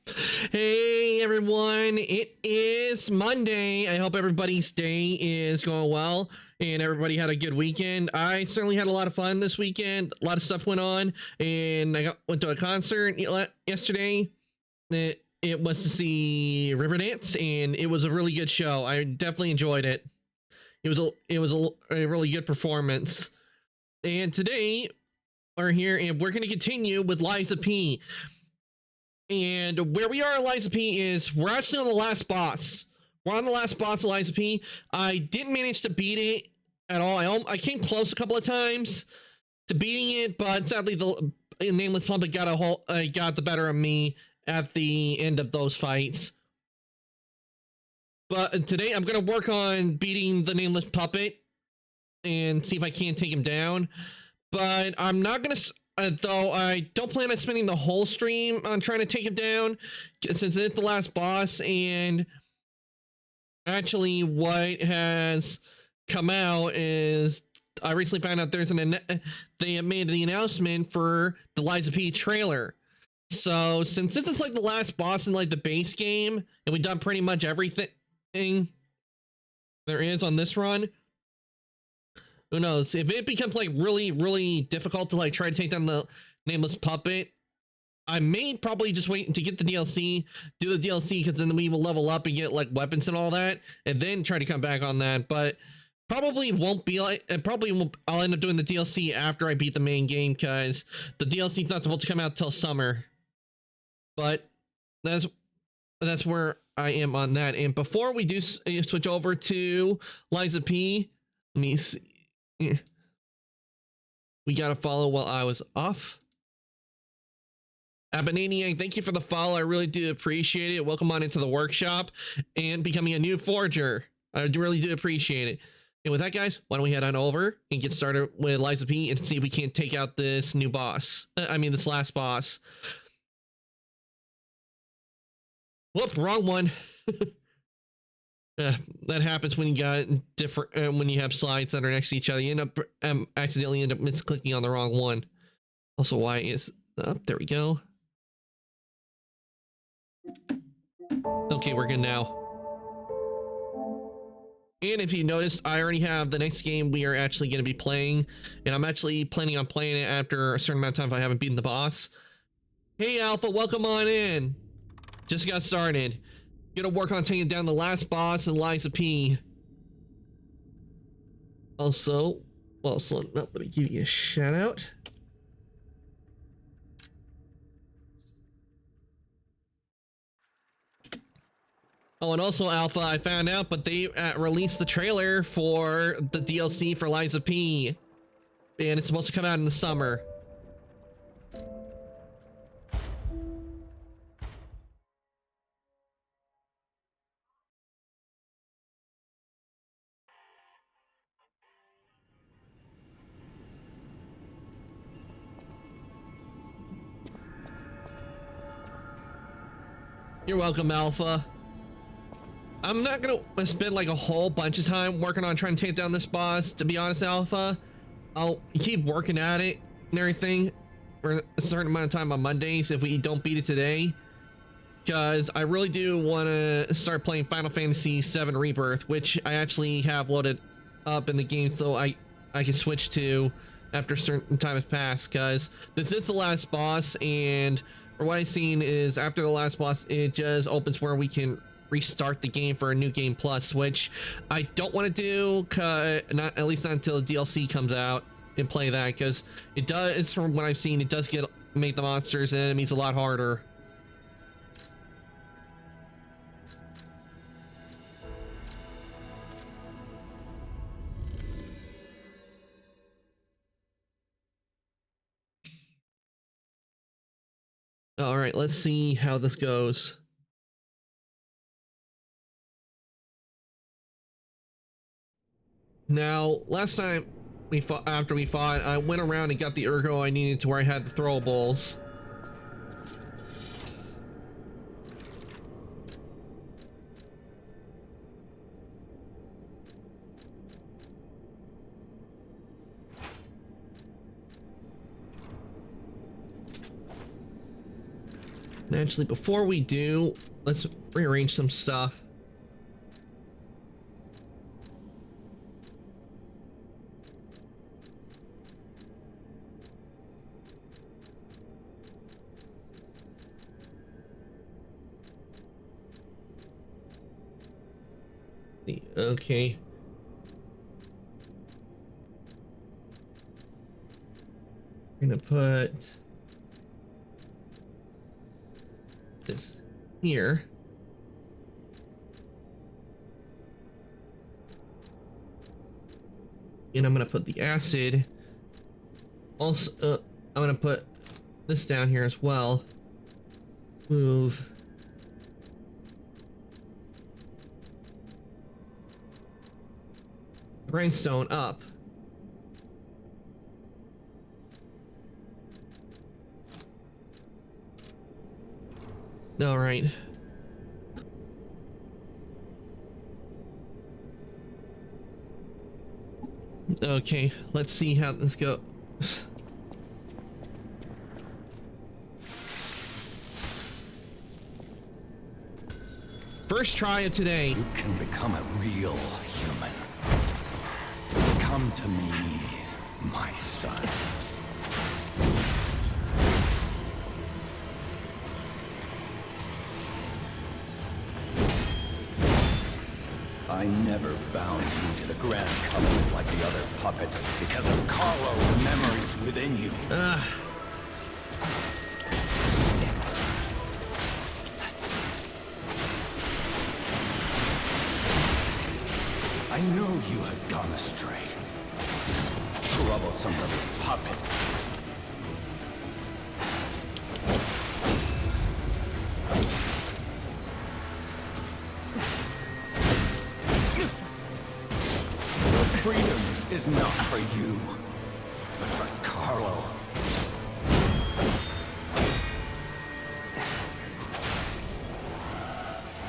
Hey everyone, it is Monday. I hope everybody's day is going well and everybody had a good weekend. I certainly had a lot of fun this weekend. A lot of stuff went on, and went to a concert yesterday. It was to see Riverdance, and it was a really good show. I definitely enjoyed it. It was a really good performance. And today we're here and we're going to continue with Liza P. And where we are, Liza P, is we're actually on the last boss. We're on the last boss, Liza P. I didn't manage to beat it at all. I came close a couple of times to beating it, but sadly the Nameless Puppet got the better of me at the end of those fights. But today I'm gonna work on beating the Nameless Puppet and see if I can take him down. But I'm not gonna. Though I don't plan on spending the whole stream on trying to take him down, since it's the last boss. And actually what has come out is I recently found out they made the announcement for the Liza P trailer. So since this is like the last boss in like the base game, and we've done pretty much everything there is on this run, who knows? If it becomes like really difficult to like try to take down the Nameless Puppet, I may probably just wait to get the DLC, do the DLC, because then we will level up and get like weapons and all that, and then try to come back on that. But probably won't be like, I'll end up doing the DLC after I beat the main game, because the DLC is not supposed to come out till summer. But that's where I am on that. And before we do switch over to Liza P, let me see. We gotta follow while I was off. Abananiac, thank you for the follow. I really do appreciate it. Welcome on into the workshop and becoming a new forger. I really do appreciate it. And with that, guys, why don't we head on over and get started with Liza P and see if we can't take out this new boss. This last boss. Whoop, wrong one. That happens when you got different when you have slides that are next to each other. You end up accidentally end up misclicking on the wrong one. Also, why is there we go. Okay, we're good now. And if you noticed, I already have the next game we are actually going to be playing, and I'm actually planning on playing it after a certain amount of time if I haven't beaten the boss. Hey Alpha, welcome on in. Just got started. Gonna work on taking down the last boss and Liza P. Also, let me give you a shout out. Oh, and also Alpha, I found out, but they released the trailer for the DLC for Liza P, and it's supposed to come out in the summer. You're welcome, Alpha. I'm not gonna spend like a whole bunch of time working on trying to take down this boss, to be honest, Alpha. I'll keep working at it and everything for a certain amount of time on Mondays if we don't beat it today, because I really do want to start playing Final Fantasy VII Rebirth, which I actually have loaded up in the game, so I can switch to after a certain time has passed, because this is the last boss. And for what I've seen is after the last boss, it just opens where we can restart the game for a new game plus, which I don't want to do, not at least not until the DLC comes out and play that, because it does, from what I've seen, it does make the monsters and enemies a lot harder. All right, let's see how this goes. Now, last time after we fought, I went around and got the ergo I needed to where I had the throwables. Actually, before we do, let's rearrange some stuff. Okay. I'm gonna put this here. And I'm gonna put the acid. Also, I'm gonna put this down here as well. Move. Grindstone up. All right. Okay, let's see how this goes. First try of today. You can become a real human. Come to me, my son. I never bound you to the Grand Covenant like the other puppets because of Carlo's memories within you. I knew you had gone astray. Troublesome little puppet. Freedom is not for you, but for Carlo.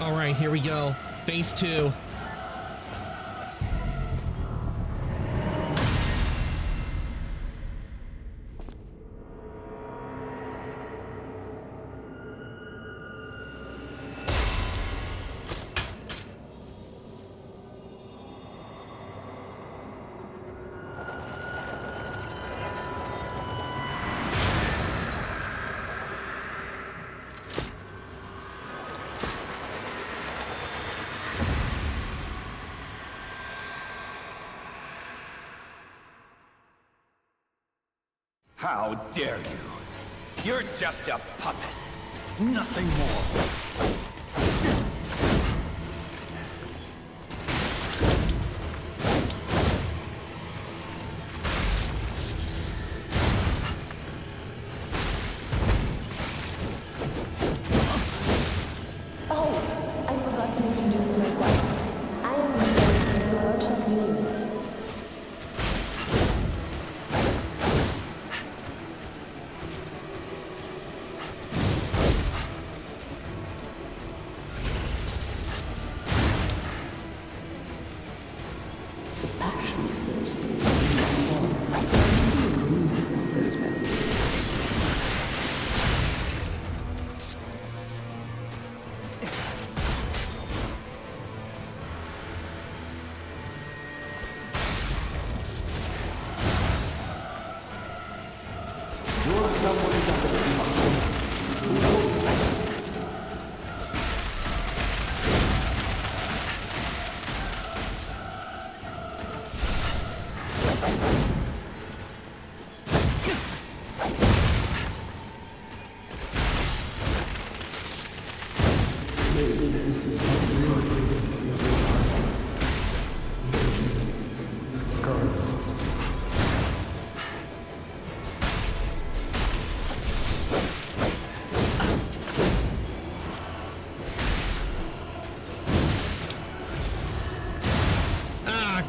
All right, here we go. Phase 2. How dare you? You're just a puppet. Nothing more. Oh, I forgot to introduce myself. I am the workshop unit.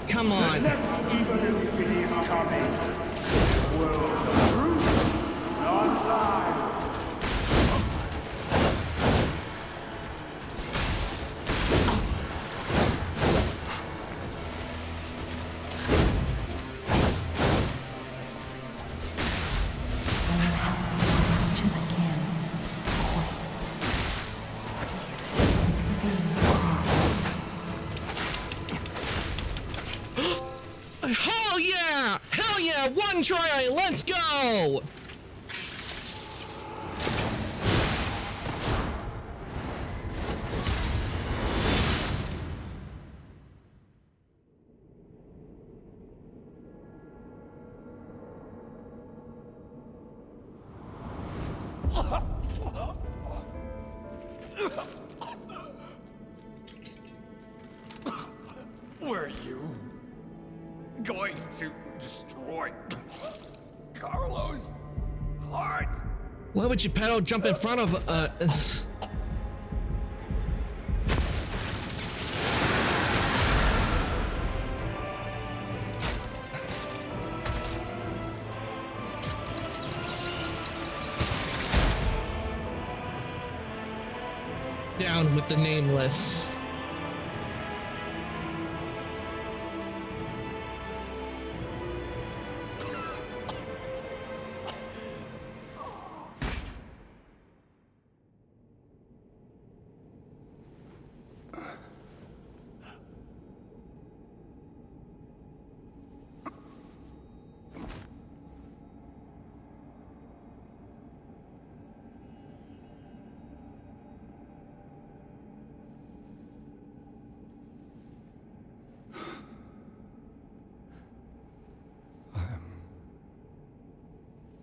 Come on. The next evil city is coming. World of truth, not lies. I will help as much as I can, of course. yeah! Hell yeah! One try! Let's go! Were you going to destroy Carlo's heart? Why would Geppetto jump in front of us? Down with the Nameless.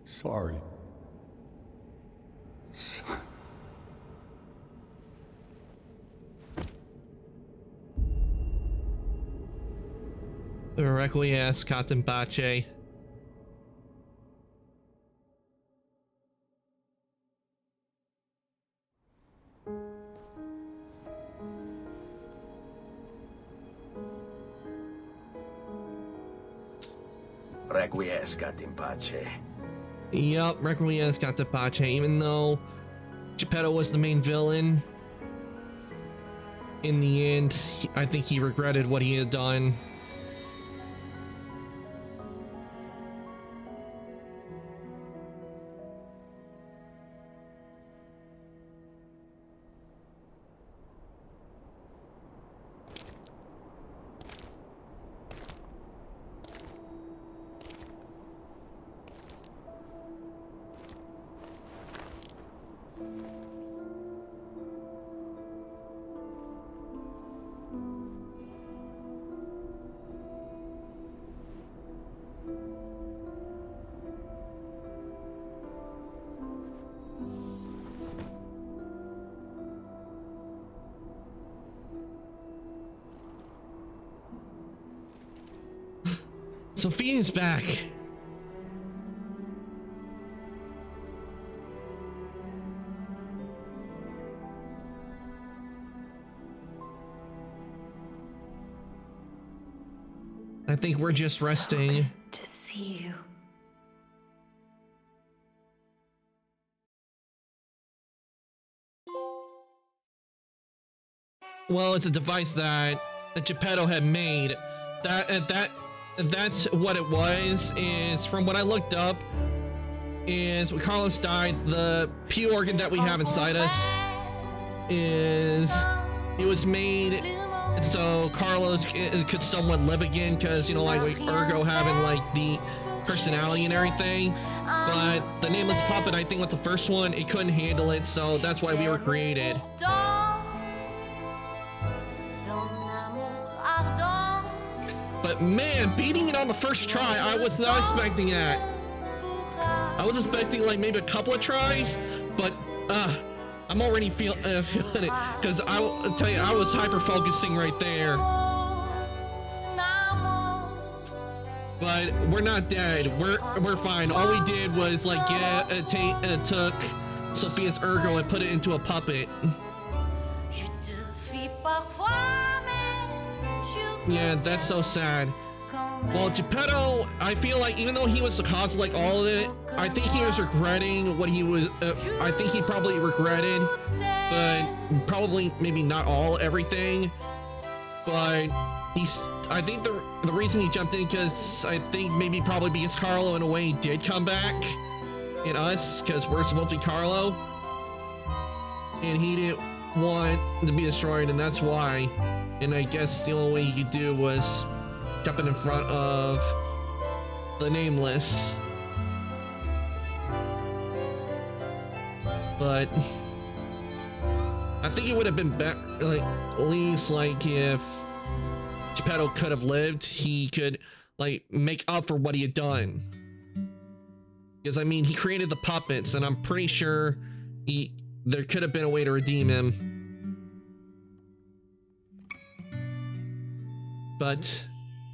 Sorry. Requiescat in pace. Requiescat in pace. Yup, Requiescat in pace. Even though Geppetto was the main villain, in the end, I think he regretted what he had done. Sophia's back. I think we're just resting. To see you. Well, it's a device that Geppetto had made. That's what it was. Is from what I looked up, is when Carlos died, the P organ that we have inside us it was made so Carlos could somewhat live again, because you know, like Ergo having like the personality and everything. But the Nameless puppet, I think, was the first one. It couldn't handle it, so that's why we were created. But man, beating it on the first try, I was not expecting that. I was expecting like maybe a couple of tries, but I'm already feeling it, because I'll tell you, I was hyper focusing right there. But we're not dead. We're fine. All we did was like took Sophia's Ergo and put it into a puppet. Yeah, that's so sad. Well, Geppetto, I feel like even though he was the cause of like all of it, I think he was regretting what he was. I think he probably regretted, but probably maybe not everything. But I think the reason he jumped in, because I think maybe probably because Carlo in a way did come back in us, because we're supposed to be Carlo, and he didn't want to be destroyed, and that's why. And I guess the only way he could do was jumping in front of the Nameless. But I think it would have been better, like, at least like if Geppetto could have lived, he could like make up for what he had done. Because I mean, he created the puppets, and I'm pretty sure there could have been a way to redeem him. But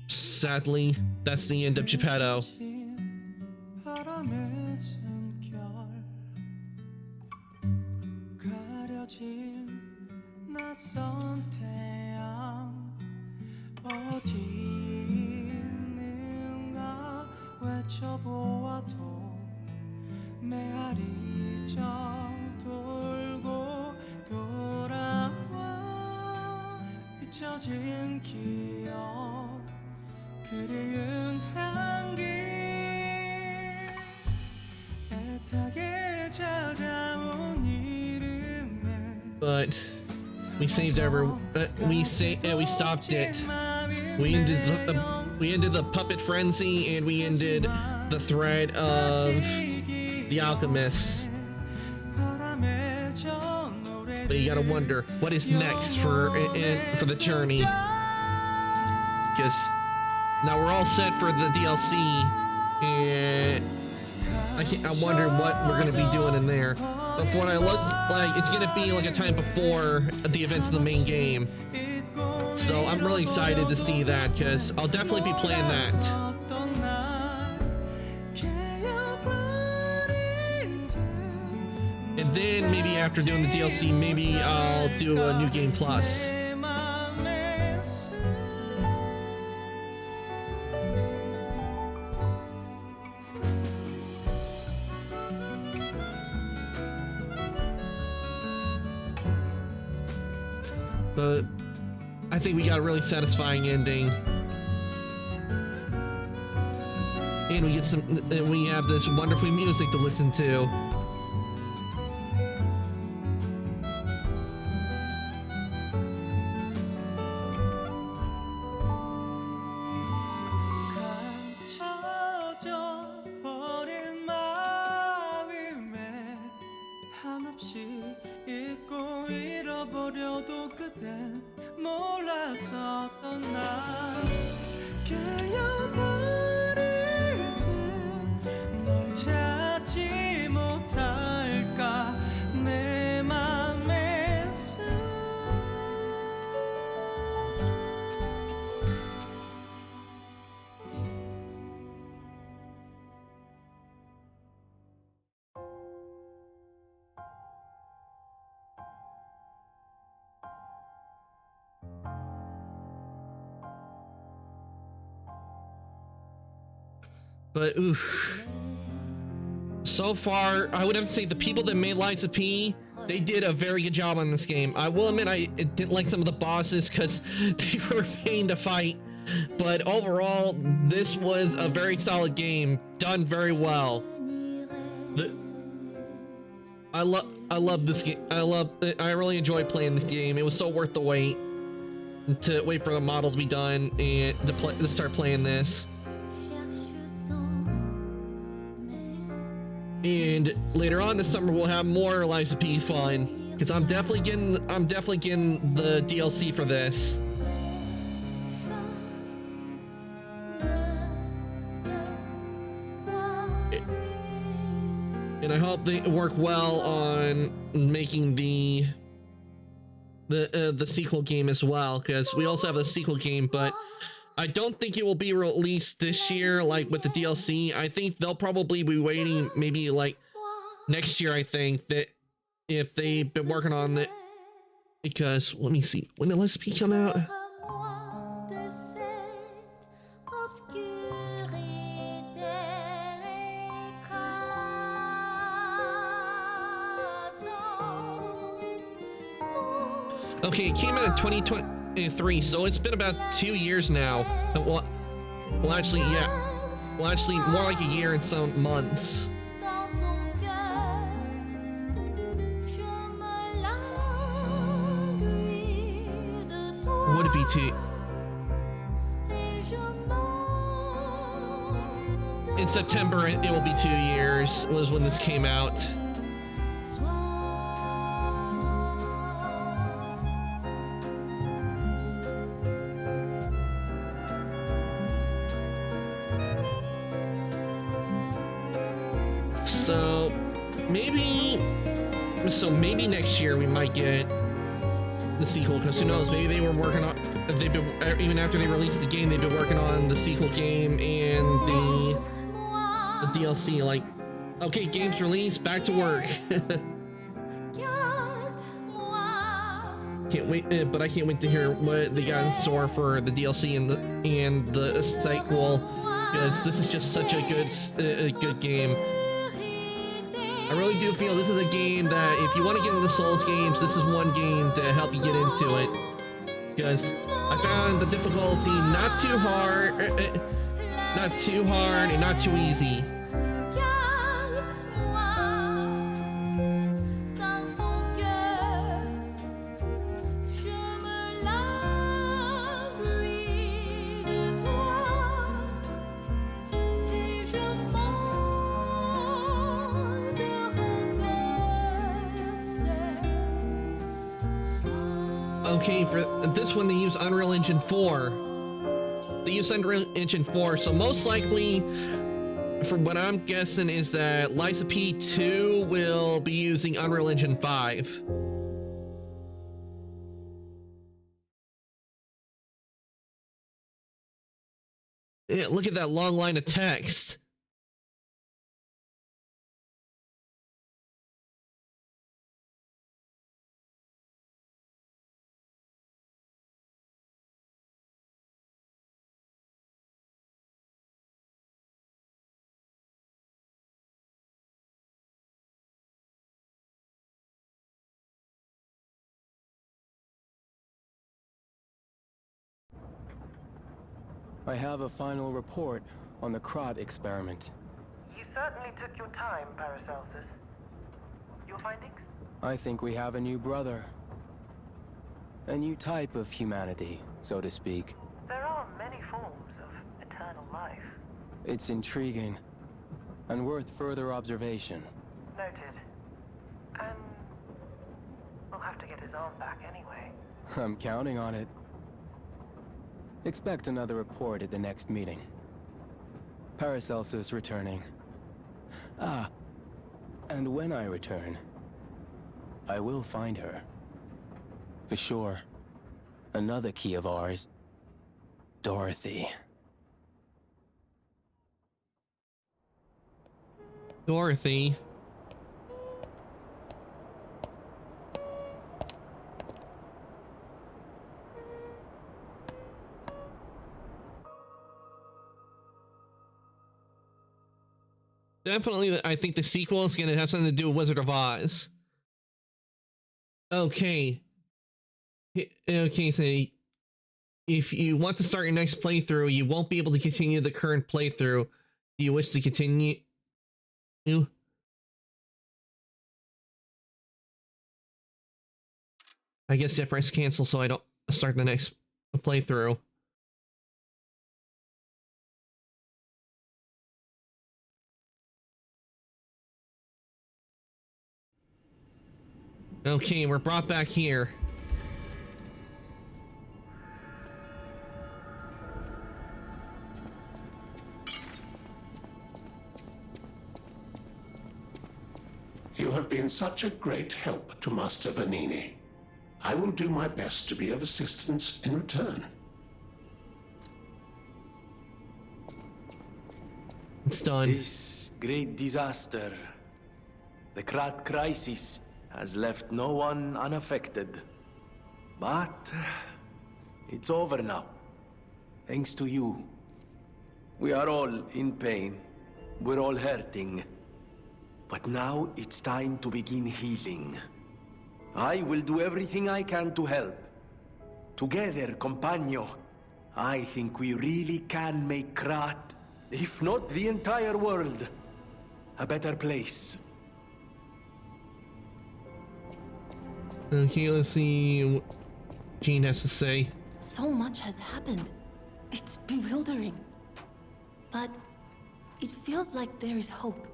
sadly, that's the end of Geppetto. But we saved we stopped it. We ended the puppet frenzy, and we ended the threat of the alchemists. But you gotta wonder what is next for the journey, because now we're all set for the DLC, and I wonder what we're gonna be doing in there. But for what I look like, it's gonna be like a time before the events of the main game. So I'm really excited to see that, because I'll definitely be playing that. And then maybe after doing the DLC, maybe I'll do a New Game Plus. But I think we got a really satisfying ending. And we have this wonderful music to listen to. But oof. So far, I would have to say the people that made Lies of P, they did a very good job on this game. I will admit I didn't like some of the bosses because they were a pain to fight. But overall, this was a very solid game, done very well. I love this game. I really enjoyed playing this game. It was so worth the wait to wait for the model to be done and to start playing this. And later on this summer we'll have more Lies of P fun, because I'm definitely getting the DLC for this. And I hope they work well on making the sequel game as well, because we also have a sequel game, but I don't think it will be released this year, like with the DLC. I think they'll probably be waiting maybe like next year, I think, that if they've been working on it. Because, let me see, when did Lies of P come out? Okay, it came out in 2023, so it's been about 2 years now. Well, actually, yeah. Well, actually, more like a year and some months. Would it be too? in September it will be 2 years. Was when this came out. So maybe next year we might get the sequel, because who knows, maybe they were working on, they've been, even after they released the game, they've been working on the sequel game and the DLC. Like, okay, game's released, back to work. Can't wait, but I can't wait to hear what they got in store for the DLC and the sequel, because this is just such a good game. I really do feel this is a game that if you want to get into Souls games, this is one game to help you get into it. Because I found the difficulty not too hard and not too easy. Okay, for this one they use Unreal Engine 4. They use Unreal Engine 4, so most likely, from what I'm guessing, is that Liza P2 will be using Unreal Engine 5. Yeah, look at that long line of text. I have a final report on the Krat experiment. You certainly took your time, Paracelsus. Your findings? I think we have a new brother. A new type of humanity, so to speak. There are many forms of eternal life. It's intriguing, and worth further observation. Noted. And we'll have to get his arm back anyway. I'm counting on it. Expect another report at the next meeting. Paracelsus returning. Ah, and when I return, I will find her. For sure. Another key of ours. Dorothy. Dorothy. Definitely, I think the sequel is going to have something to do with Wizard of Oz. Okay. Okay, so if you want to start your next playthrough, you won't be able to continue the current playthrough. Do you wish to continue? I guess I press cancel so I don't start the next playthrough. Okay, we're brought back here. You have been such a great help to Master Vanini. I will do my best to be of assistance in return. It's done. This great disaster, the Krat crisis, has left no one unaffected. But it's over now, thanks to you. We are all in pain. We're all hurting. But now it's time to begin healing. I will do everything I can to help. Together, Compagno, I think we really can make Krat, if not the entire world, a better place. Okay, let's see what Jean has to say. So much has happened. It's bewildering. But It feels like there is hope.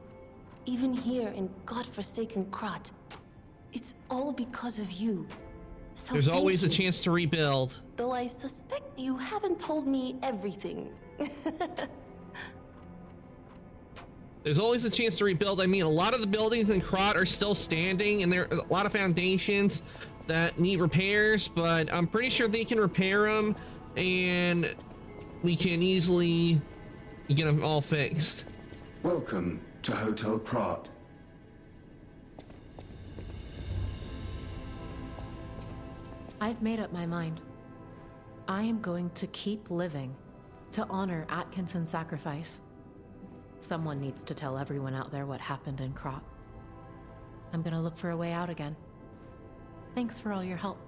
Even here in godforsaken Krat. It's all because of you. So There's thank always a you. chance to rebuild. Though I suspect you haven't told me everything. There's always a chance to rebuild. I mean, a lot of the buildings in Krat are still standing, and there are a lot of foundations that need repairs, but I'm pretty sure they can repair them, and we can easily get them all fixed. Welcome to Hotel Krat. I've made up my mind. I am going to keep living to honor Atkinson's sacrifice. Someone needs to tell everyone out there what happened in Krat. I'm gonna look for a way out again. Thanks for all your help.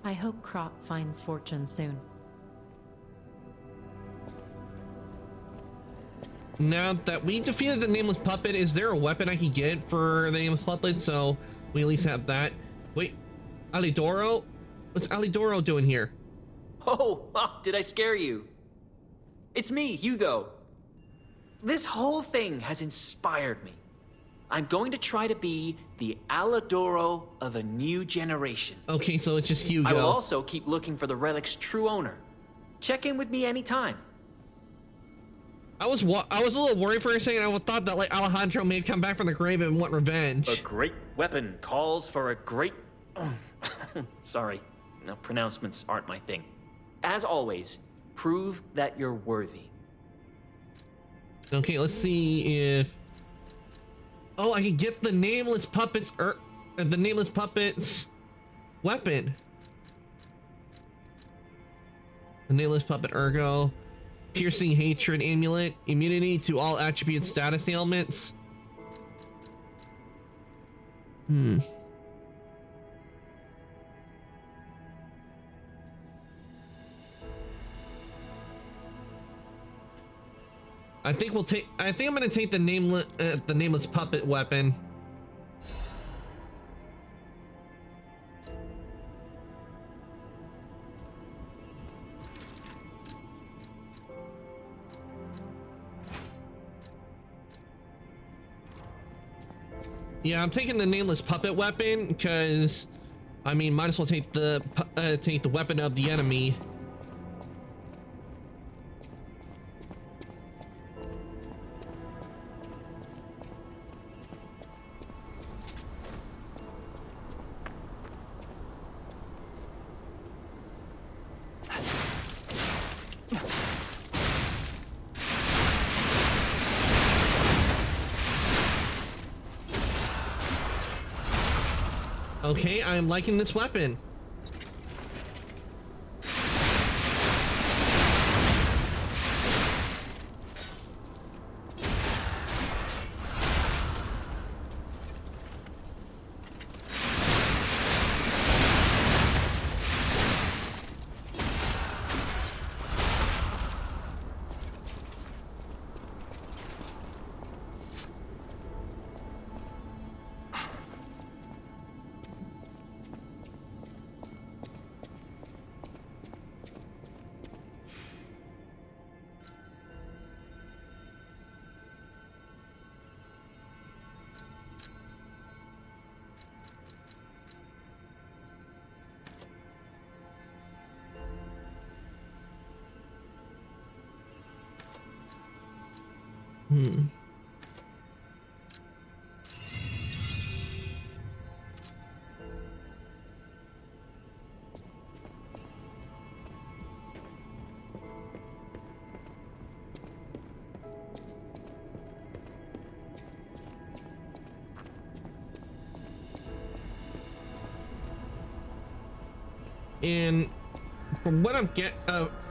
I hope Krat finds fortune soon. Now that we defeated the Nameless Puppet, is there a weapon I can get for the Nameless Puppet so we at least have that? Wait, Alidoro? What's Alidoro doing here? Oh, did I scare you? It's me, Hugo. This whole thing has inspired me. I'm going to try to be the Alidoro of a new generation. Okay, so it's just Hugo. I will also keep looking for the relic's true owner. Check in with me anytime. I was a little worried for a second. I thought that like Alejandro may have come back from the grave and want revenge. A great weapon calls for a great... Sorry, no, pronouncements aren't my thing. As always, prove that you're worthy. Okay, let's see if... Oh, I can get the Nameless Puppet's... the Nameless Puppet's weapon. The Nameless Puppet Ergo. Piercing Hatred Amulet. Immunity to all attribute status ailments. I think I'm gonna take the Nameless Puppet weapon. Yeah, I'm taking the Nameless Puppet weapon because, I mean, might as well take the weapon of the enemy. Okay, I'm liking this weapon. And from what I'm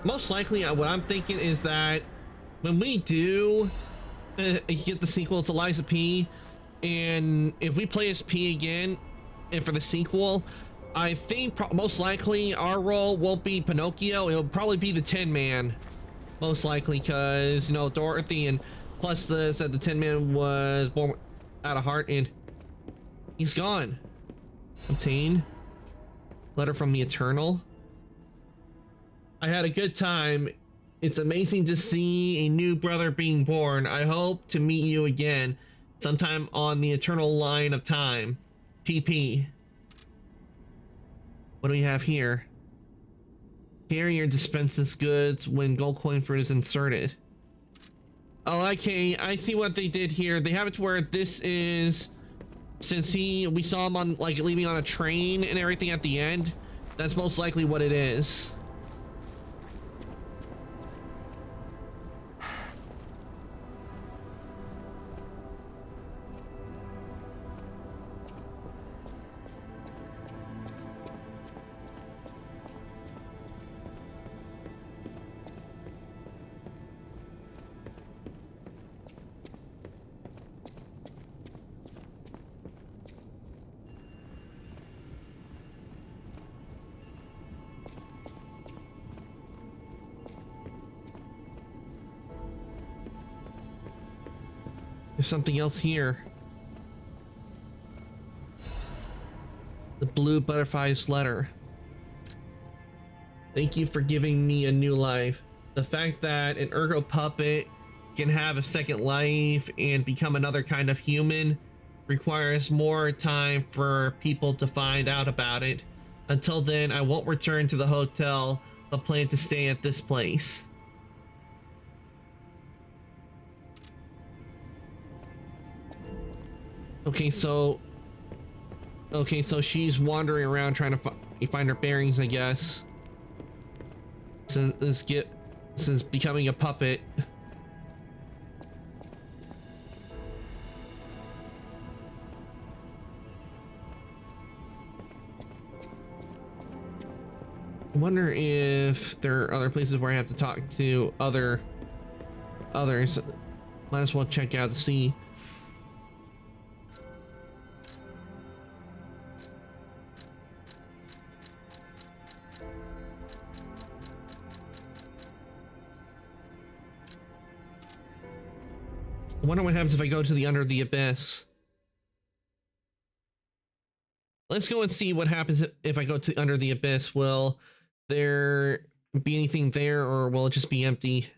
most likely what I'm thinking is that when we do get the sequel to Lies of P, and if we play as P again, and for the sequel, I think most likely our role won't be Pinocchio. It'll probably be the Tin Man, most likely, because you know Dorothy and plus said the Tin Man was born out of heart and he's gone. Obtain letter from the Eternal. I had a good time It's amazing to see a new brother being born. I hope to meet you again sometime on the eternal line of time. PP. What do we have here? Carrier dispenses goods when gold coin fruit is inserted. Oh, okay. I see what they did here. They have it to where this is, since we saw him on, like, leaving on a train and everything at the end. That's most likely what it is. There's something else here. The blue butterfly's letter. Thank you for giving me a new life. The fact that an ergo puppet can have a second life and become another kind of human requires more time for people to find out about it. Until then, I won't return to the hotel, but plan to stay at this place. Okay, so she's wandering around trying to find her bearings, I guess. Since becoming a puppet. I wonder if there are other places where I have to talk to others. Might as well check out to see. I wonder what happens if I go to the Under the Abyss. Let's go and see what happens if I go to Under the Abyss. Will there be anything there, or will it just be empty?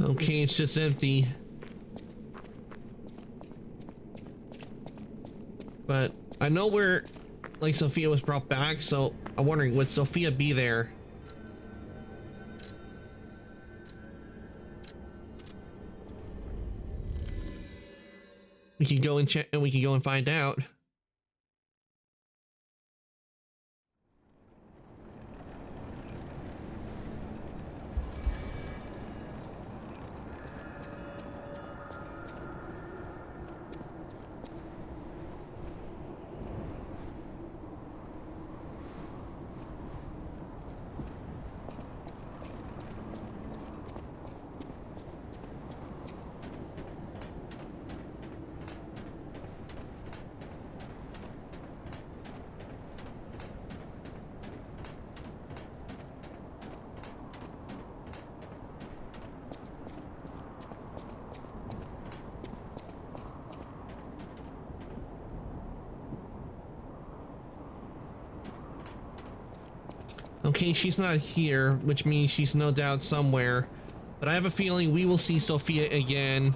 Okay, it's just empty. But I know where, like, Sophia was brought back, so I'm wondering, would Sophia be there? We can go and check, and we can go and find out. Okay, she's not here, which means she's no doubt somewhere. But I have a feeling we will see Sophia again.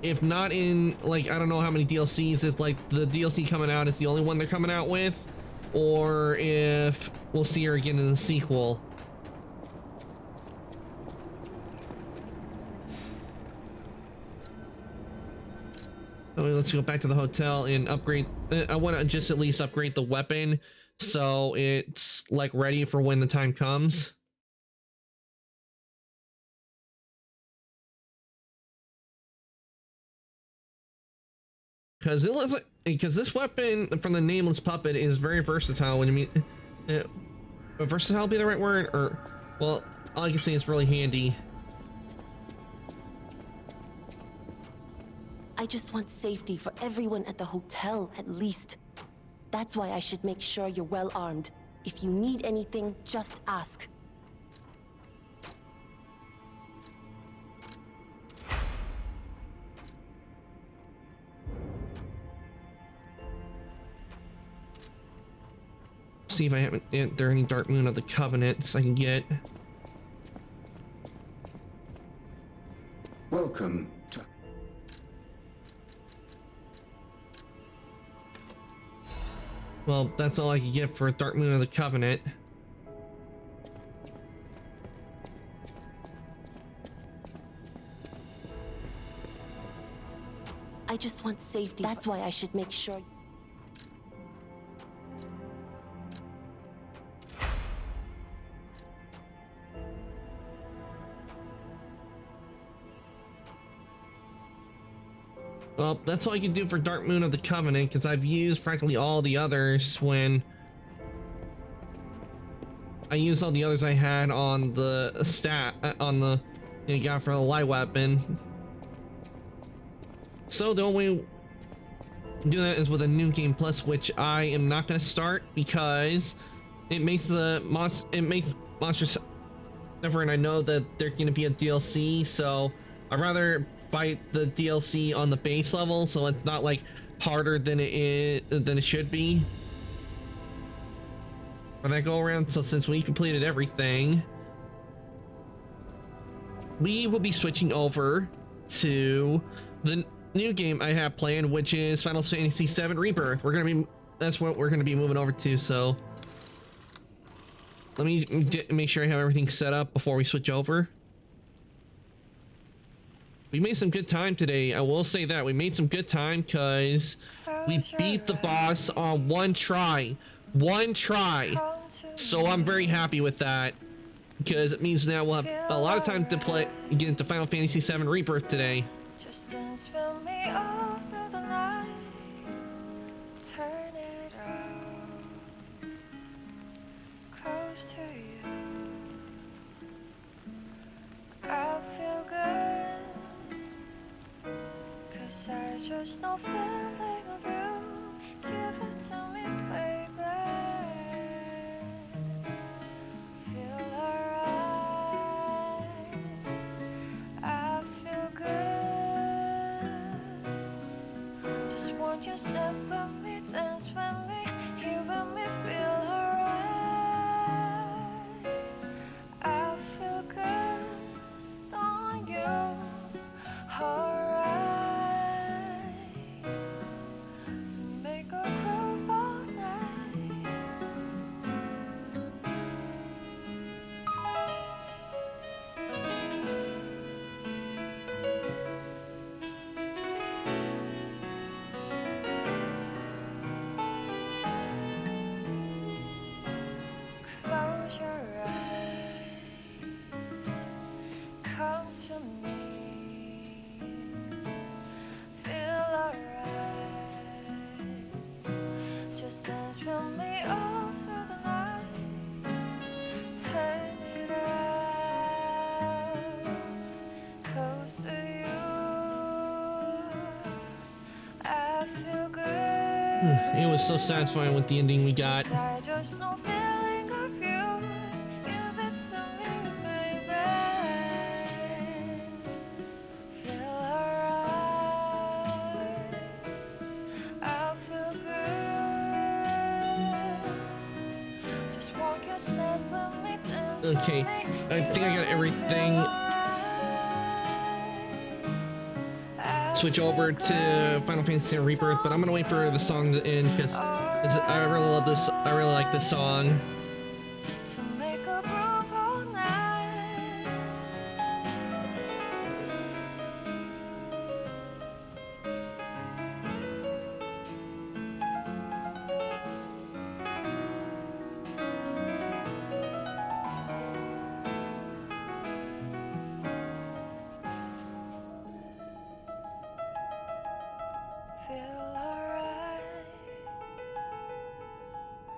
If not in, like, I don't know how many DLCs, if, like, the DLC coming out is the only one they're coming out with, or if we'll see her again in the sequel. Okay, let's go back to the hotel and upgrade. I want to just at least upgrade the weapon so it's, like, ready for when the time comes. Because it looks like, because this weapon from the Nameless puppet is very versatile. When you mean, versatile be the right word, or, well, all I can say is really handy. I just want safety for everyone at the hotel, at least. That's why I should make sure you're well armed. If you need anything, just ask. See if I haven't. If there are any Dark Moon of the Covenants I can get. Welcome to... Well, that's all I can get for Dark Moon of the Covenant. I just want safety. That's why I should make sure. Well, that's all I can do for Dark Moon of the Covenant, because I've used practically all the others when I used all the others I had on the stat on the you got for the light weapon. So the only way to do that is with a new game plus, which I am not going to start because it makes the monsters different, and I know that there's going to be a DLC, so I'd rather fight the DLC on the base level, so it's not like harder than it should be. When I go around, so since we completed everything, we will be switching over to the new game I have planned, which is Final Fantasy VII Rebirth. That's what we're gonna be moving over to. So let me make sure I have everything set up before we switch over. We made some good time today. I will say that we made some good time because we beat the boss on one try. So I'm very happy with that because it means now we'll have a lot of time to get into Final Fantasy VII Rebirth today. Just dance with me all through the night. Turn it out. Close to you. I feel good. 'Cause I just know feeling of you. Give it to me, baby. Feel alright. I feel good. Just want you step with me, dance with me, here with me, feel alright. I feel good on you, alright. To make a groove all night. Close your eyes, come to me, feel alright. Just dance with me all through the night. Turn it out, close to you. I feel good. It was so satisfying with the ending we got. I just know feeling of you. Give it to me, baby. Feel alright. I feel good. Just walk your step with me, dance with Okay, me. I think I got everything. Switch over to Final Fantasy Rebirth, but I'm gonna wait for the song to end because I really love this. I really like this song. To make a groove all night. Feel alright.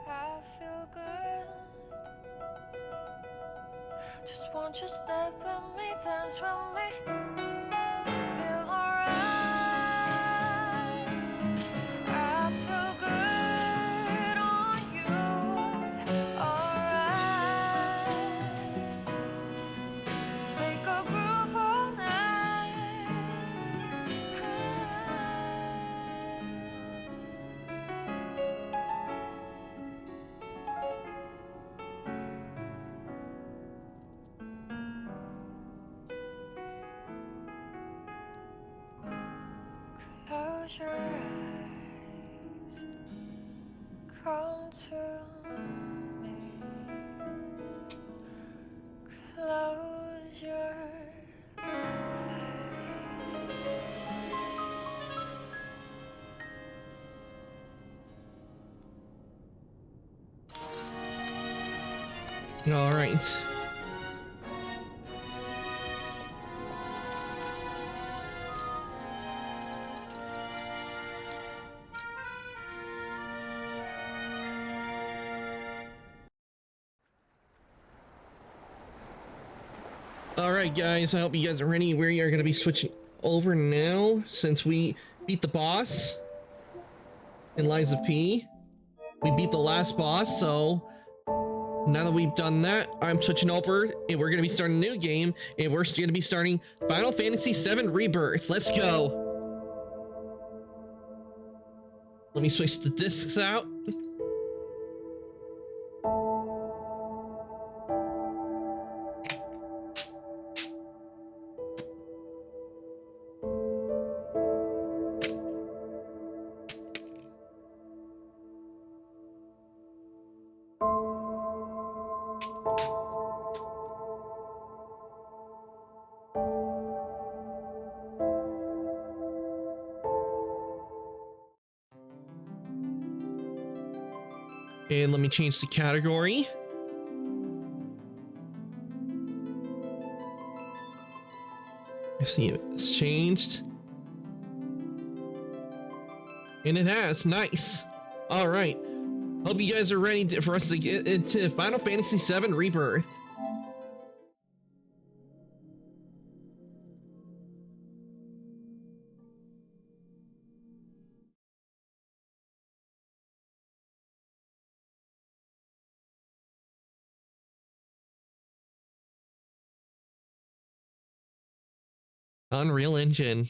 I feel good. Just want you step with me, dance with me. Feel alright. Close your eyes. Come to me. Close your All right. All right, guys. I hope you guys are ready. We are going to be switching over now since we beat the boss in Liza P. We beat the last boss, so now that we've done that, I'm switching over and we're going to be starting a new game, and we're going to be starting Final Fantasy VII Rebirth. Let's go. Let me switch the discs out. And let me change the category. I see it's changed. And it has. Nice. All right. Hope you guys are ready for us to get into Final Fantasy VII Rebirth. Unreal Engine.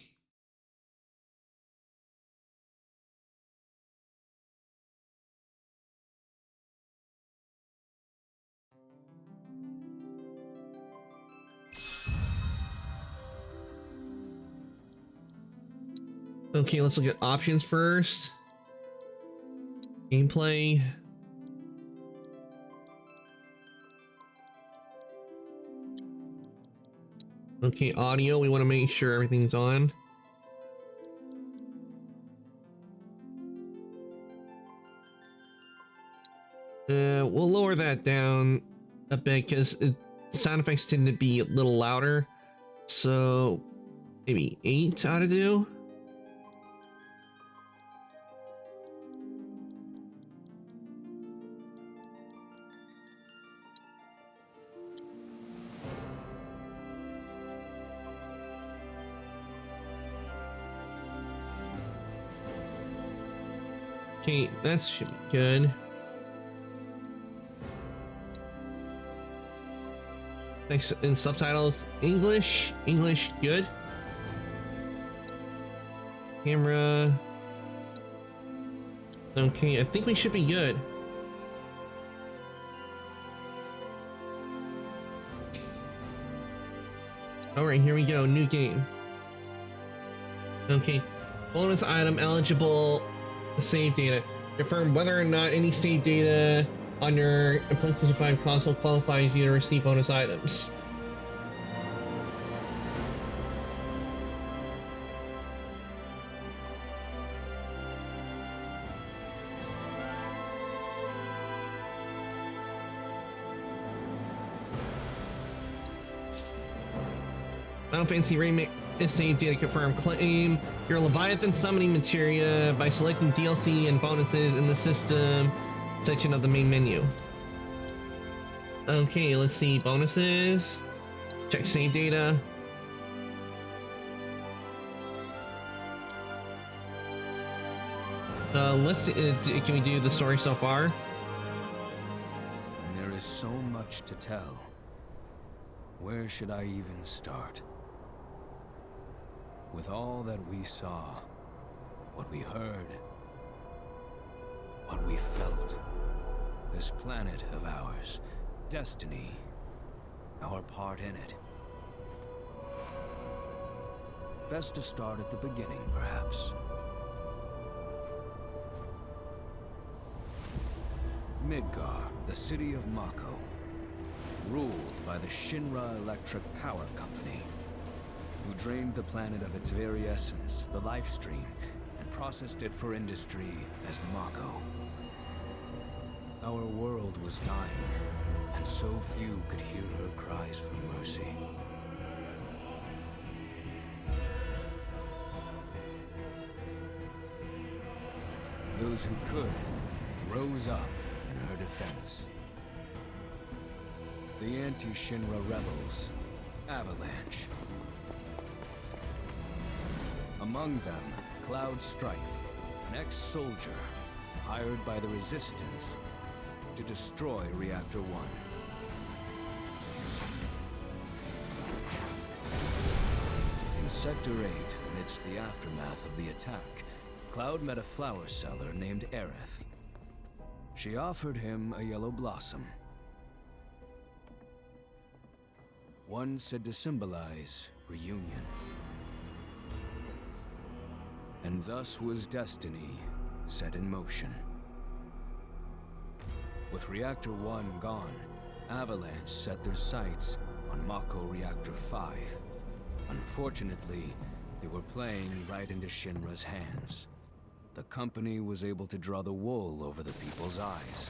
Okay, let's look at options first. Gameplay. Okay, audio. We want to make sure everything's on. We'll lower that down a bit because sound effects tend to be a little louder. So maybe 8 ought to do. Okay, that should be good. Next, in subtitles, English, good. Camera. Okay, I think we should be good. All right, here we go, new game. Okay, bonus item eligible. Save data. Confirm whether or not any save data on your PlayStation 5 console qualifies you to receive bonus items. Final Fantasy Remake is saved data confirmed. Claim your Leviathan summoning materia by selecting DLC and bonuses in the system section of the main menu. Okay, let's see bonuses. Check save data. Let's see, can we do the story so far? And there is so much to tell. Where should I even start? With all that we saw, what we heard, what we felt, this planet of ours, destiny, our part in it. Best to start at the beginning, perhaps. Midgar, the city of Mako, ruled by the Shinra Electric Power Company, who drained the planet of its very essence, the life stream, and processed it for industry as Mako. Our world was dying, and so few could hear her cries for mercy. Those who could rose up in her defense. The anti-Shinra rebels, Avalanche. Among them, Cloud Strife, an ex-soldier hired by the Resistance to destroy Reactor 1. In Sector 8, amidst the aftermath of the attack, Cloud met a flower seller named Aerith. She offered him a yellow blossom, one said to symbolize reunion. And thus was destiny set in motion. With Reactor 1 gone, Avalanche set their sights on Mako Reactor 5. Unfortunately, they were playing right into Shinra's hands. The company was able to draw the wool over the people's eyes.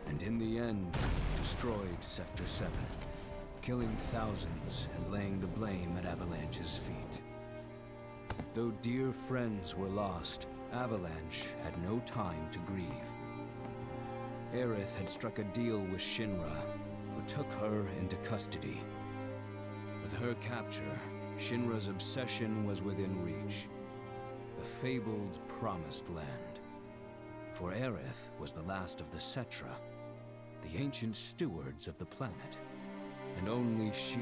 And in the end, destroyed Sector 7, killing thousands and laying the blame at Avalanche's feet. Though dear friends were lost, Avalanche had no time to grieve. Aerith had struck a deal with Shinra, who took her into custody. With her capture, Shinra's obsession was within reach. The fabled Promised Land. For Aerith was the last of the Cetra, the ancient stewards of the planet, and only she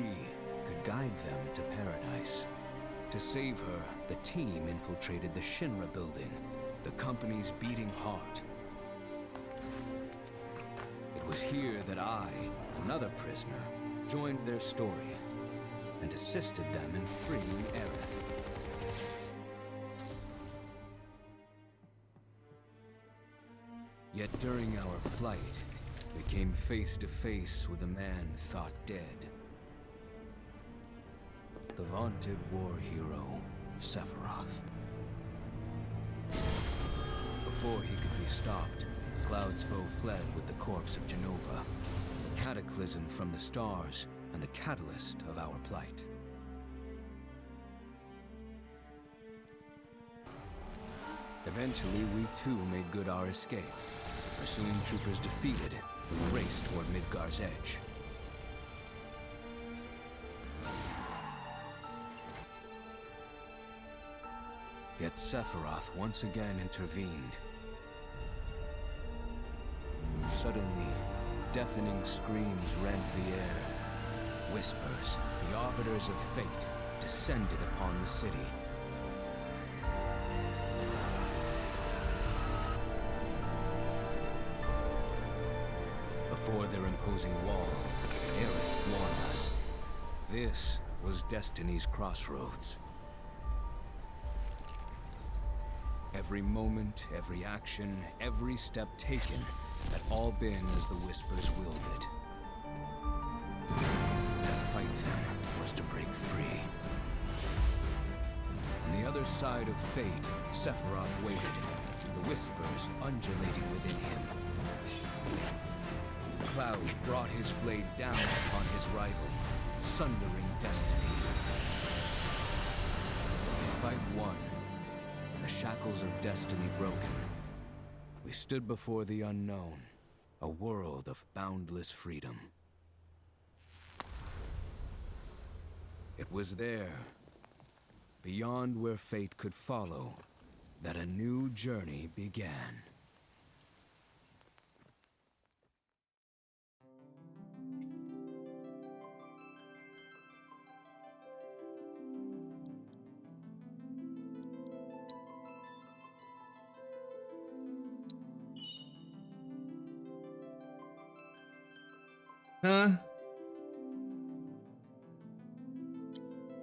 could guide them to paradise. To save her, the team infiltrated the Shinra building, the company's beating heart. It was here that I, another prisoner, joined their story and assisted them in freeing Aerith. Yet during our flight, we came face to face with a man thought dead. The vaunted war hero, Sephiroth. Before he could be stopped, Cloud's foe fled with the corpse of Genova, the cataclysm from the stars and the catalyst of our plight. Eventually, we too made good our escape. Pursuing troopers defeated, we raced toward Midgar's edge. Yet Sephiroth once again intervened. Suddenly, deafening screams rent the air. Whispers, the arbiters of fate, descended upon the city. Before their imposing wall, Aerith warned us. This was Destiny's crossroads. Every moment, every action, every step taken had all been as the Whispers willed it. To fight them was to break free. On the other side of fate, Sephiroth waited, the Whispers undulating within him. Cloud brought his blade down upon his rival, sundering destiny. The fight won, and the shackles of destiny broken. We stood before the unknown, a world of boundless freedom. It was there, beyond where fate could follow, that a new journey began.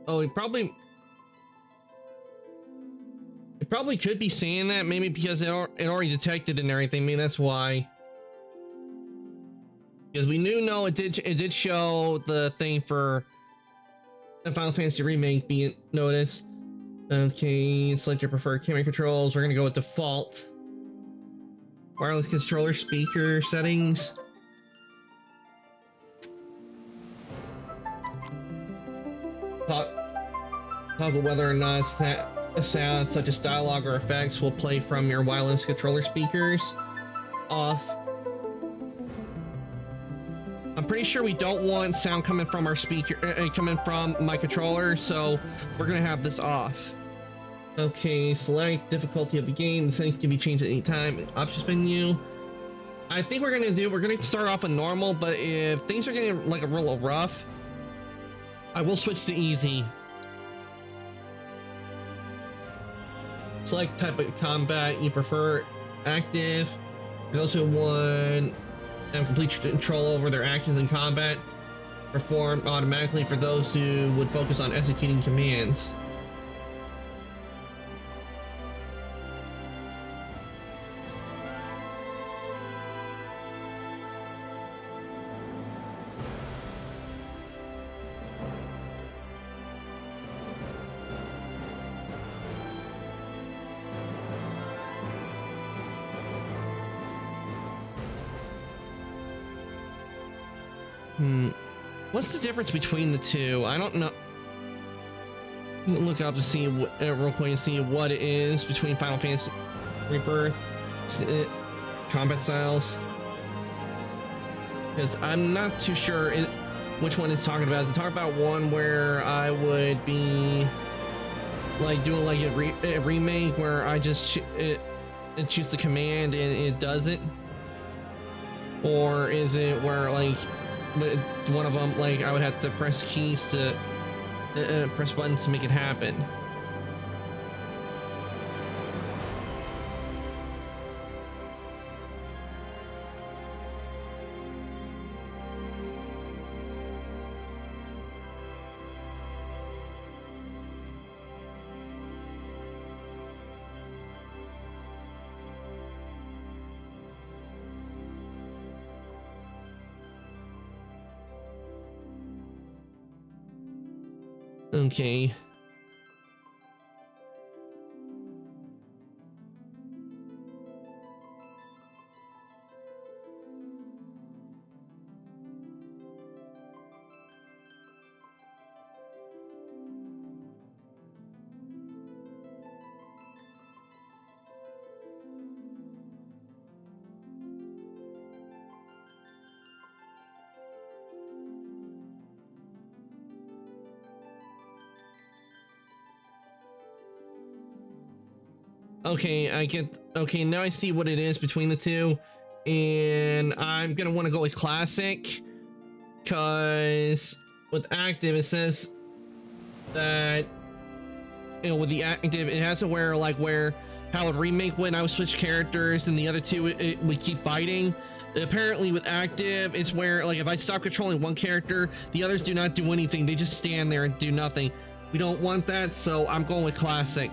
Oh, he It probably could be saying that, maybe because it already detected and everything. Maybe that's why. Because we no, it did show the thing for the Final Fantasy Remake being noticed. Okay, select your preferred camera controls. We're gonna go with default. Wireless controller speaker settings. Toggle whether or not a sound such as dialogue or effects will play from your wireless controller speakers. Off. I'm pretty sure we don't want sound coming from our speaker, coming from my controller, so we're gonna have this off. Okay, select difficulty of the game. The settings can be changed at any time. Options menu. I think we're gonna start off with normal, but if things are getting like a little rough, I will switch to easy. Select type of combat you prefer. Active. There's also one have complete control over their actions in combat. Perform automatically for those who would focus on executing commands. What's the difference between the two? I don't know. Look up to see real quick and see what it is between Final Fantasy Rebirth combat styles, because I'm not too sure which one it's talking about. Is it talking about one where I would be like doing like a remake where I just choose the command and it does it, or is it where like one of them, like I would have to press keys to press buttons to make it happen? Okay. Okay, now I see what it is between the two, and I'm gonna want to go with classic, because with active it says that, you know, with the active it has to where like how it remake when I would switch characters and the other two it would keep fighting. Apparently with active it's where like if I stop controlling one character, the others do not do anything, they just stand there and do nothing. We don't want that, so I'm going with classic.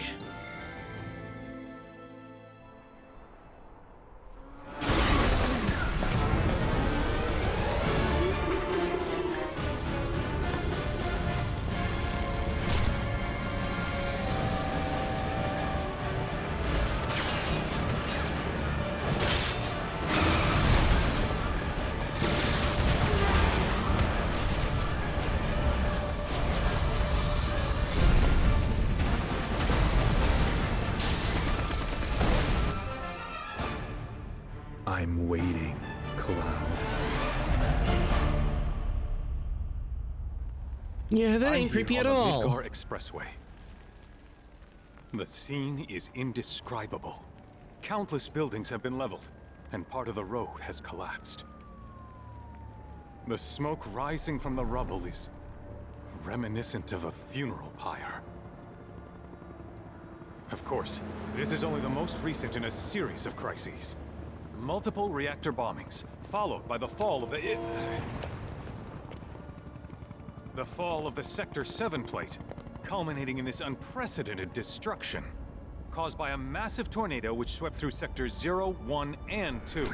I'm waiting, Cloud. Yeah, that ain't creepy at all. Midgar Expressway. The scene is indescribable. Countless buildings have been leveled, and part of the road has collapsed. The smoke rising from the rubble is reminiscent of a funeral pyre. Of course, this is only the most recent in a series of crises. Multiple reactor bombings, followed by the fall of the Sector 7 plate, culminating in this unprecedented destruction. caused by a massive tornado which swept through sectors 0, 1, and 2.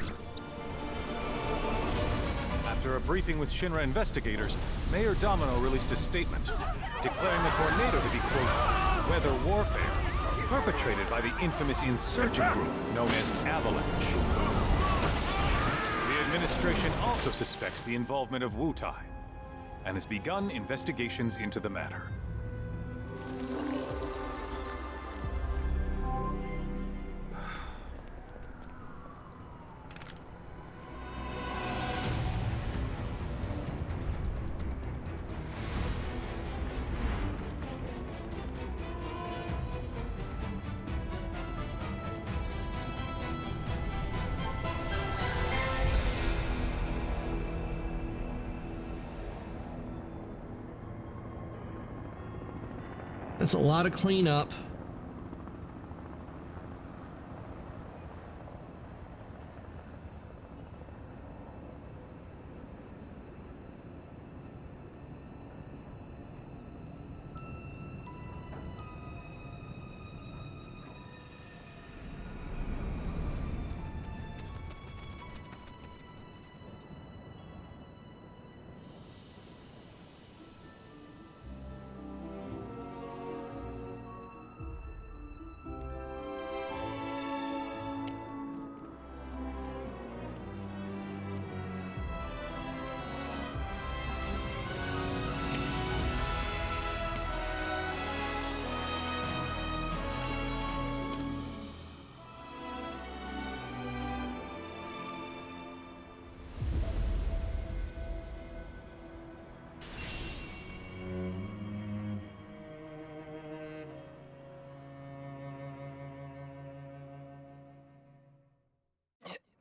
After a briefing with Shinra investigators, Mayor Domino released a statement declaring the tornado to be, quote, weather warfare, perpetrated by the infamous insurgent group known as Avalanche. The administration also suspects the involvement of Wutai and has begun investigations into the matter. That's a lot of cleanup.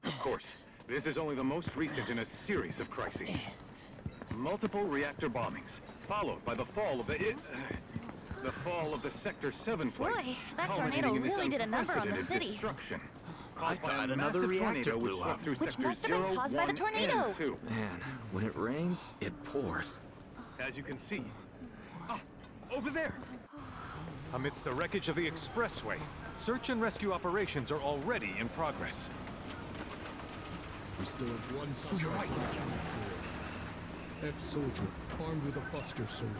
Of course, this is only the most recent in a series of crises. Multiple reactor bombings, followed by the fall of the Sector 7 flight. Boy, that tornado really did a number on the city. Destruction. I thought another reactor blew up. Which must have been caused by the tornado. Man, when it rains, it pours. As you can see. Ah, over there! Amidst the wreckage of the expressway, search and rescue operations are already in progress. We still have one suspect. You're right. Ex-soldier, armed with a buster sword.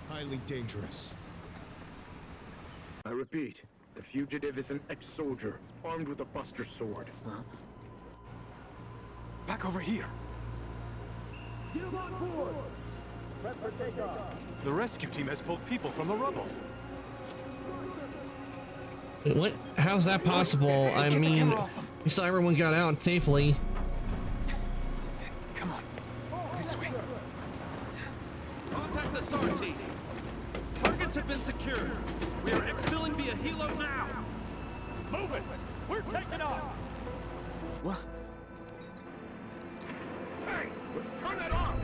Highly dangerous. I repeat, the fugitive is an ex-soldier, armed with a buster sword. Huh? Back over here. Get him on board! Prep for takeoff. The rescue team has pulled people from the rubble. What? How's that possible? I mean, we saw everyone got out safely. Come on, this way. Contact the SAR team. Targets have been secured. We are exfilling via helo now. Move it. We're taking off. What? Hey, turn that off!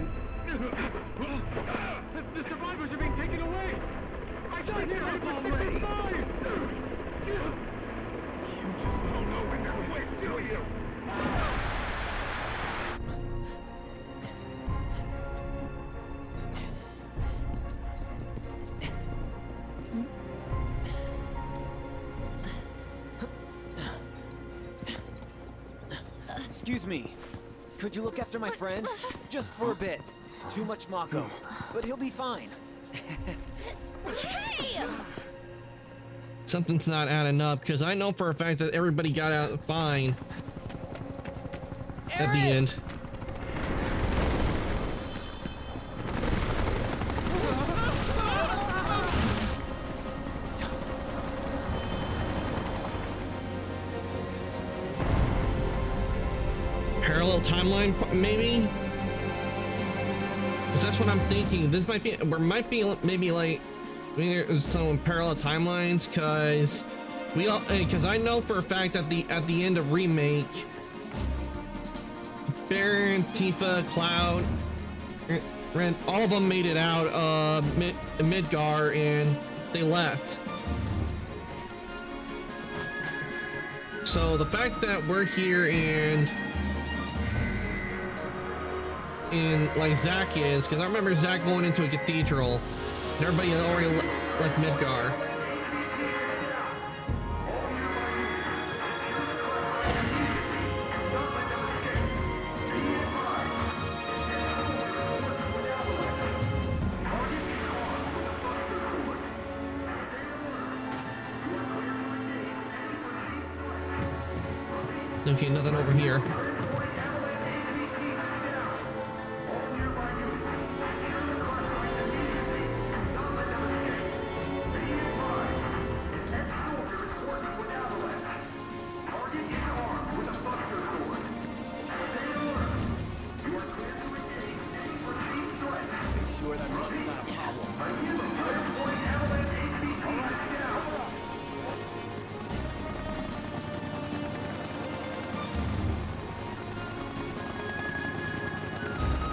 The survivors are being taken away! I can't hear it already! You just don't know when they're quick, do you? Excuse me. Could you look after my friend? Just for a bit. Too much Mako. But he'll be fine. Hey! Something's not adding up, because I know for a fact that everybody got out fine at the end. Parallel timeline, maybe? Because that's what I'm thinking. This might be, or might be maybe like, I mean, there's some parallel timelines, because we all, because I know for a fact that at the end of Remake, Baron, Tifa, Cloud, Ren, all of them made it out of Midgar and they left. So the fact that we're here and like Zack is, because I remember Zack going into a cathedral and everybody had already left Midgar. Okay, nothing over here.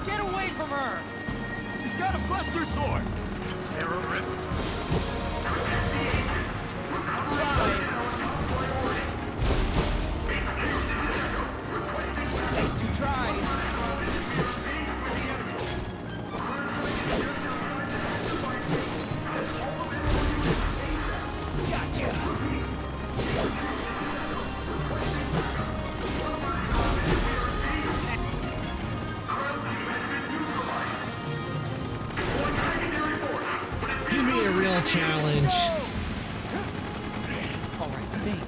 Get away from her! He's got a buster sword! Terrorist! At least you tried! Give me a real challenge. All right, think.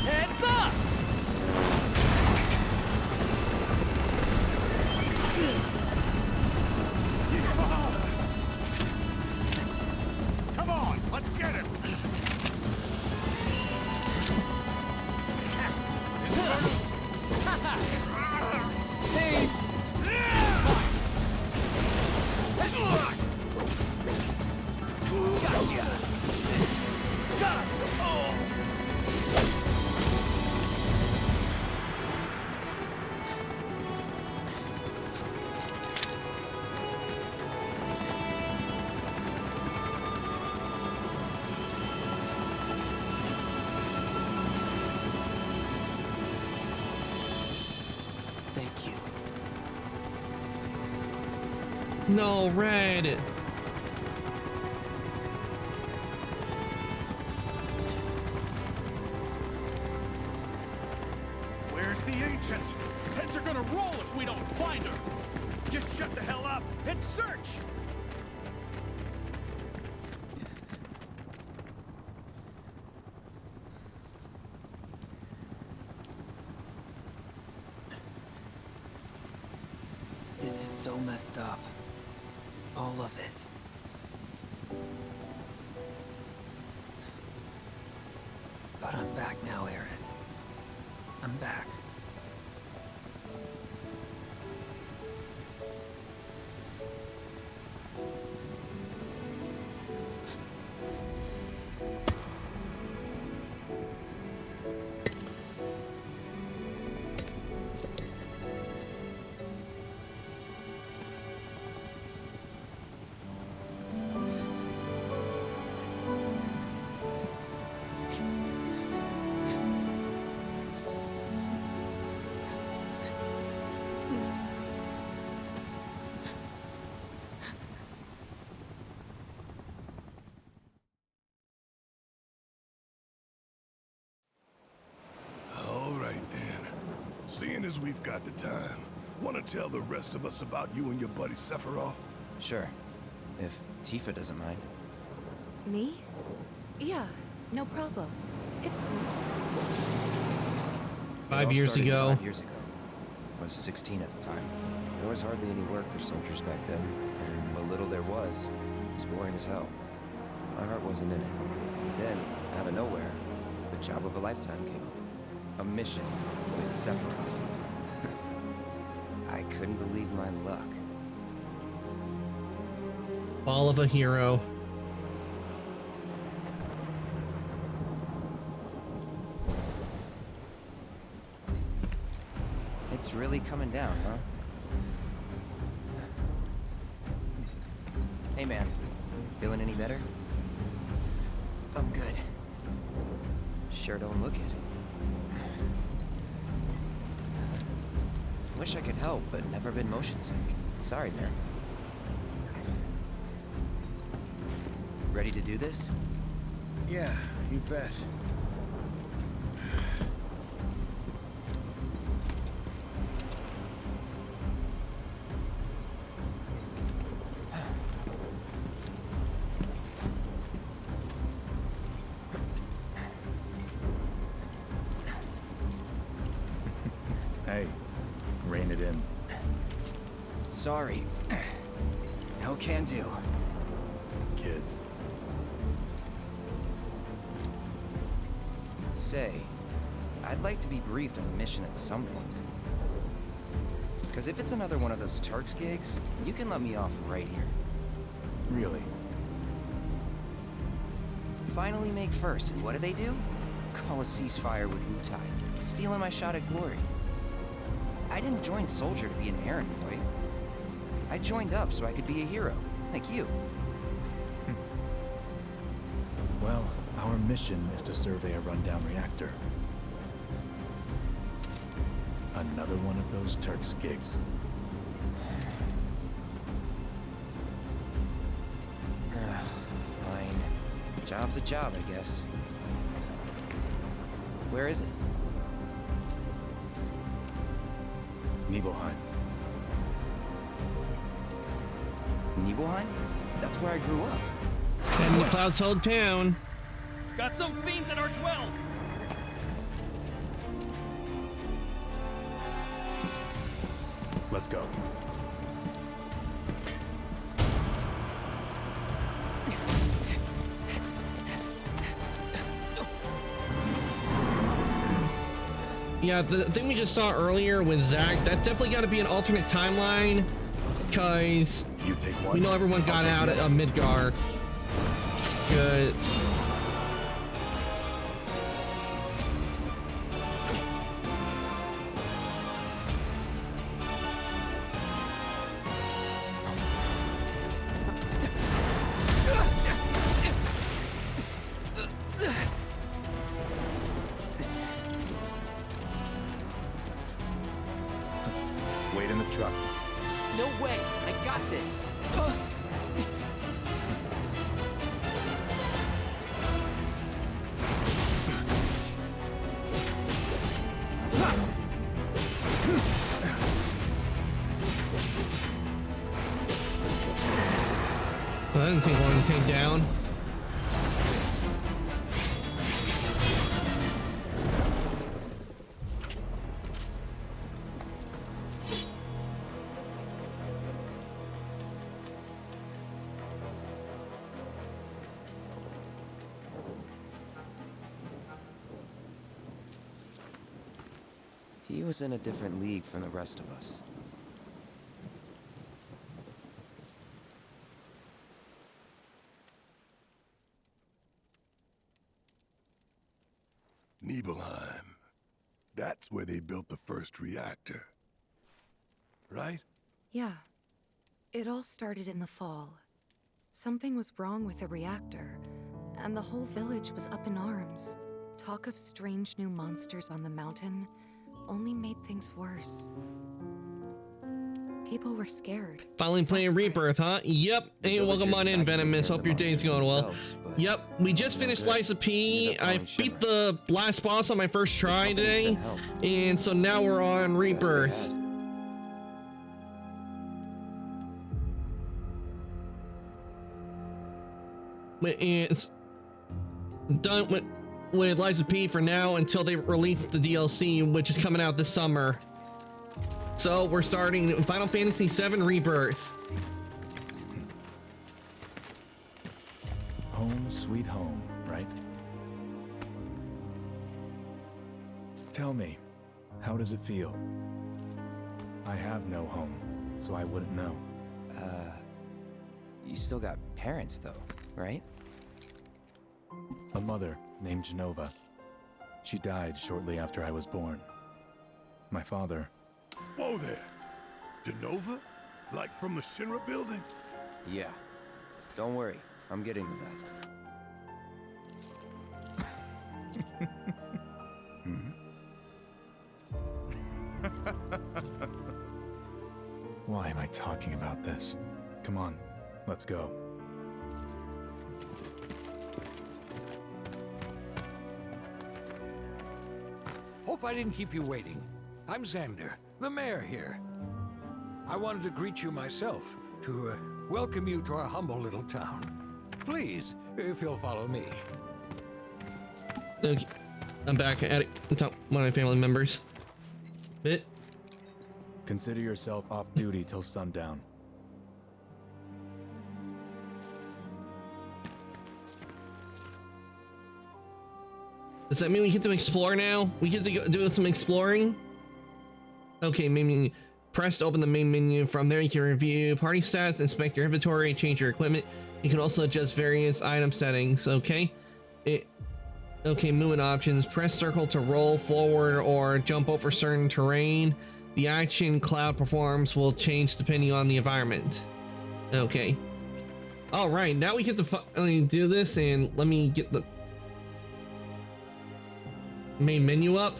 Heads up! Come on, let's get him! Peace! Gotcha! Thank you. No, Red. Where's the ancient? Heads are gonna roll if we don't find her! Just shut the hell up and search! This is so messed up. All of it. But I'm back now, Aerith. I'm back. All right then. Seeing as we've got the time, want to tell the rest of us about you and your buddy Sephiroth? Sure. If Tifa doesn't mind. Me? Yeah, no problem. It's cool. It all 5 years started ago. 5 years ago. I was 16 at the time. There was hardly any work for soldiers back then, and what little there was boring as hell. My heart wasn't in it. Then, out of nowhere, the job of a lifetime came up. A mission with Sephiroth. I couldn't believe my luck. Fall of a hero. It's really coming down, huh? Hey man, feeling any better? I'm good. Sure don't look it. Wish I could help, but never been motion sick. Sorry, man. Ready to do this? Yeah, you bet. Sorry. No can do. Kids. Say, I'd like to be briefed on the mission at some point. Because if it's another one of those Turks gigs, you can let me off right here. Really? Finally make first, and what do? Call a ceasefire with Wu-Tai, stealing my shot at glory. I didn't join Soldier to be an errand boy. I joined up so I could be a hero, like you. Well, our mission is to survey a rundown reactor. Another one of those Turks gigs. Fine. Job's a job, I guess. Where is it? Nibelheim. Nibelheim? That's where I grew up. And the Cloud's hold town. Got some fiends at our 12. Let's go. Yeah, the thing we just saw earlier with Zach, that's definitely got to be an alternate timeline, because we know everyone got out at Midgar. Good. Wait in the truck. No way! I got this! Well, that didn't take long to take down. He was in a different league from the rest of us. Nibelheim. That's where they built the first reactor. Right? Yeah. It all started in the fall. Something was wrong with the reactor, and the whole village was up in arms. Talk of strange new monsters on the mountain only made things worse. People were scared. Finally playing Rebirth, huh? Yep. Hey, welcome on in, Venomous. Hope your day's going well. Yep, we just finished Slice of P. I beat the last boss on my first try today, and so now we're on Rebirth. It's done with Lies of P for now until they release the DLC, which is coming out this summer. So we're starting Final Fantasy VII Rebirth. Home sweet home, right? Tell me, how does it feel? I have no home, so I wouldn't know. You still got parents though, right? A mother named Genova. She died shortly after I was born. My father... Whoa there! Genova? Like from the Shinra building? Yeah. Don't worry, I'm getting to that. Why am I talking about this? Come on, let's go. Hope I didn't keep you waiting. I'm Xander, the mayor here. I wanted to greet you myself, to welcome you to our humble little town. Please, if you'll follow me. Okay. I'm back at it. It's one of my family members. Bit. Consider yourself off duty till sundown. Does that mean we get to explore now? We get to go do some exploring? Okay, maybe press to open the main menu. From there, you can review party stats, inspect your inventory, change your equipment. You can also adjust various item settings, okay? Okay, movement options. Press circle to roll forward or jump over certain terrain. The action Cloud performs will change depending on the environment. Okay. All right, now we get to finally do this, and let me get the main menu up.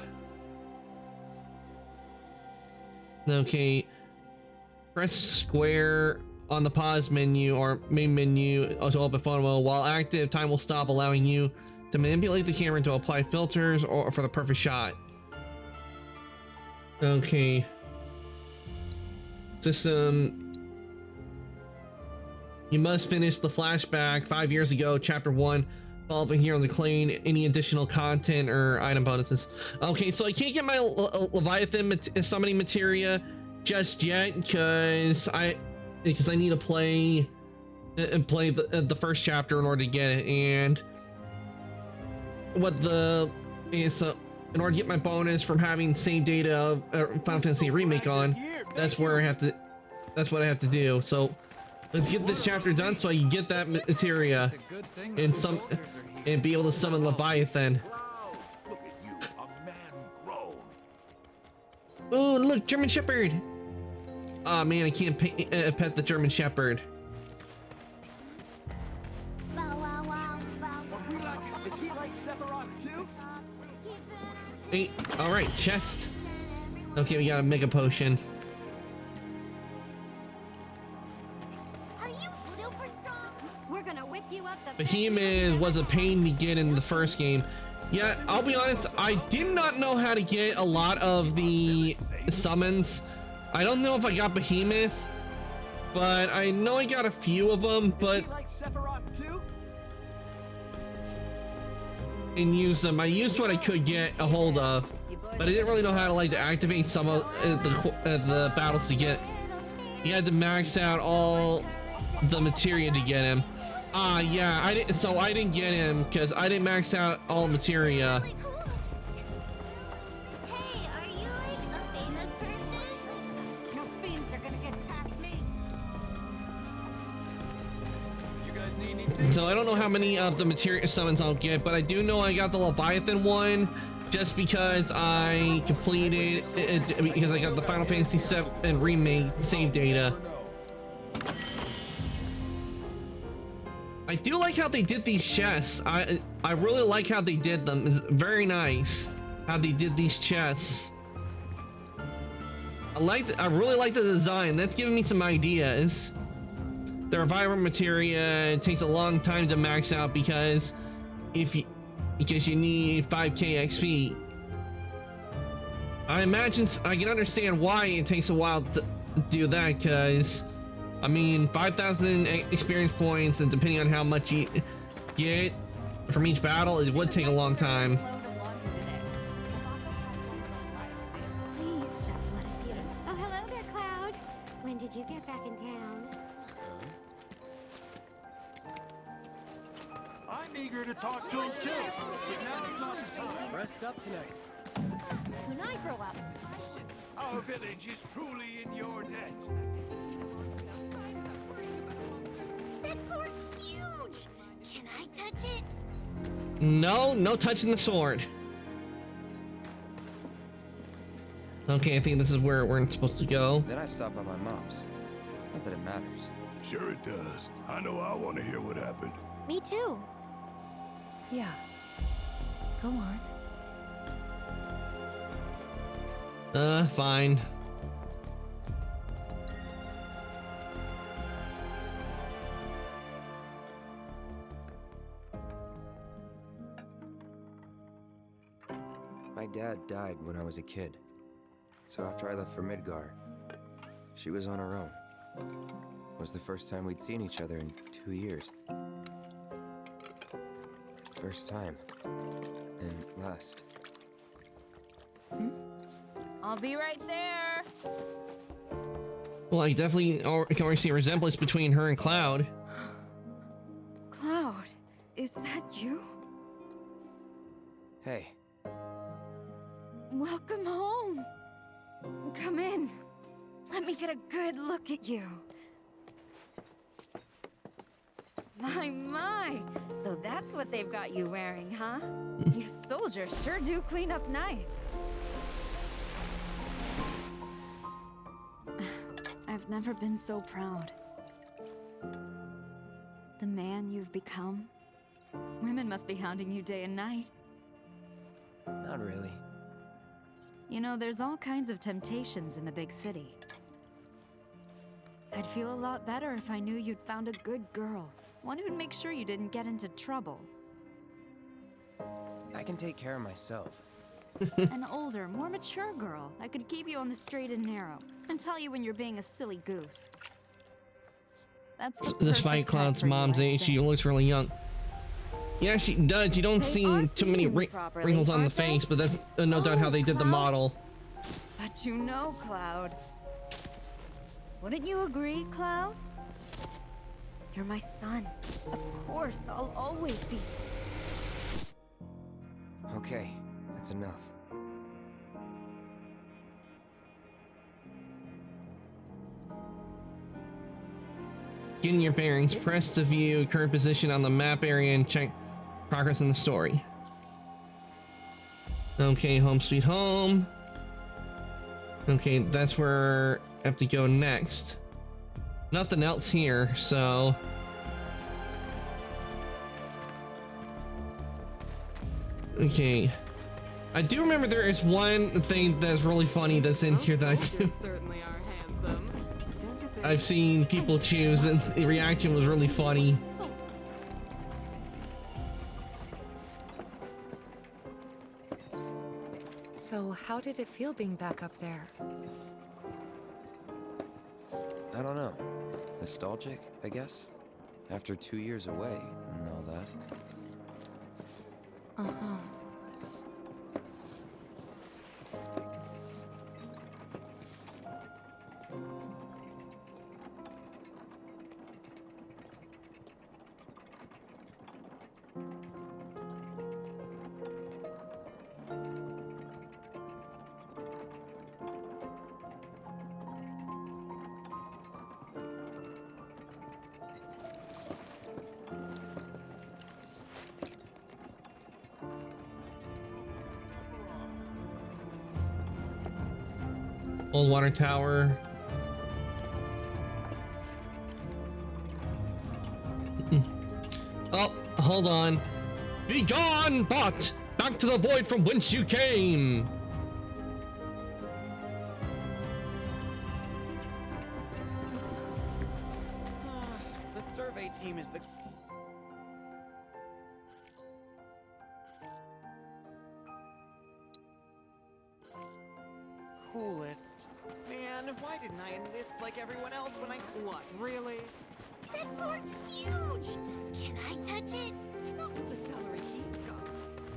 Okay. Press square on the pause menu or main menu to open photo. While active, time will stop, allowing you to manipulate the camera to apply filters or for the perfect shot. Okay. System. You must finish the flashback 5 years ago, chapter 1. Following here on the claim any additional content or item bonuses. Okay, so I can't get my Leviathan summoning materia just yet because I need to play the first chapter in order to get it, and what the is in order to get my bonus from having save data of Final Fantasy Remake on, that's what I have to do. So let's get this chapter done so I can get that materia and be able to summon Leviathan. Oh, look, German Shepherd. Oh man, I can't pet the German Shepherd. Is he like Sephiroth too? Hey, all right, chest. Okay, we got a mega potion. Are you super strong? We're gonna whip you up the Behemoth was a pain to get in the first game. Yeah, I'll be honest, I did not know how to get a lot of the summons. I don't know if I got Behemoth, but I know I got a few of them, but and use them. I used what I could get a hold of, but I didn't really know how to activate some of the battles to get. You had to max out all the materia to get him. Yeah, I didn't get him because I didn't max out all the materia. Hey, are you like a famous person? No fiends are gonna get past me. You guys need anything? So I don't know how many of the materia summons I'll get, but I do know I got the Leviathan one just because I completed it, because I got the Final Fantasy VII Remake save data. I do like how they did these chests. I really like how they did them. It's very nice how they did these chests. I really like the design. That's giving me some ideas. The revival materia, it takes a long time to max out because you need 5k XP. I imagine I can understand why it takes a while to do that, because I mean 5,000 experience points, and depending on how much you get from each battle, it would take a long time. Please just let it be. Oh, hello there, Cloud. When did you get back in town? I'm eager to talk to him too, but now is not the time. Rest up tonight. When I grow up. Our village is truly in your debt. That sword's huge. Can I touch it? No touching the sword. Okay, I think this is where we're supposed to go. Then I stopped by my mom's. Not that it matters. Sure it does. I know I want to hear what happened. Me too. Yeah. Go on. Fine. My dad died when I was a kid. So after I left for Midgar, she was on her own. It was the first time we'd seen each other in 2 years. First time. And last. I'll be right there. Well, I definitely can already see a resemblance between her and Cloud. Cloud, is that you? Hey. Welcome home. Come in. Let me get a good look at you. My. So that's what they've got you wearing, huh? You soldiers sure do clean up nice. I've never been so proud. The man you've become. Women must be hounding you day and night. Not really. You know, there's all kinds of temptations in the big city. I'd feel a lot better if I knew you'd found a good girl. One who'd make sure you didn't get into trouble. I can take care of myself. An older, more mature girl that could keep you on the straight and narrow and tell you when you're being a silly goose. That's Despite Cloud's mom's age, she looks really young. Yeah, she does. You don't see too many wrinkles on the face, but that's no doubt how they did the model. But you know, Cloud. Wouldn't you agree, Cloud? You're my son. Of course, I'll always be. Okay, that's enough. Getting your bearings. Press to view current position on the map area and check progress in the story. Okay, home sweet home. Okay, that's where I have to go next. Nothing else here, so... Okay. I do remember there is one thing that's really funny that's in here that I do. Certainly are handsome. Don't you think? I've seen people choose, and the reaction was really funny. So, how did it feel being back up there? I don't know. Nostalgic, I guess? After 2 years away and all that. Uh-huh. Old water tower. Oh, hold on. Be gone, bot! Back to the void from whence you came! The survey team is the... coolest. Man, why didn't I enlist like everyone else when I... What, really? That sword's huge! Can I touch it? Not with the salary he's got.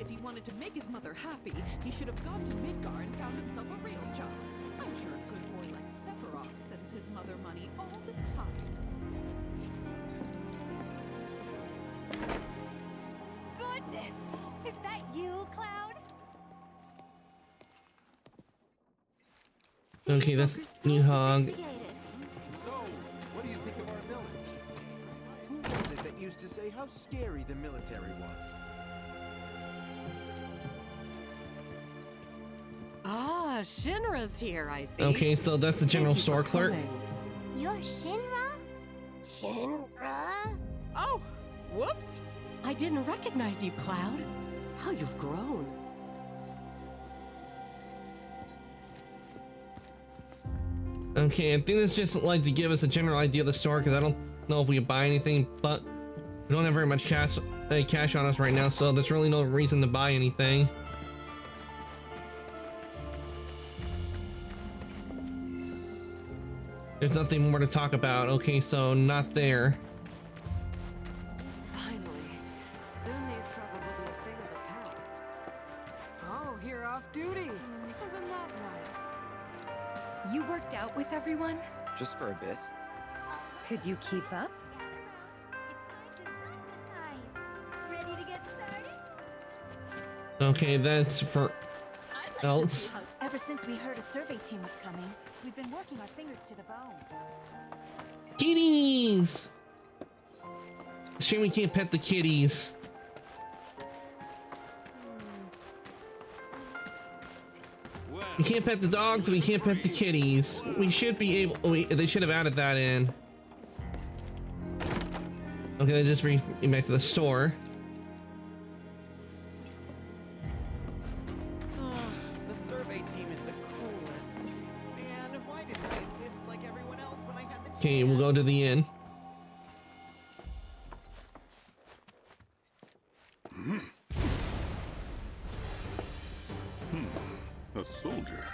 If he wanted to make his mother happy, he should have gone to Midgar and found himself a real job. I'm sure a good boy like Sephiroth sends his mother money all the time. Goodness! Is that you, Cloud? Okay, that's Nidhogg. So, what do you think of our village? Who was it that used to say how scary the military was? Ah, Shinra's here, I see. Okay, so that's the general store clerk. You're Shinra? Shinra? Oh, whoops! I didn't recognize you, Cloud. How you've grown. Okay, I think that's just like to give us a general idea of the store, because I don't know if we can buy anything, but we don't have very much cash on us right now, so there's really no reason to buy anything. There's nothing more to talk about. Okay, so not there. Finally. Soon these troubles will be a thing of the past. Oh, you're off duty. Isn't that nice? You worked out with everyone? just for a bit. Could you keep up? Ready to get started? Okay, that's for else. Ever since we heard a survey team was coming, we've been working our fingers to the bone. Kitties! Shame we can't pet the kitties. We can't pet the dogs and we can't pet the kitties. We should be able. Oh, they should have added that in. Okay, just bring me back to the store. The survey team is the coolest. Man, why didn't I enlist like everyone else when I had the Okay, we'll go to the inn. A soldier.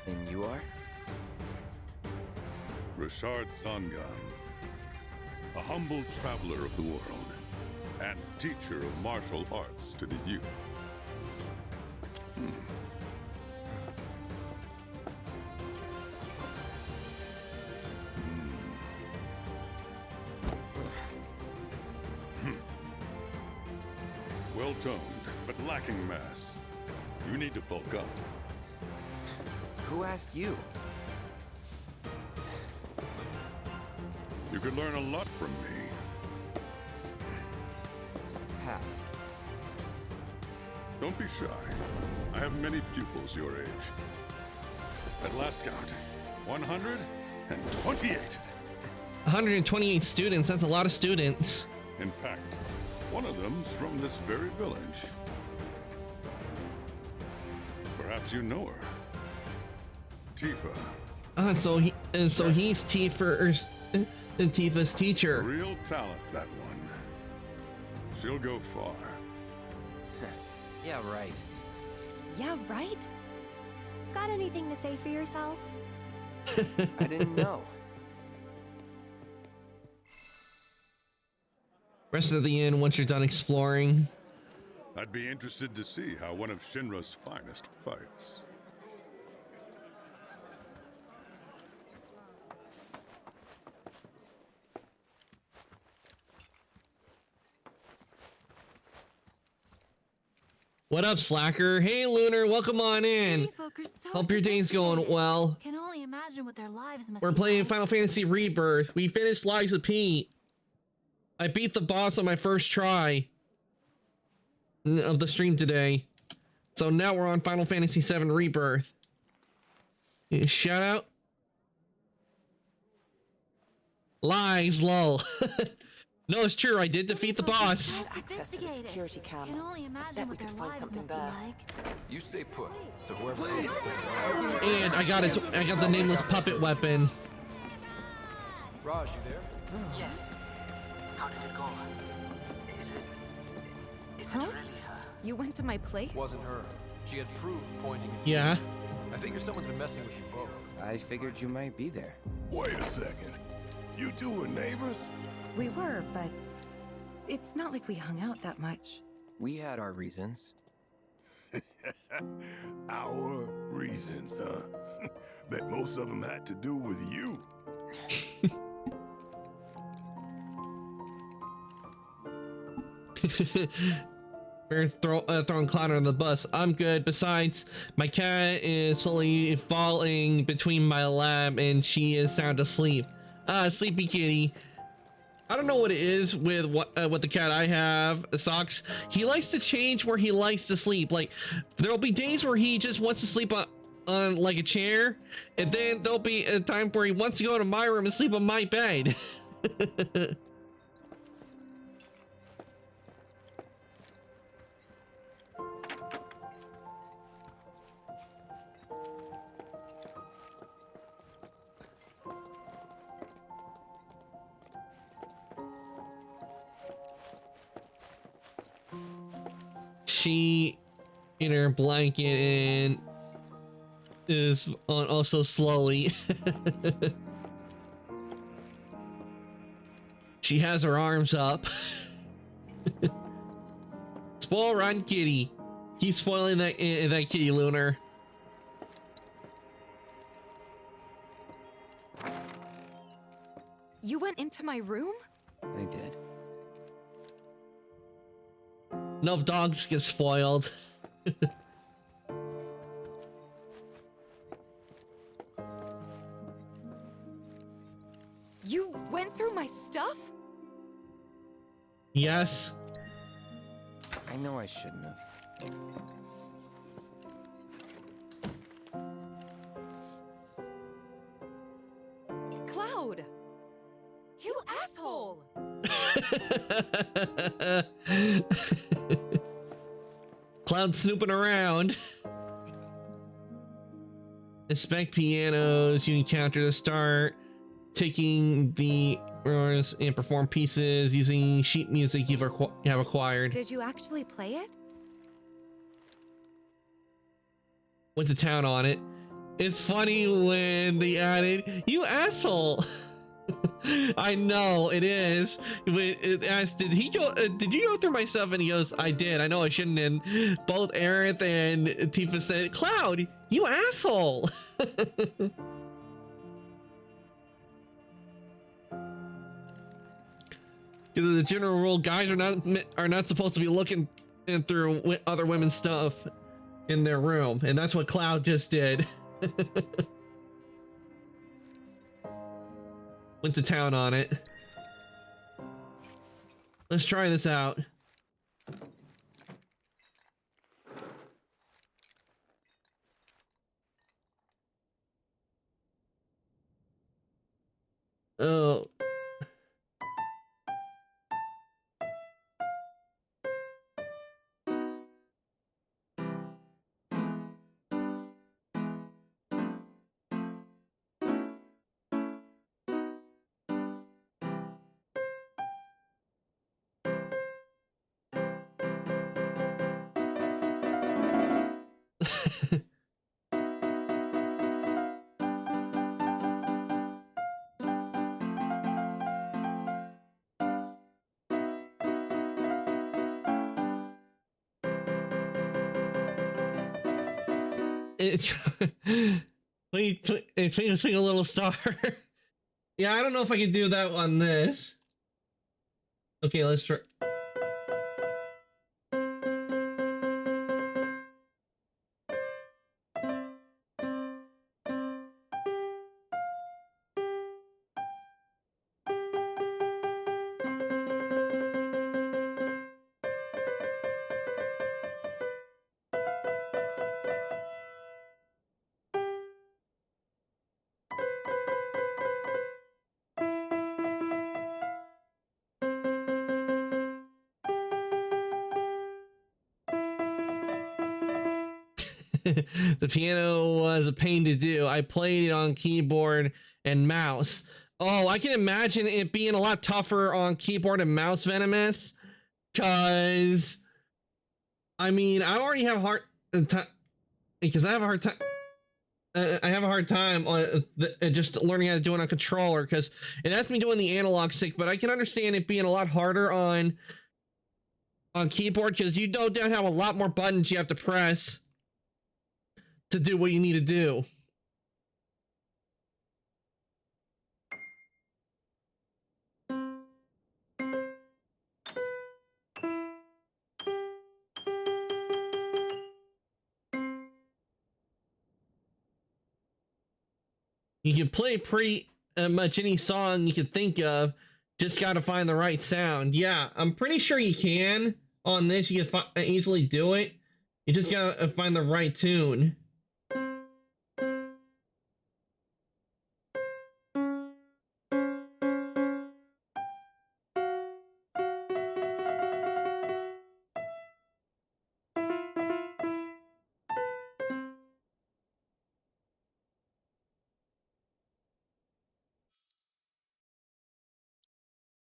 And you are? Richard Sangan. A humble traveler of the world. And teacher of martial arts to the youth. Well toned, but lacking mass. You need to bulk up. Who asked you? You could learn a lot from me. Pass. Don't be shy. I have many pupils your age. At last count, 128. 128 students, that's a lot of students. In fact, one of them's from this very village. Perhaps you know her. Tifa. So he's Tifa's teacher. Real talent, that one. She'll go far. Yeah, right. Yeah, right? Got anything to say for yourself? I didn't know. Rest of the inn once you're done exploring. I'd be interested to see how one of Shinra's finest fights. What up, Slacker? Hey, Lunar, welcome on in. Hey, folk are so Hope your day's going well. Can only imagine what their lives must We're be playing like. Final Fantasy Rebirth. We finished Lies of P. I beat the boss on my first try of the stream today. So now we're on Final Fantasy VII Rebirth. Shout out. Lies, lol. No, it's true. I did defeat the boss. Security cams. Can only imagine what their lives must be like. You stay put, so whoever takes it. And I got it. I got the nameless puppet weapon. Raj, you there? Yes. How did it go? Is it really her? You went to my place? Wasn't her. She had proof pointing at Yeah. you. I figure someone's been messing with you both. I figured you might be there. Wait a second. You two were neighbors? We were, but it's not like we hung out that much. We had our reasons. Our reasons, huh? Bet most of them had to do with you. We're throwing Clown on the bus. I'm good. Besides, my cat is slowly falling between my lap and she is sound asleep. Sleepy kitty. I don't know what it is with what the cat I have, Socks. He likes to change where he likes to sleep. Like, there'll be days where he just wants to sleep on like a chair, and then there'll be a time where he wants to go to my room and sleep on my bed. She in her blanket and is on also slowly. She has her arms up. Spoil run kitty. Keep spoiling that kitty, Lunar. my room? I did. Nope, dogs get spoiled. You went through my stuff? Yes. I know I shouldn't have. Cloud! You asshole! Cloud snooping around. Inspect pianos. You encounter to start taking the roars and perform pieces using sheet music you have acquired. Did you actually play it? Went to town on it. It's funny when they added, "You asshole." I know it is. It asked, "Did he go? Did you go through my stuff?" And he goes, "I did. I know I shouldn't." And both Aerith and Tifa said, "Cloud, you asshole." Because the general rule, guys are not supposed to be looking through other women's stuff in their room, and that's what Cloud just did. Went to town on it. Let's try this out. Oh. Please swing a little star. Yeah, I don't know if I can do that on this. Okay, let's try. The piano was a pain to do. I played it on keyboard and mouse. Oh, I can imagine it being a lot tougher on keyboard and mouse, Venomous. Because, I mean, I already have a hard time. Because I have a hard time. I have a hard time on just learning how to do it on controller. Because it has me doing the analog stick. But I can understand it being a lot harder on keyboard. Because you no doubt have a lot more buttons you have to press to do what you need to do. You can play pretty much any song you can think of, just got to find the right sound. Yeah, I'm pretty sure you can on this. You can easily do it. You just gotta find the right tune.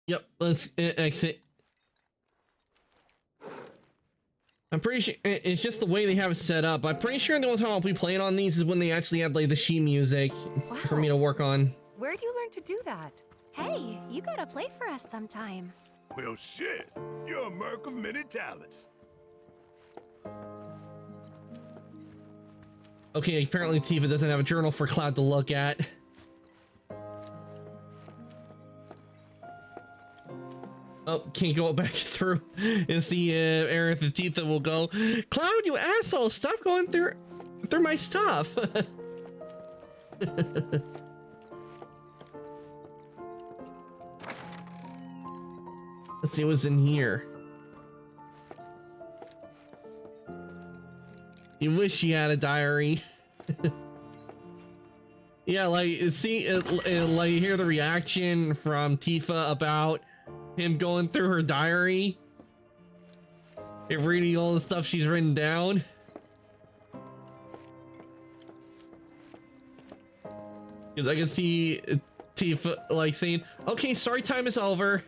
Yep, let's exit. I'm pretty sure it's just the way they have it set up. I'm pretty sure the only time I'll be playing on these is when they actually have like the sheet music for me to work on. Where'd you learn to do that? Hey, you gotta play for us sometime. Well, shit. You're a merc of many talents. Okay, apparently Tifa doesn't have a journal for Cloud to look at. Oh, can't go back through and see if Aerith and Tifa will go. Cloud, you asshole! Stop going through my stuff. Let's see what's in here. You wish you had a diary. Yeah, like see, like you hear the reaction from Tifa about him going through her diary and reading all the stuff she's written down. Because I can see Tifa like saying, "Okay, story time is over."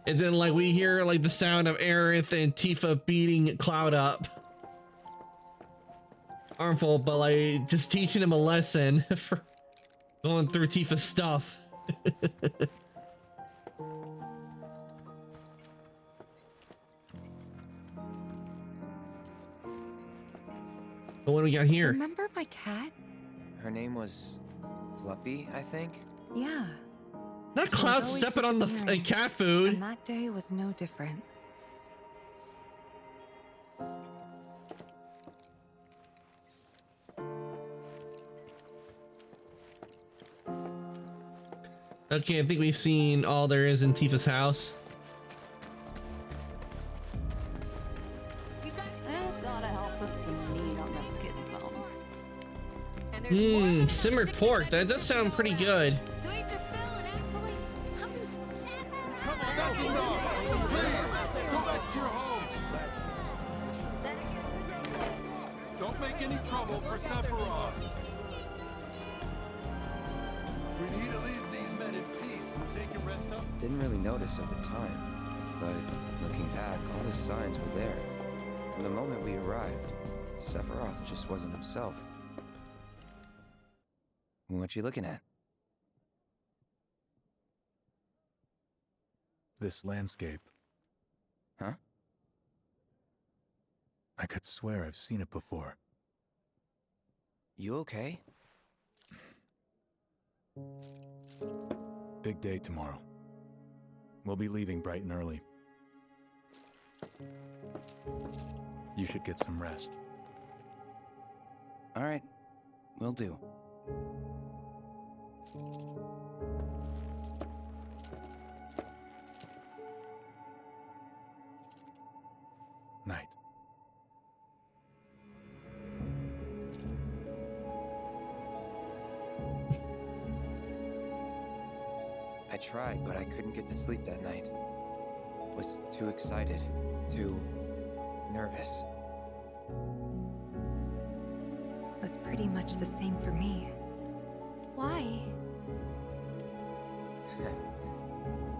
And then like we hear like the sound of Aerith and Tifa beating Cloud up. Harmful, but like just teaching him a lesson for going through Tifa's stuff. But what do we got here? Remember my cat? Her name was Fluffy, I think? Yeah. Not Cloud stepping on the cat food. And that day was no different. Okay, I think we've seen all there is in Tifa's house. This ought to help put some meat on those kids' bones. Simmered pork. That does sound pretty good. That's enough! Please, go back to your homes! Don't make any trouble for Sephiroth. We need to leave these men in peace so they can rest up. Didn't really notice at the time, but looking back, all the signs were there. From the moment we arrived, Sephiroth just wasn't himself. What you looking at? This landscape. Huh? I could swear I've seen it before. You okay? Big day tomorrow. We'll be leaving bright and early. You should get some rest. All right, will do. Night. I tried, but I couldn't get to sleep that night. Was too excited, too nervous. Was pretty much the same for me. Why?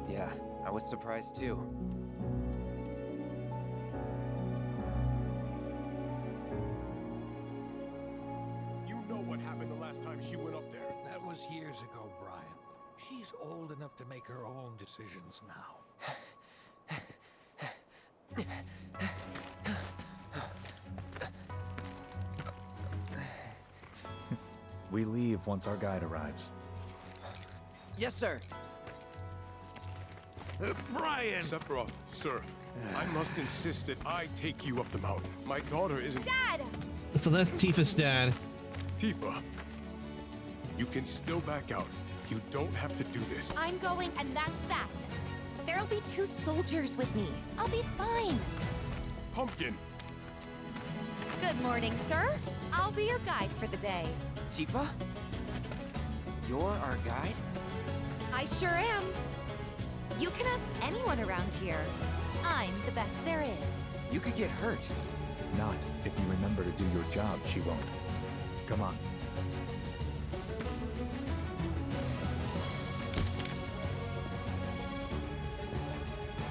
Yeah, I was surprised too. You know what happened the last time she went up there. That was years ago, Brian. She's old enough to make her own decisions now. We leave once our guide arrives. Yes, sir. Brian! Sephiroth, sir, I must insist that I take you up the mountain. My daughter isn't... Dad! So that's Tifa's dad. Tifa, you can still back out. You don't have to do this. I'm going, and that's that. There'll be 2 soldiers with me. I'll be fine. Pumpkin! Good morning, sir. I'll be your guide for the day. Tifa? You're our guide? I sure am. You can ask anyone around here. I'm the best there is. You could get hurt. Not if you remember to do your job, she won't. Come on.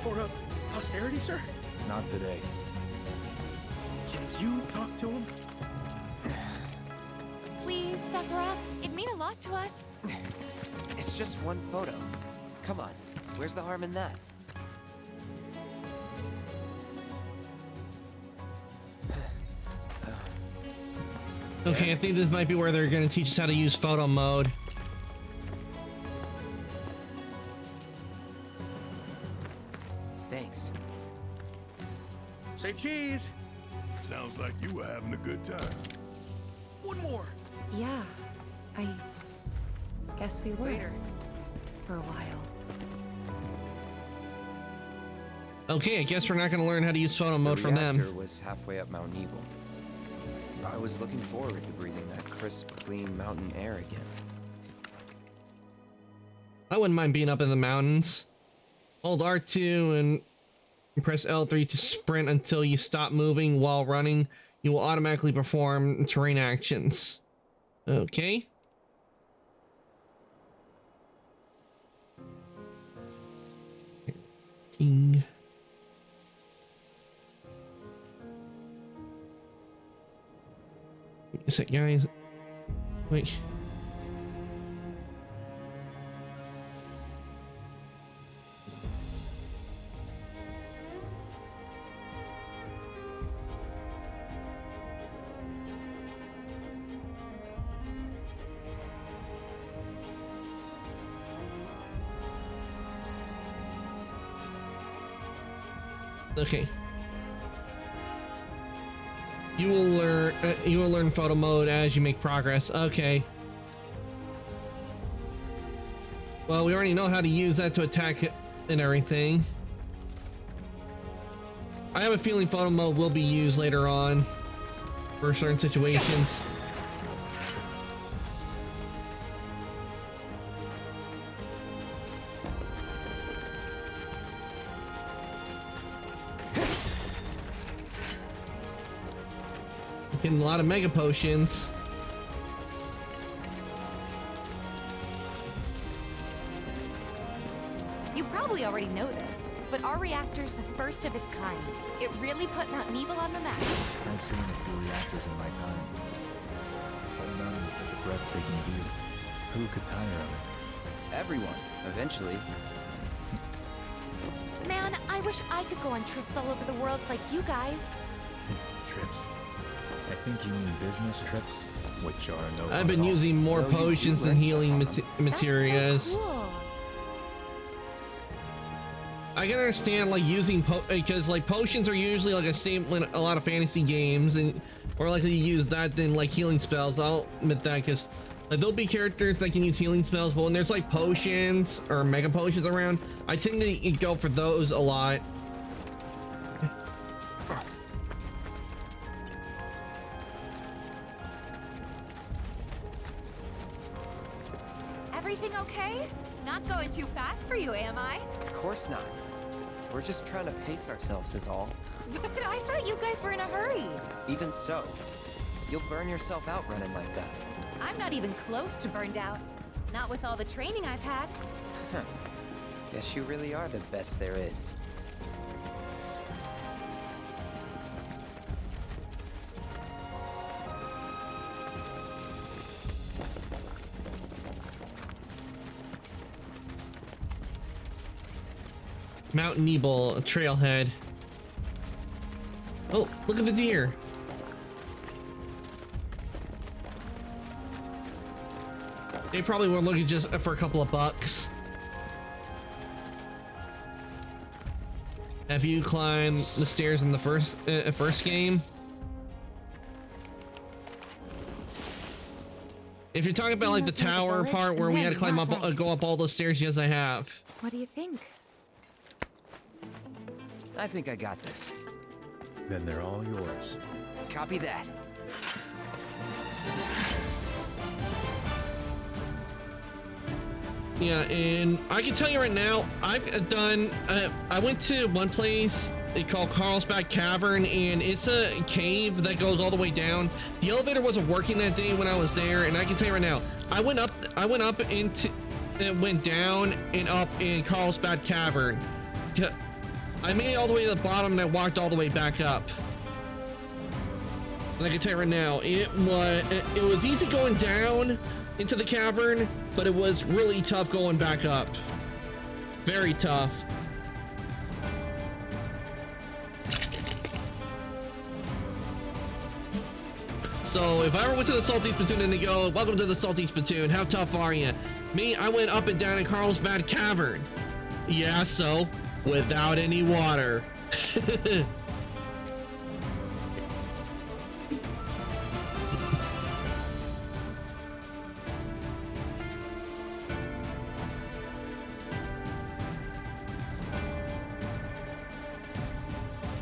For posterity, sir? Not today. Can you talk to him? Please, Sephiroth. It'd mean a lot to us. It's just one photo. Come on, where's the harm in that? Okay, I think this might be where they're going to teach us how to use photo mode. Thanks. Say cheese. Sounds like you were having a good time. One more. Yeah, I guess we were. Later. For a while. Okay, I guess we're not going to learn how to use photo mode from them. The reactor was halfway up Mount Nebel. I was looking forward to breathing that crisp, clean mountain air again. I wouldn't mind being up in the mountains. Hold R2 and press L3 to sprint until you stop moving while running. You will automatically perform terrain actions. Okay. King. Wait a sec, guys. Wait. Okay. You will learn photo mode as you make progress. Okay. Well, we already know how to use that to attack and everything. I have a feeling photo mode will be used later on for certain situations. Getting a lot of mega potions. You probably already know this, but our reactor's the first of its kind. It really put Mount Nebel on the map. I've seen a few reactors in my time, but none with such a breathtaking view. Who could tire of it? Everyone, eventually. Man, I wish I could go on trips all over the world like you guys. Trips? I think you mean business trips, which are no. I've been using more potions than healing materials. So cool. I can understand like using because like potions are usually like a staple in a lot of fantasy games, and or likely to use that than like healing spells. I'll admit that, because like there'll be characters that can use healing spells, but when there's like potions or mega potions around, I tend to go for those a lot. Everything okay? Not going too fast for you, am I? Of course not. We're just trying to pace ourselves is all. But I thought you guys were in a hurry. Even so, you'll burn yourself out running like that. I'm not even close to burned out. Not with all the training I've had. Huh. Guess you really are the best there is. Mount Nebel trailhead. Oh, look at the deer. They probably were looking just for a couple of bucks. Have you climbed the stairs in the first game? If you're talking about like the tower part where we had to climb up, go up all those stairs, yes, I have. What do you think? I think I got this. Then they're all yours. Copy that. Yeah, and I can tell you right now, I've done, I went to one place they call Carlsbad Cavern, and it's a cave that goes all the way down. The elevator wasn't working that day when I was there, and I can tell you right now, I went up into, it went down and up in Carlsbad Cavern. I made it all the way to the bottom, and I walked all the way back up. And I can tell you right now, it was easy going down into the cavern, but it was really tough going back up. Very tough. So if I ever went to the Salty Spittoon and they go, welcome to the Salty Spittoon, how tough are you? Me, I went up and down in Carlsbad Cavern. Yeah, so without any water.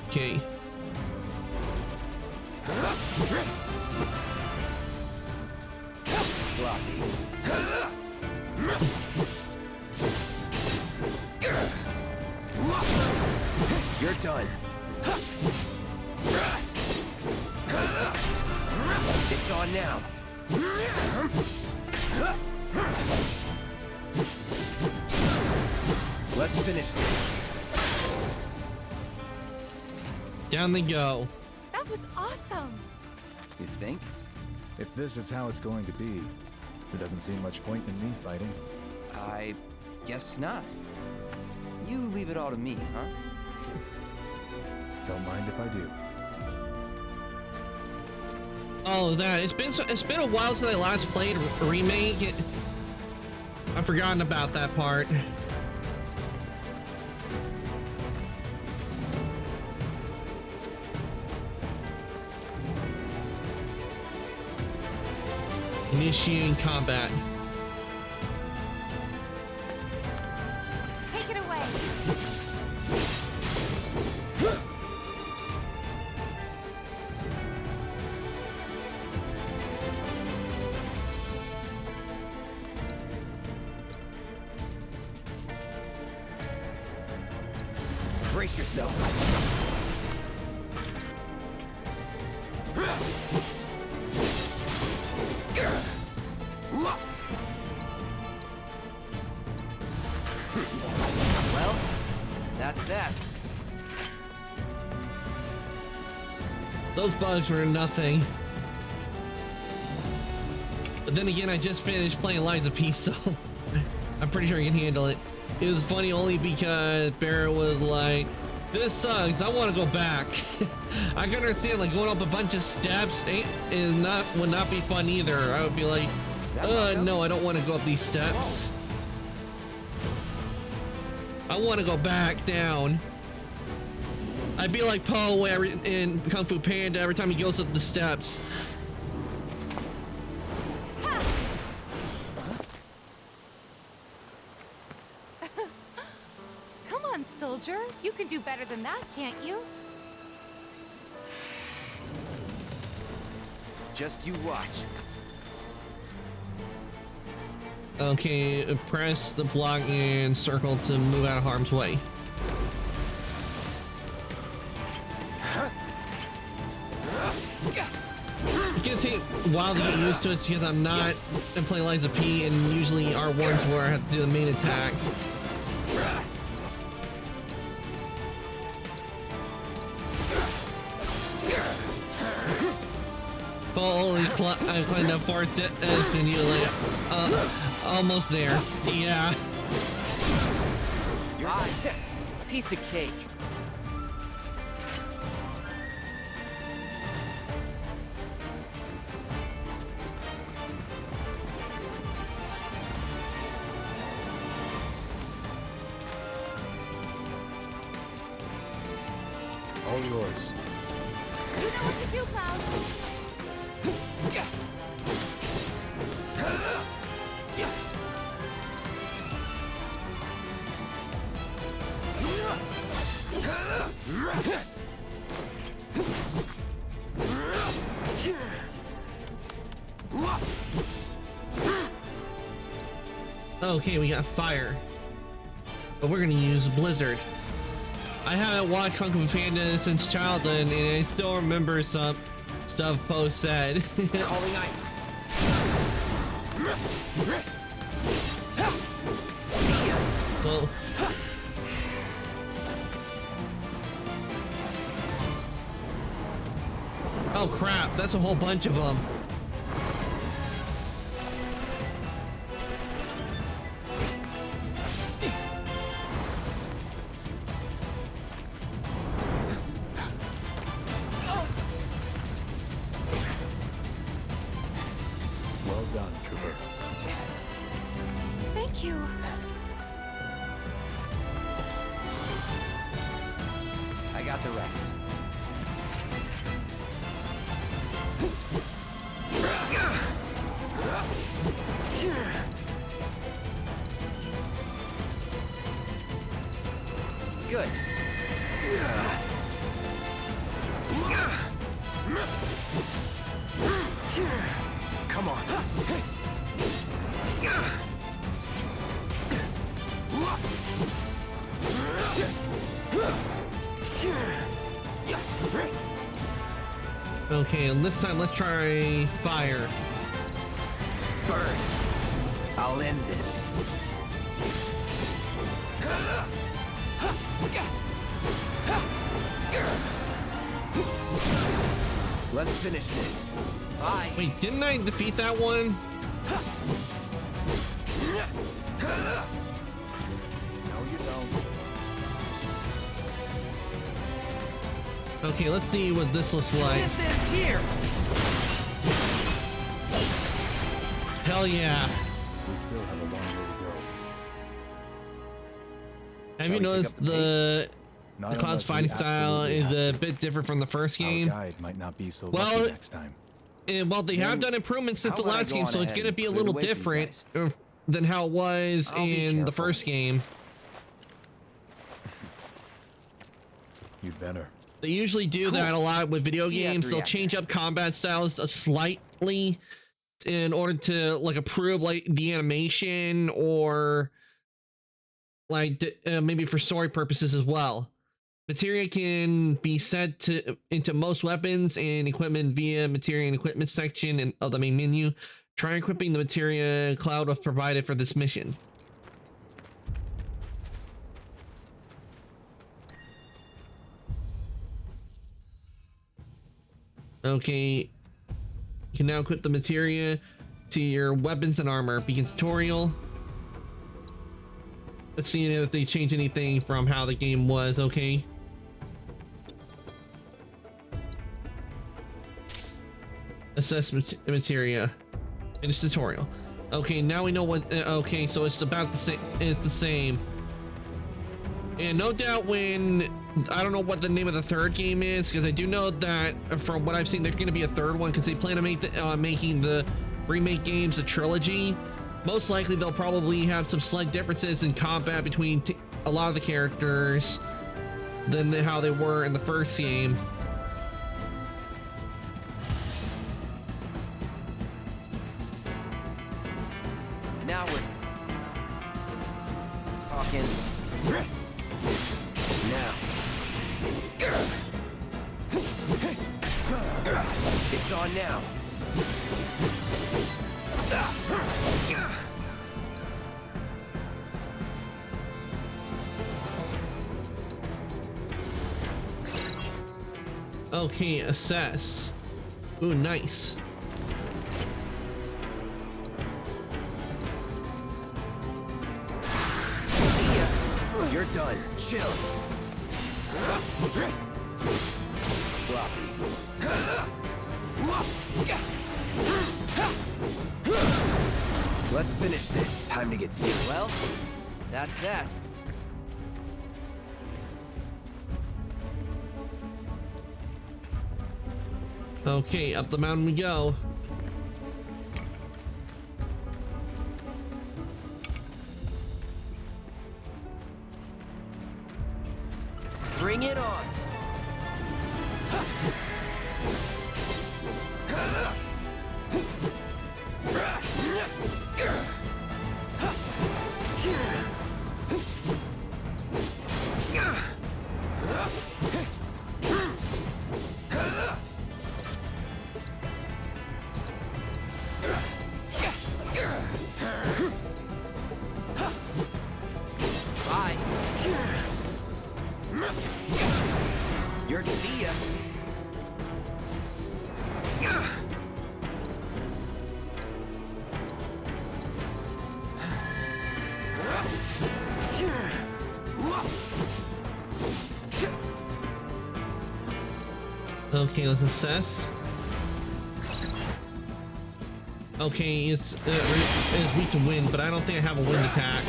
Okay. You're done. It's on now. Let's finish this. Down they go. That was awesome. You think? If this is how it's going to be, there doesn't seem much point in me fighting. I guess not. You leave it all to me, huh? Don't mind if I do. Oh, that it's been a while since I last played Remake. I've forgotten about that part. Initiating combat. Take it away. Brace yourself. Well, that's that. Those bugs were nothing. But then again, I just finished playing Lies of P, so I'm pretty sure I can handle it. It was funny only because Barrett was like, this sucks, I want to go back. I can understand like going up a bunch of steps would not be fun either. I would be like, no, I don't want to go up these steps. I want to go back down. I'd be like Po in Kung Fu Panda every time he goes up the steps. Come on, soldier. You can do better than that, can't you? Just you watch. Okay, press the block and circle to move out of harm's way. It's gonna take a while to get used to it because I'm not playing Lies of P, and usually R1's where I have to do the main attack. Well, I climbed up far and you like, almost there. Yeah. Piece of cake. All yours. You know what to do, Cloud. Okay, we got fire, but we're gonna use Blizzard. I haven't watched Kung Fu Panda since childhood, and I still remember some stuff Po said. Calling ice. Well, oh crap, that's a whole bunch of them. done, Trooper. Thank you. I got the rest. Good. Come on. Okay, and this time let's try fire. Burn. I'll end this. Let's finish this. Bye. Wait, didn't I defeat that one? No, you don't. Okay, let's see what this looks like. This ends here. Hell yeah. We still have a long way to go. Have you noticed the Not Cloud's unless we fighting style absolutely is have a bit different from the first game? Our guide might not be so Well, lucky next time. Well, they have done improvements since how the about I last go game, on so it's ahead gonna and be a clear the little way for you different than how it was I'll be in the careful. first game. You'd better. They usually do that a lot with video See you at games. the They'll reactor. change up combat styles slightly in order to like improve like the animation or like maybe for story purposes as well. Materia can be set to into most weapons and equipment via materia and equipment section of the main menu. Try equipping the materia Cloud was provided for this mission. Okay, you can now equip the materia to your weapons and armor. Begin tutorial. Let's see if they change anything from how the game was. Okay. Assess materia. Finish tutorial. Okay, now we know what. Okay, so it's about the same. It's the same. And no doubt when I don't know what the name of the third game is, because I do know that from what I've seen, there's going to be a third one because they plan to make making the remake games a trilogy. Most likely, they'll probably have some slight differences in combat between a lot of the characters than how they were in the first game. Now we're talking. Now. It's on now. Okay, assess. Ooh, nice. See ya. You're done. Chill. Sloppy. Let's finish this. Time to get serious. Well, that's that. Okay, up the mountain we go. Bring it on. Bye. You're see ya. Okay, let's assess. Okay, it's weak to wind, but I don't think I have a wind attack.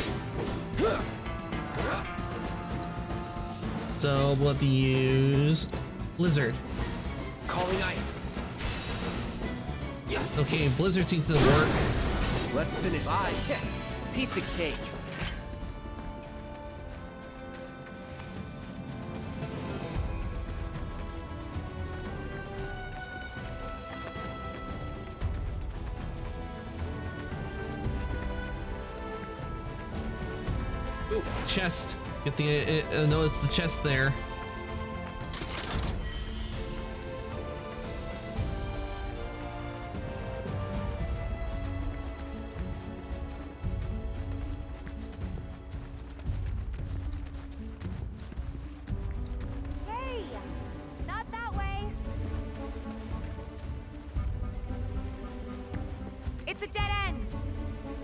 So we'll have to use Blizzard. Calling ice. Okay, Blizzard seems to work. Let's finish. Bye. Piece of cake. Ooh, chest. Get the no, it's the chest there. Hey! Not that way! It's a dead end!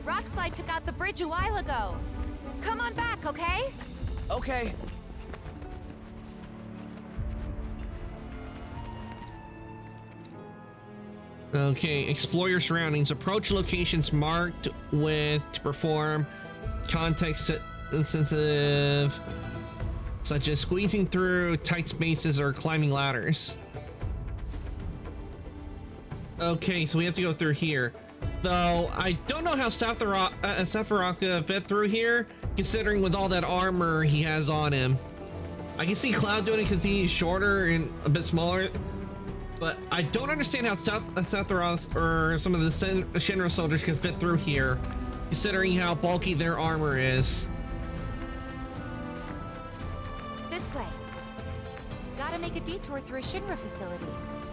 Rockslide took out the bridge a while ago. Come on back, okay? Okay. Okay, explore your surroundings. Approach locations marked with to perform context sensitive, such as squeezing through tight spaces or climbing ladders. Okay, so we have to go through here. Though I don't know how Sephiroth fit through here, considering with all that armor he has on him. I can see Cloud doing it because he's shorter and a bit smaller, but I don't understand how Sephiroth or some of the Shinra soldiers can fit through here, considering how bulky their armor is. This way. Gotta make a detour through a Shinra facility.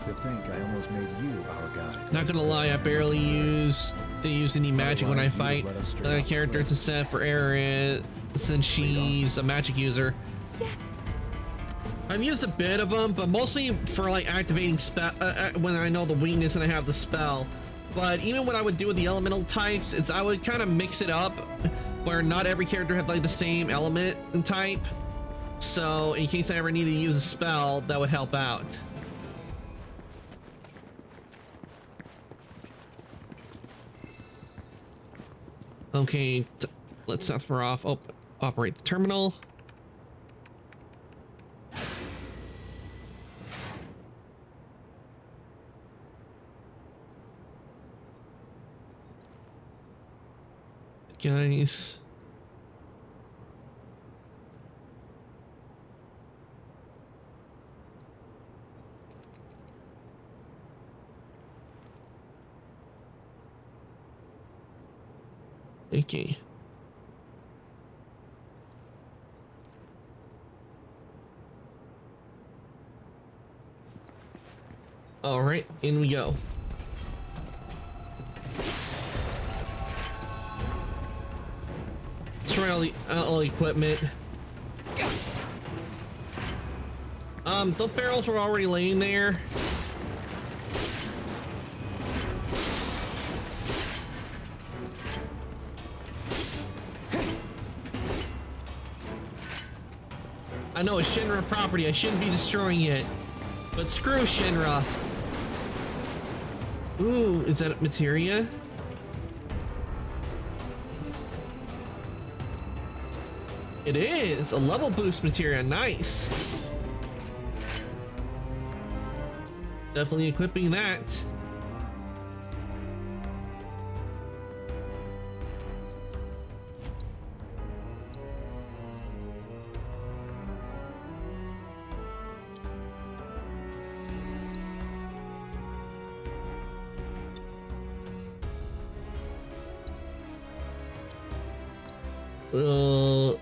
To think I almost made you our guide. Not gonna lie, I barely use any magic when I fight characters except for Erin, since she's a magic user. Yes. I've used a bit of them, but mostly for like activating spell when I know the weakness and I have the spell. But even what I would do with the elemental types, I would kind of mix it up, where not every character had like the same element and type. So in case I ever needed to use a spell, that would help out. Okay, let's Sephiroth operate the terminal. Guys. Okay. All right, in we go. Destroy all the equipment. The barrels were already laying there. I know it's Shinra property, I shouldn't be destroying it. But screw Shinra. Ooh, is that materia? It is a level boost materia, nice. Definitely equipping that.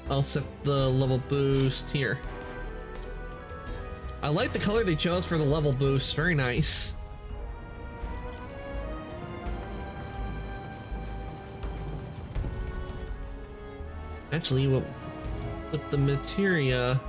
I'll set the level boost here. I like the color they chose for the level boost. Very nice. Actually, with the materia.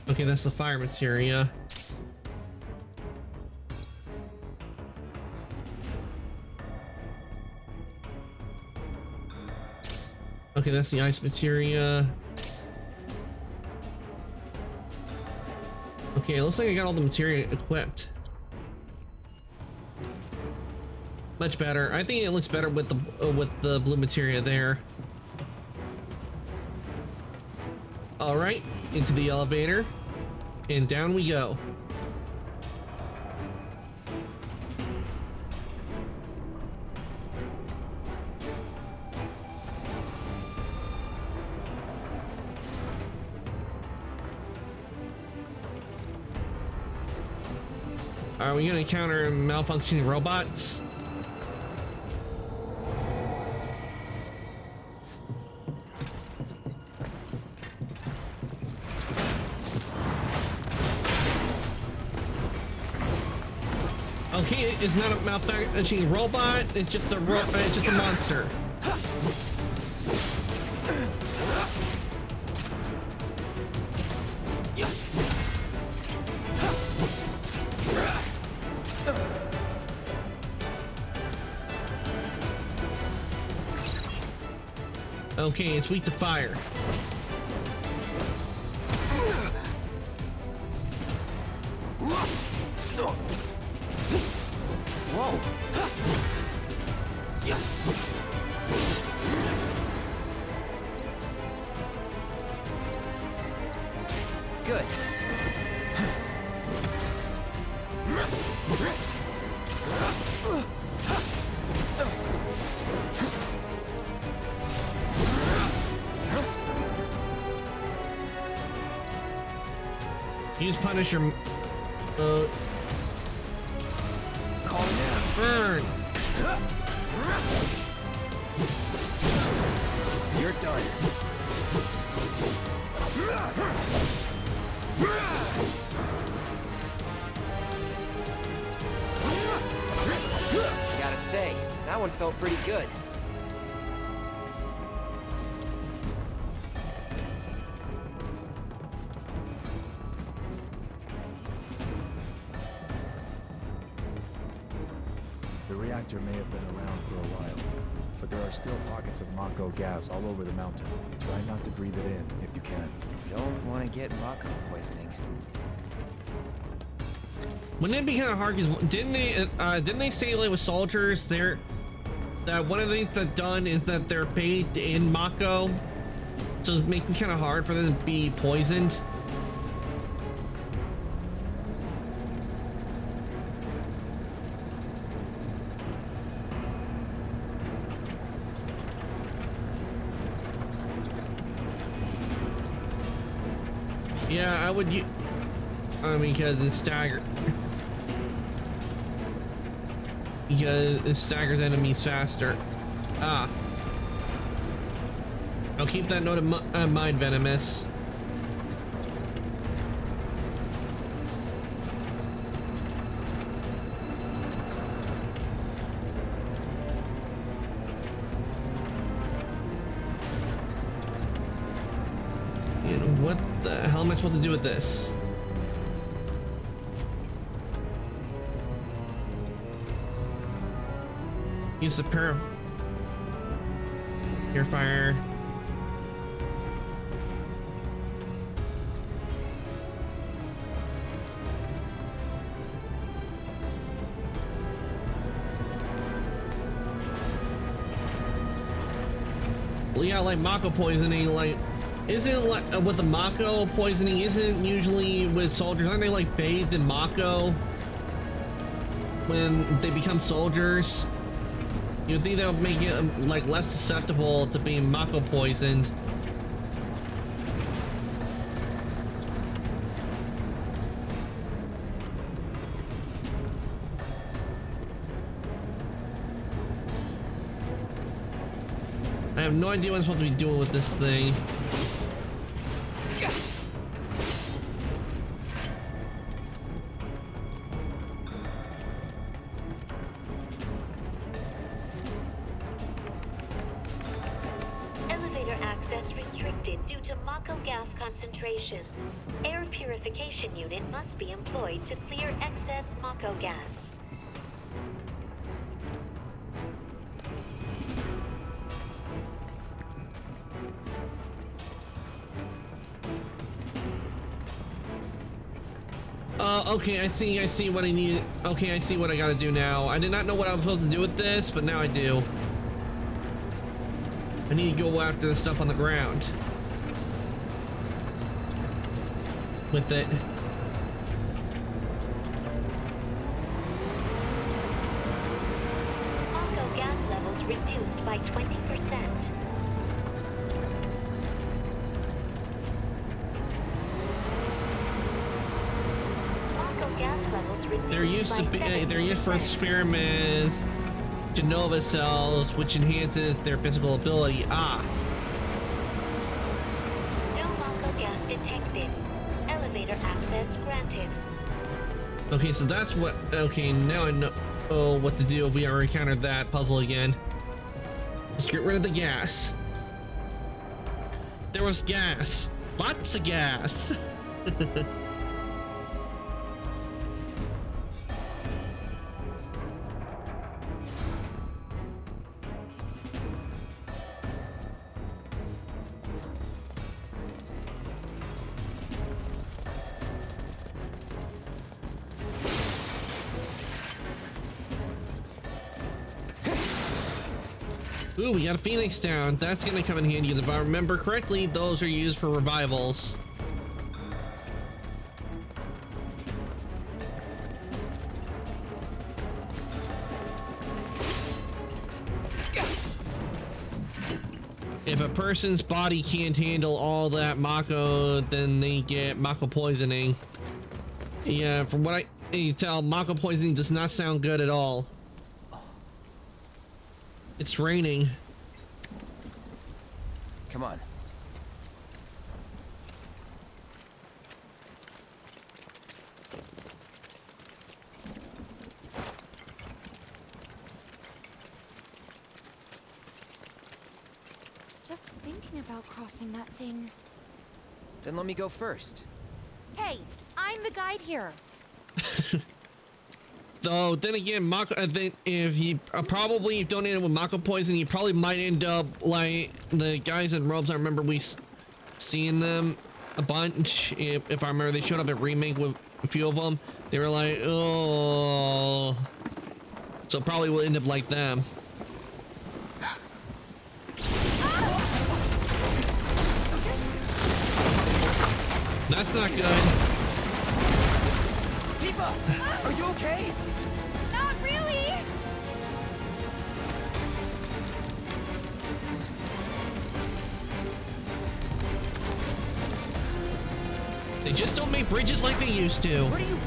Okay, that's the fire materia. Okay, that's the ice materia. Okay, it looks like I got all the materia equipped. Much better. I think it looks better with the blue materia there. All right, into the elevator, and down we go. Are we gonna encounter malfunctioning robots? Okay, it's not a malfunctioning robot. It's just a it's just a monster. Okay, it's weak to fire. Whoa! Good. Use Punisher. Calm down. Burn. You're done. Gotta say, that one felt pretty good. The reactor may have been around for a while, but there are still pockets of Mako gas all over the mountain. Try not to breathe it in if you can. Don't want to get Mako poisoning. Wouldn't it be kind of hard? Because didn't they say like with soldiers there that one of the things that's done is that they're bathed in Mako, so it's making it kind of hard for them to be poisoned. Yeah, I would. Because it's staggered. Because it staggers enemies faster. Ah. I'll keep that note in mind, Venomous. What the hell am I supposed to do with this? Use the purifier. Well, yeah, like Mako poisoning, like isn't like with the Mako poisoning isn't usually with soldiers. Aren't they like bathed in Mako when they become soldiers? You'd think that would make it like less susceptible to being Mako poisoned. I have no idea what I'm supposed to be doing with this thing. Elevator access restricted due to Mako gas concentrations. Air purification unit must be employed to clear excess Mako gas. Oh, okay, I see what I need. Okay, I see what I gotta do now. I did not know what I was supposed to do with this, but now I do. I need to go after the stuff on the ground. With it. Mako gas levels reduced by 20%. Gas levels reduced They're used by to be. 70%. They're used for experiments. Genova cells, which enhances their physical ability. Ah. No Mako gas detected. Elevator access granted. Okay, so that's what. Okay, now I know. Oh, what to do if we already encountered that puzzle again. Let's get rid of the gas. There was gas. Lots of gas. Ooh, we got a Phoenix down. That's gonna come in handy. If I remember correctly, those are used for revivals. If a person's body can't handle all that Mako, then they get Mako poisoning. Yeah, from what I can tell, Mako poisoning does not sound good at all. It's raining. Come on. Just thinking about crossing that thing. Then let me go first. Hey, I'm the guide here. Though, then again, Mako, I think if you probably donated with Mako poison, you probably might end up like the guys in robes. I remember seeing them a bunch. If I remember, they showed up at Remake with a few of them. They were like, oh. So probably will end up like them. That's not good. Tifa, are you okay? Not really. They just don't make bridges like they used to. What are you?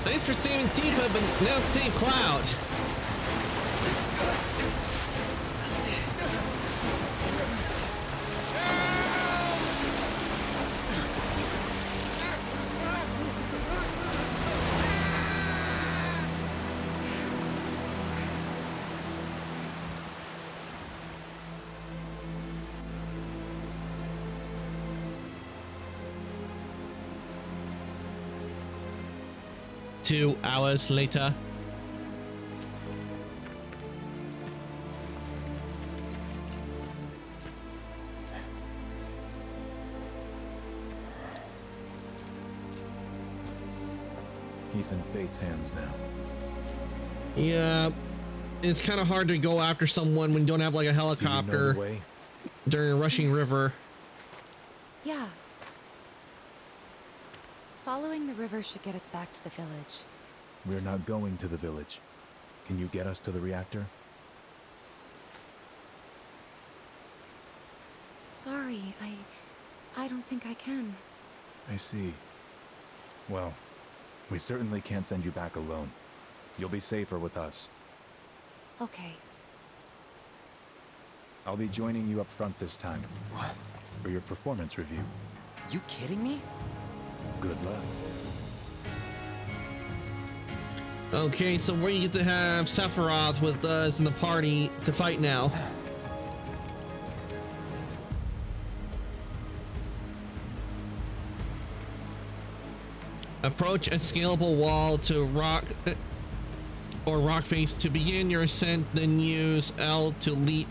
Thanks for saving Tifa, but now save Cloud. Two hours later. He's in Fate's hands now. Yeah, it's kind of hard to go after someone when you don't have like a helicopter. Do you know the way? During a rushing river. Yeah. Following the river should get us back to the village. We're not going to the village. Can you get us to the reactor? Sorry, I don't think I can. I see. Well, we certainly can't send you back alone. You'll be safer with us. Okay. I'll be joining you up front this time. What? For your performance review. You kidding me? Good luck. Okay, so we get to have Sephiroth with us in the party to fight now. Approach a scalable wall to rock face to begin your ascent, then use L to leap.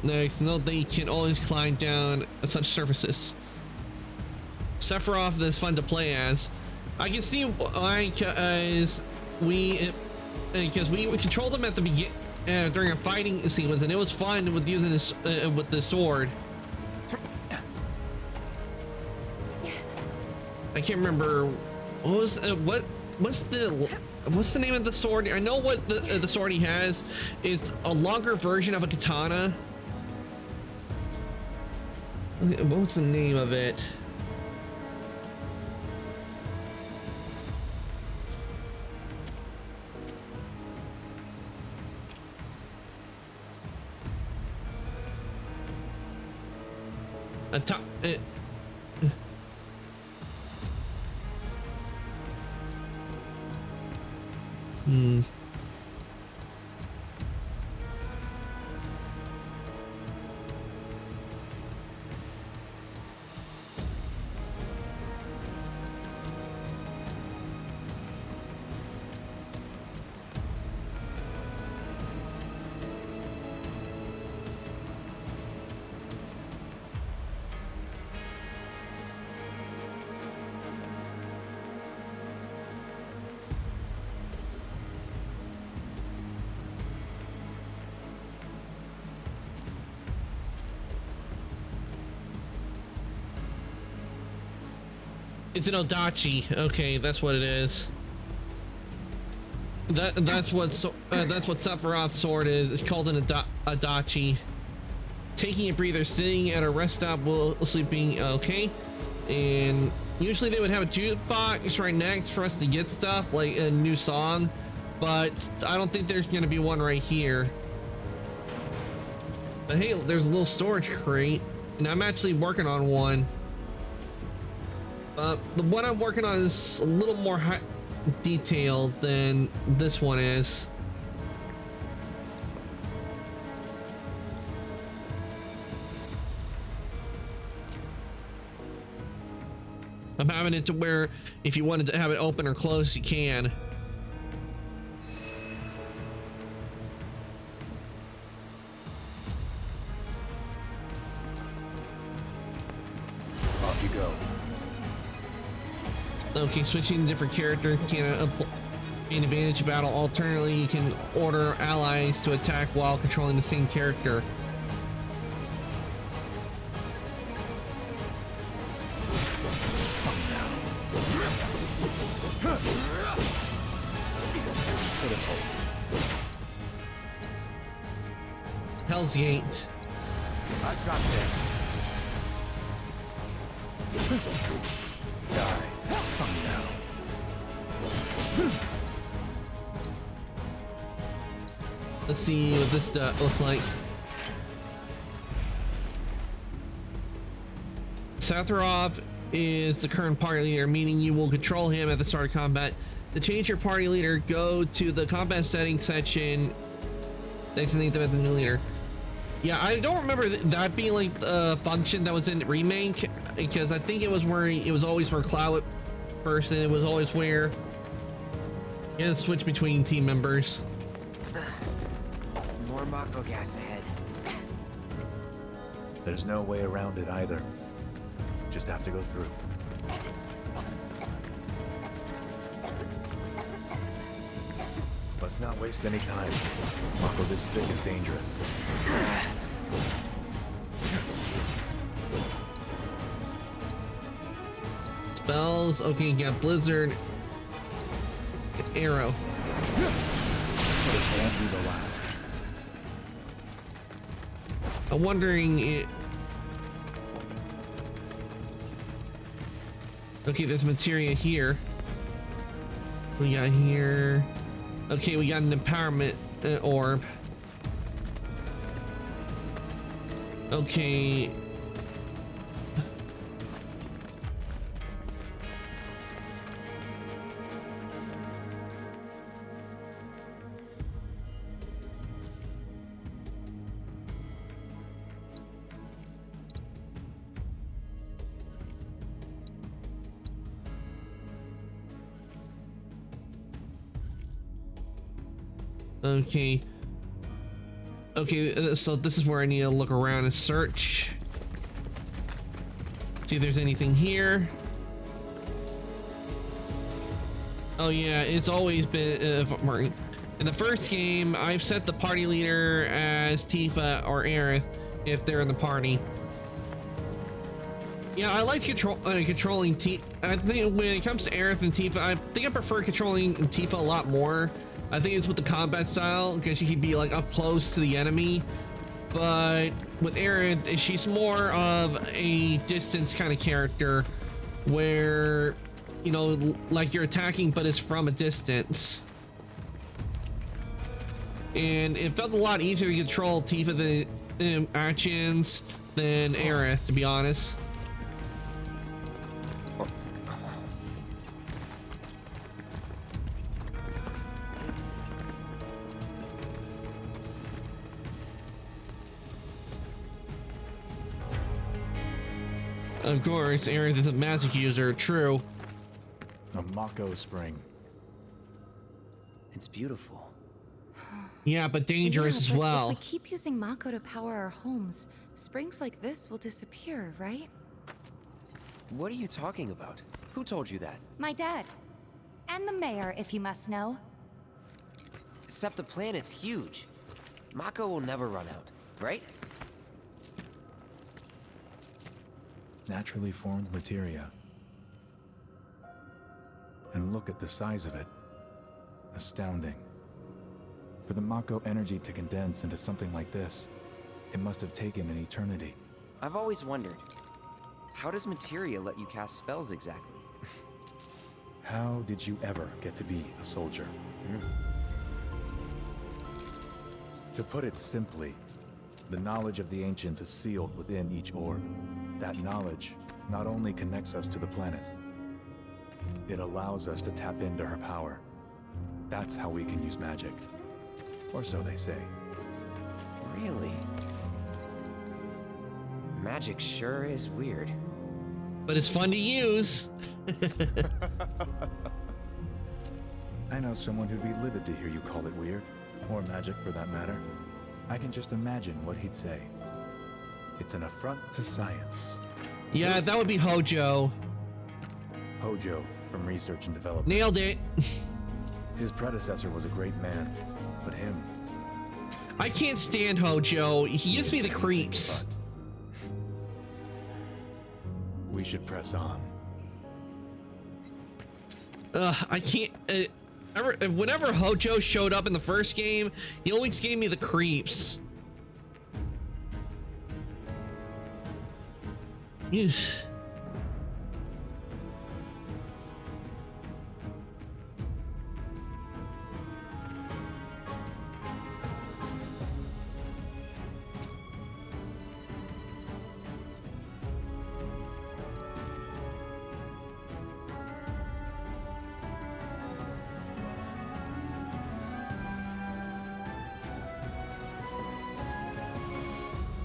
Next, note that you can always climb down such surfaces. Sephiroth is fun to play as. I can see why, because we controlled him at the begin during a fighting sequence, and it was fun with using this with the sword. I can't remember what was what's the name of the sword. I know what the sword he has is a longer version of a katana. What was the name of it? It's an Odachi. Okay, that's what it is. That's what Sephiroth's sword is. It's called an Odachi. Taking a breather, sitting at a rest stop while sleeping. Okay, and usually they would have a jukebox right next for us to get stuff like a new song, but I don't think there's gonna be one right here. But hey, there's a little storage crate, and I'm actually working on one. The one I'm working on is a little more detailed than this one is. I'm having it to where if you wanted to have it open or closed, you can. Off you go. Okay, switching to different character can be an advantage of battle. Alternately, you can order allies to attack while controlling the same character. Hell's Gate. I got this. Die. Come now. Let's see what this looks like. Sephiroth is the current party leader, meaning you will control him at the start of combat. To change your party leader, go to the combat settings section. Designate them as the new leader. Yeah, I don't remember that being like the function that was in remake, because I think it was where it was always where Cloud first, and it was always where you had to switch between team members. More Mako gas ahead. There's no way around it either. Just have to go through. Let's not waste any time. Mako this thick is dangerous. Spells. Okay, you got Blizzard. Arrow. This won't be the last. I'm wondering. Okay, there's materia here. We got here. Okay, we got an empowerment orb. Okay. Okay. Okay, so this is where I need to look around and search. See if there's anything here. Oh yeah, it's always been in the first game. I've set the party leader as Tifa or Aerith if they're in the party. Yeah, I like controlling Tifa. I think when it comes to Aerith and Tifa, I think I prefer controlling Tifa a lot more. I think it's with the combat style because she can be like up close to the enemy. But with Aerith, she's more of a distance kind of character where, you know, like you're attacking, but it's from a distance. And it felt a lot easier to control Tifa than actions than Aerith, to be honest. Of course, Aerith is a magic user, true. A Mako spring. It's beautiful. Yeah, but dangerous as well. If we keep using Mako to power our homes, springs like this will disappear, right? What are you talking about? Who told you that? My dad. And the mayor, if you must know. Except the planet's huge. Mako will never run out, right? Naturally formed materia. And look at the size of it. Astounding. For the Mako energy to condense into something like this, it must have taken an eternity. I've always wondered, how does materia let you cast spells exactly? How did you ever get to be a soldier? To put it simply, the knowledge of the ancients is sealed within each orb. That knowledge not only connects us to the planet, it allows us to tap into her power. That's how we can use magic. Or so they say. Really? Magic sure is weird. But it's fun to use. I know someone who'd be livid to hear you call it weird, or magic for that matter. I can just imagine what he'd say. It's an affront to science. Yeah, that would be Hojo. Hojo from Research and Development. Nailed it. His predecessor was a great man, but him... I can't stand Hojo. He gives me the creeps. We should press on. I can't... whenever Hojo showed up in the first game, he always gave me the creeps. Yes.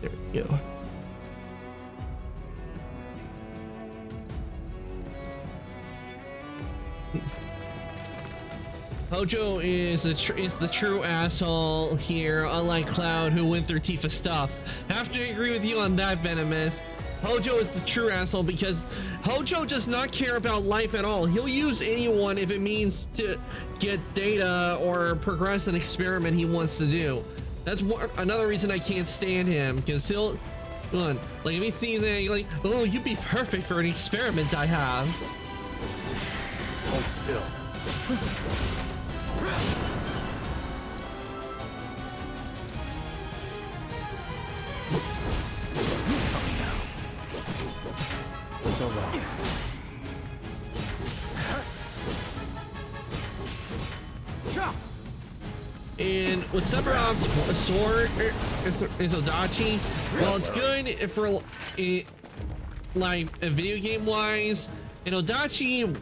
There we go. Hojo is the true asshole here, unlike Cloud, who went through Tifa's stuff. Have to agree with you on that, Venomous. Hojo is the true asshole because Hojo does not care about life at all. He'll use anyone if it means to get data or progress an experiment he wants to do. That's another reason I can't stand him, because he'll, like if he sees that, you're like, oh, you'd be perfect for an experiment I have. Hold still. So long. And with Sephiroth's sword is Odachi, well, it's good for like video game wise, and Odachi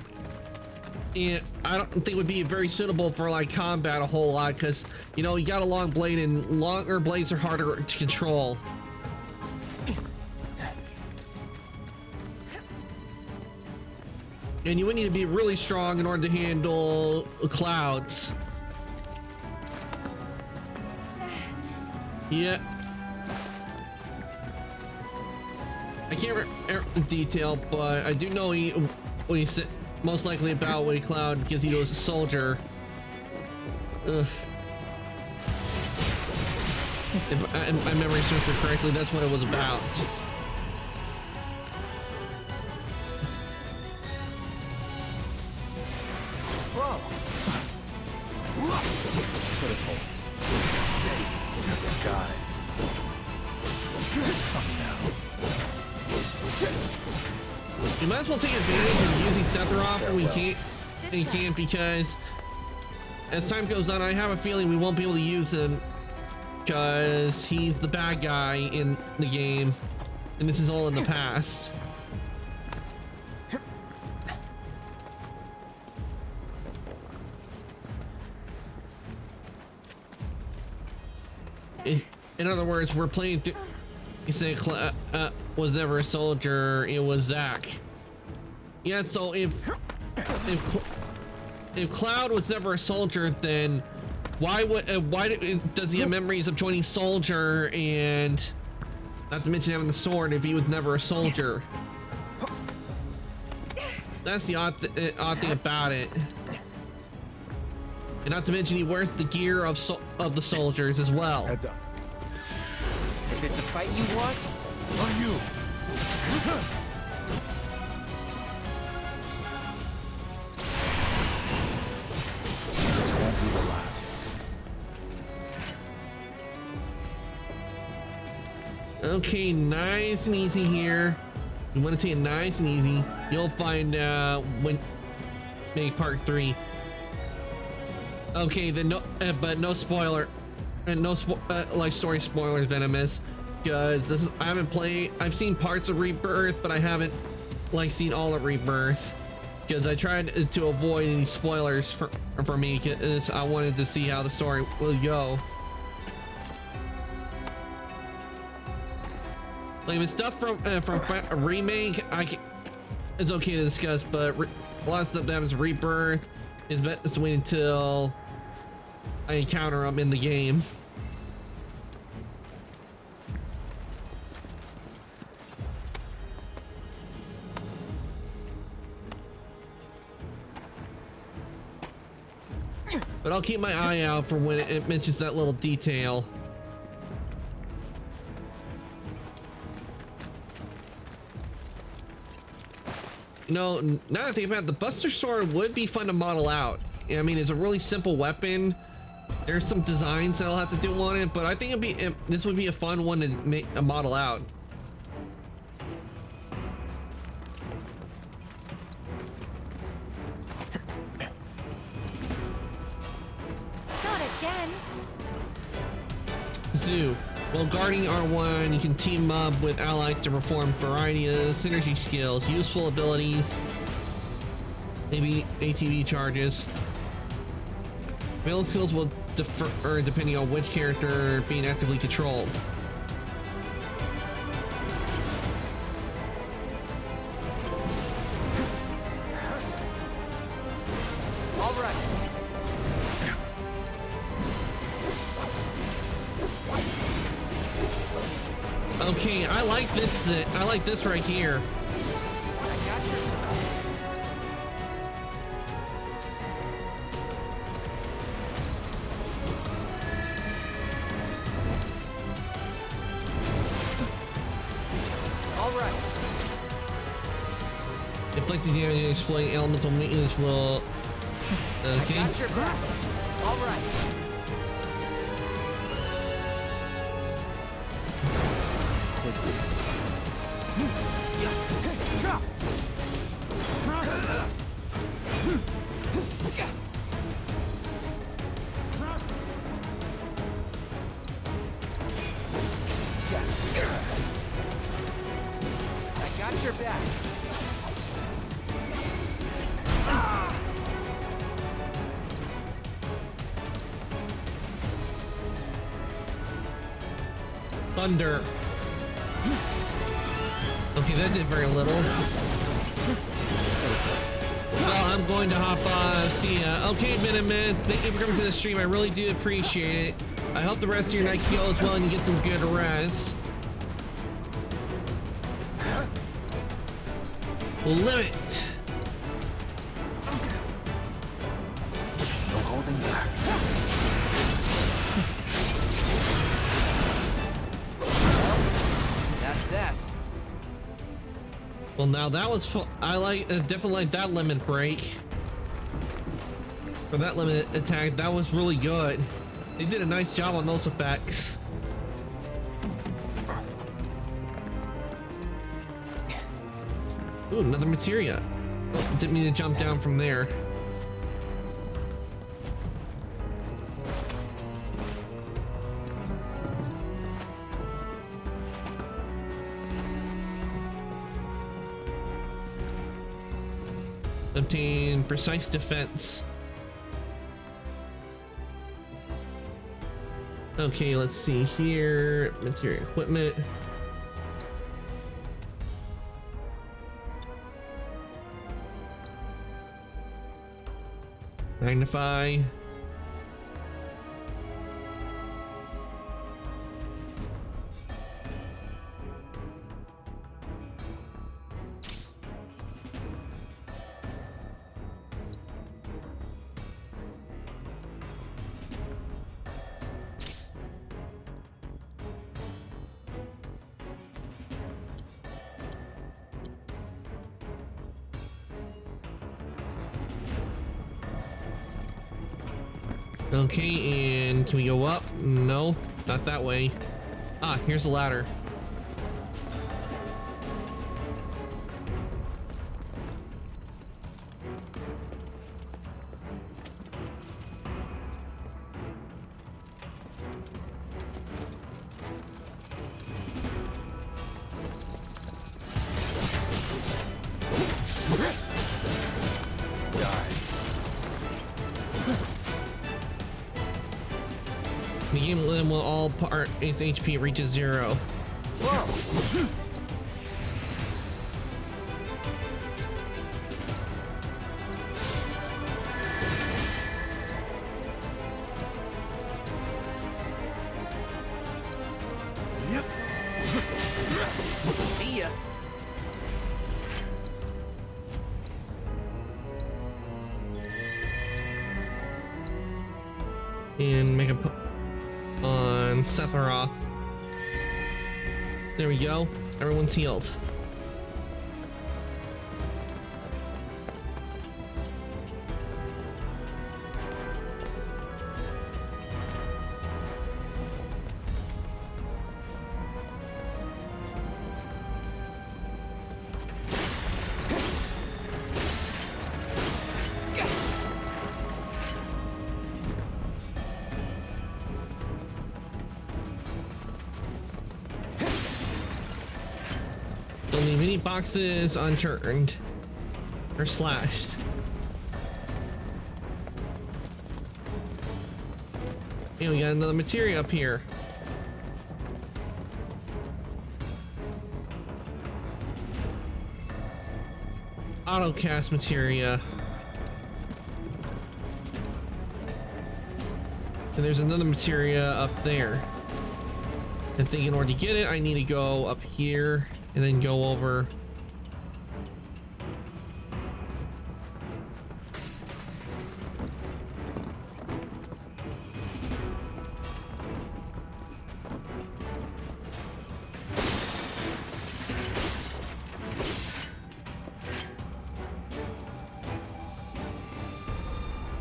I don't think would be very suitable for like combat a whole lot, because you know you got a long blade and longer blades are harder to control. And you would need to be really strong in order to handle clouds. Yeah. I can't remember detail, but I do know what he said most likely about White Cloud because he was a soldier. Ugh. If my memory serves me correctly, that's what it was about. Critical. Got it. You might as well take advantage of using Sephiroth when we can't because as time goes on, I have a feeling we won't be able to use him because he's the bad guy in the game, and this is all in the past. In other words, we're playing through. You say was never a soldier. It was Zack. Yeah. So if Cloud was never a soldier, then why does he have memories of joining Soldier and not to mention having the sword if he was never a soldier? That's the odd thing about it. And not to mention he wears the gear of the soldiers as well. Heads up. If it's a fight you want, on you. This won't be the last. Okay, nice and easy here. You want to take it nice and easy. You'll find when make part 3. Okay, then no, but no spoiler, and no like story spoilers, Venomous, because this is I haven't played. I've seen parts of Rebirth, but I haven't like seen all of Rebirth because I tried to avoid any spoilers for me because I wanted to see how the story will go. Like with stuff from a remake, it's okay to discuss, but a lot of stuff that happens in Rebirth is best to wait until I encounter them in the game. But I'll keep my eye out for when it mentions that little detail. You know, now that I think about it, the Buster Sword would be fun to model out. I mean, it's a really simple weapon. There's some designs that I'll have to do on it, but I think this would be a fun one to make a model out. Not again. Zoo. While guarding R1, you can team up with allies to perform a variety of synergy skills, useful abilities, maybe ATV charges. Melee skills will differ depending on which character being actively controlled. all right. Okay, I like this. I like this right here. All right. Inflicting damage and exploiting elemental maintenance will. Okay. I got your back. All right. I got your back. Thunder. Okay, that did very little. Well, I'm going to hop on. See ya. Okay, Venomous, thank you for coming to the stream. I really do appreciate it. I hope the rest of your night goes well and you get some good rest. Limit. No holding back. That's that. Well, now that was fun. I definitely like that limit break. For that limit attack, that was really good. They did a nice job on those effects. Ooh, another materia. Oh, didn't mean to jump down from there. Obtain precise defense. Okay, let's see here. Material equipment. Magnify. Okay, and can we go up? No, not that way. Ah, here's the ladder. The game will all part its HP reaches 0. Whoa! See ya. And make a on Sephiroth. There we go. Everyone's healed. Don't leave any boxes unturned or slashed. Hey, we got another materia up here. Auto cast materia. And there's another materia up there. I think in order to get it, I need to go up here and then go over.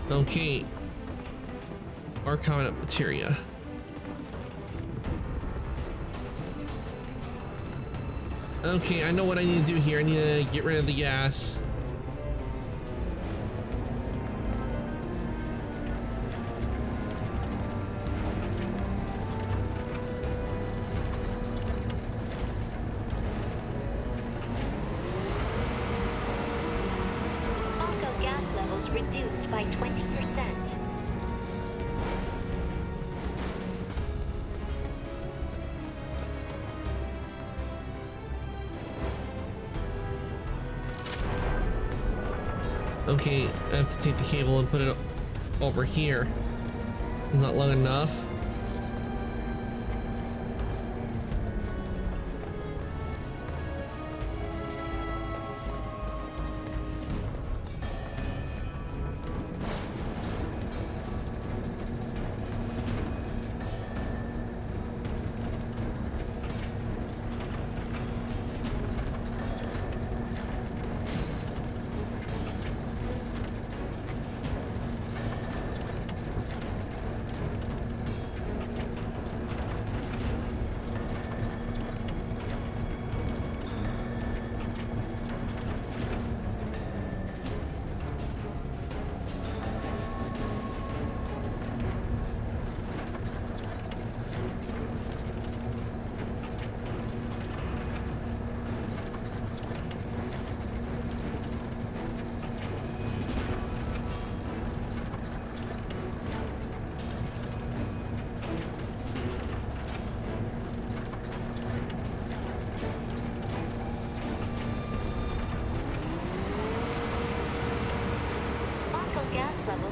Okay. Archive materia. Okay, I know what I need to do here. I need to get rid of the gas. Mako gas levels reduced by 20%. Okay, I have to take the cable and put it over here. It's not long enough.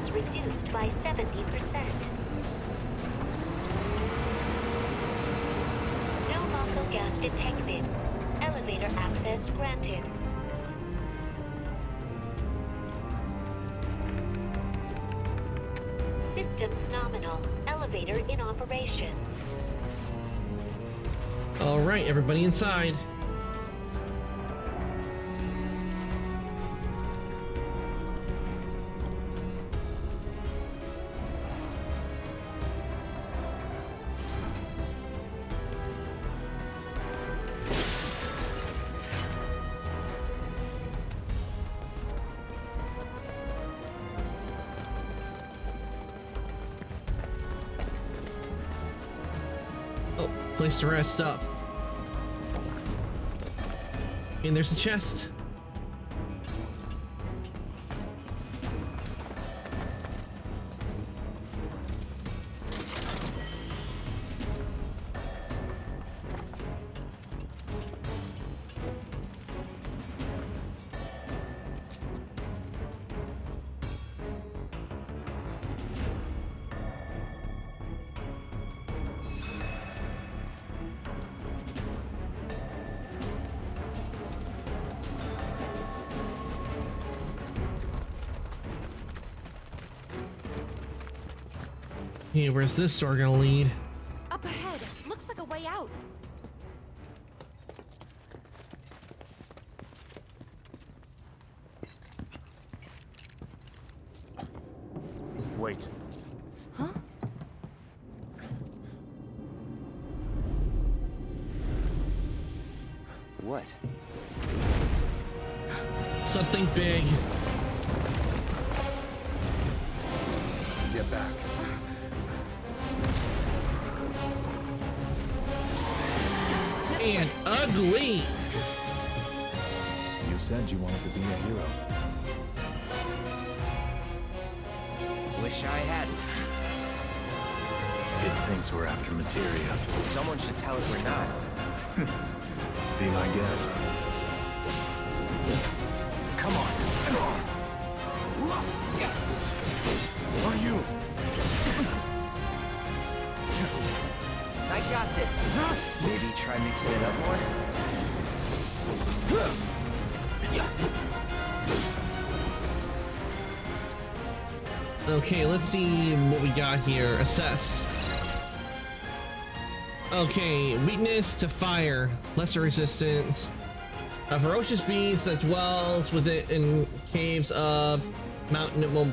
gas reduced by 70%. No Mako gas detected. Elevator access granted. Systems nominal. Elevator in operation. All right, everybody inside. Oh, place to rest up. And there's the chest. Hey, where's this door gonna lead? Up ahead. Looks like a way out. Wait. Huh? What? Something big. Get back. And ugly. You said you wanted to be a hero. Wish I hadn't. It thinks we're after materia. Someone should tell it we're not. Be my guest. Come on. Are you? I got this. Maybe try mixing it up more. Okay, let's see what we got here. Assess. Okay, weakness to fire, lesser resistance. A ferocious beast that dwells within caves of mountain. It will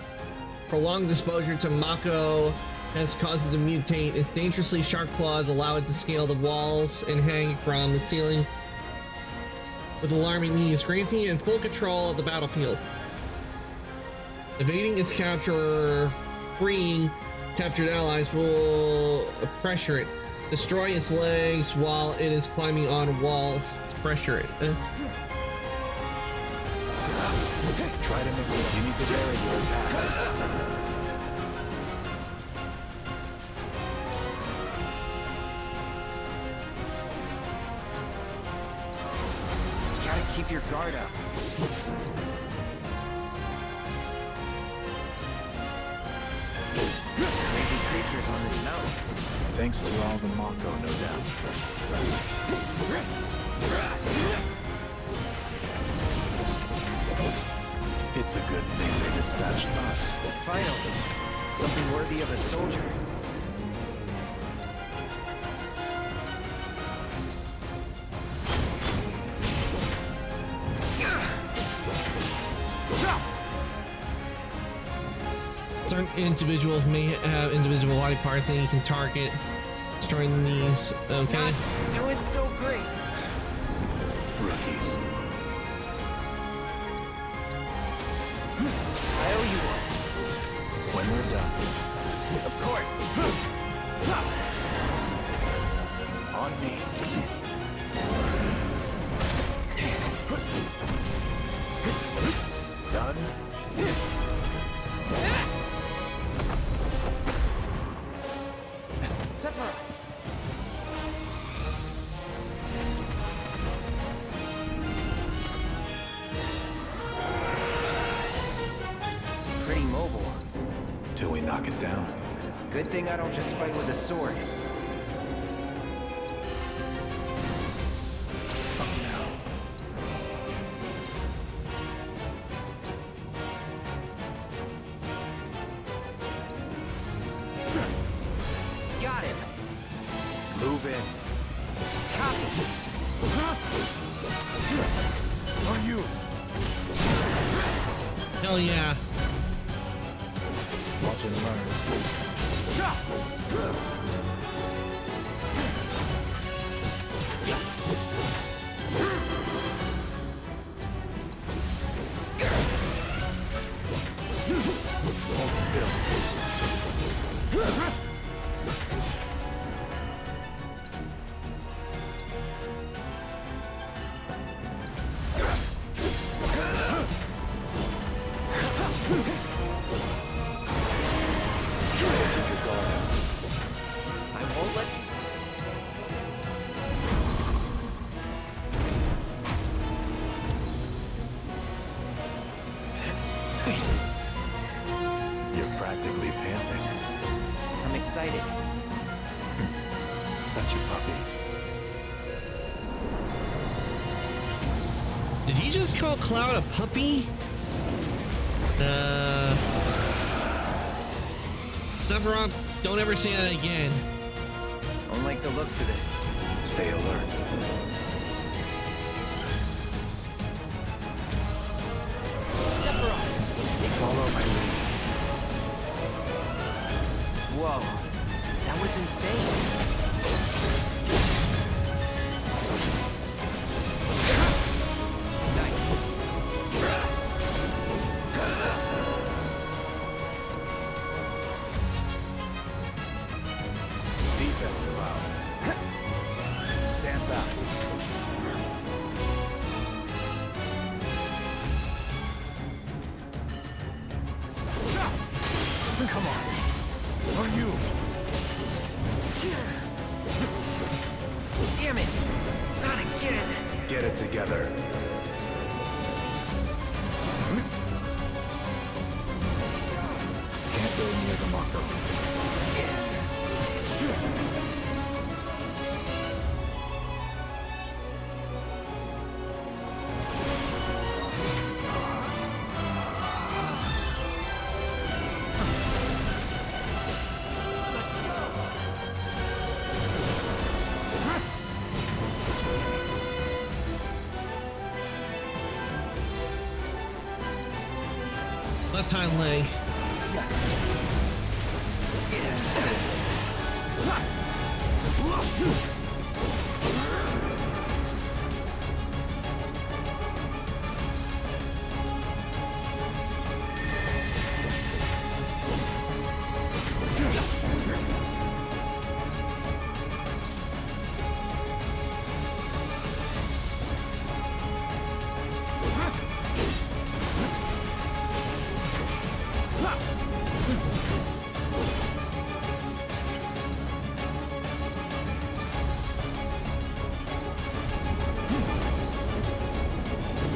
prolonged exposure to Mako has caused it to mutate. Its dangerously sharp claws allow it to scale the walls and hang from the ceiling with alarming ease, granting it full control of the battlefield. Evading its capture, freeing captured allies will pressure it. Destroy its legs while it is climbing on walls to pressure it. Try to mix it. You need the regular path. Gotta keep your guard up. Crazy creatures on this mountain. Thanks to all the Mako, no doubt. It's a good thing they dispatched us. Finally, something worthy of a soldier. Certain individuals may have individual body parts that you can target, destroying these. Okay. Not doing so great. Rookies. I owe you one. When we're done. Of course. On me. Done. Sephiroth. Pretty mobile. till we knock it down. Good thing I don't just fight with a sword. Got him. Move in. On you. Hell yeah. Watch and learn. Hold still. I won't let you. You're practically panting. I'm excited. Such a puppy. Did he just call Cloud a puppy? Sephiroth, don't ever say that again. Don't like the looks of this. Stay alert. Sephiroth! Follow my lead. Whoa, that was insane. Defense allowed. Stand back. Come on. On you. Damn it! Not again! Get it together. Can't go near the Mako. Left hind leg.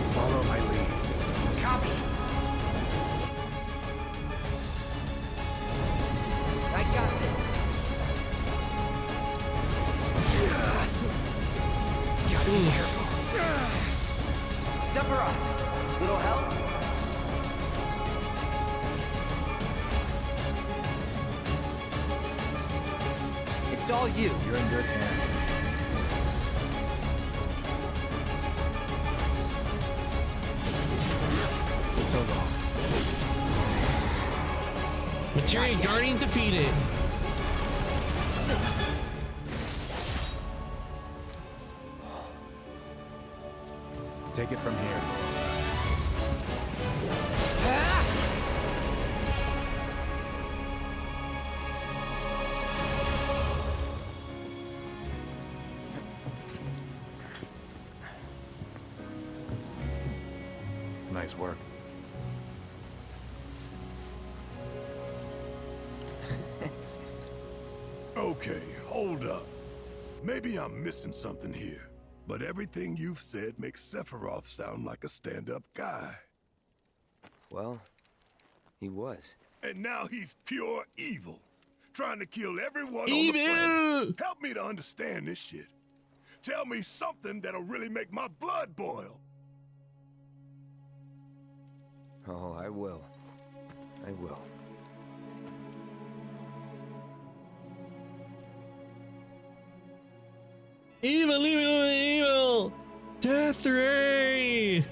Follow my lead. Copy. I got this. Gotta be careful. Sephiroth, little help? It's all you. You're in good hands. So long. Materia Guardian defeated. Take it from here. Nice work. Okay, hold up. Maybe I'm missing something here, but everything you've said makes Sephiroth sound like a stand-up guy. Well, he was. And now he's pure evil, trying to kill everyone on Evil! the planet. Help me to understand this shit. Tell me something that'll really make my blood boil. Oh, I will. I will. Evil, evil, evil! Death Ray!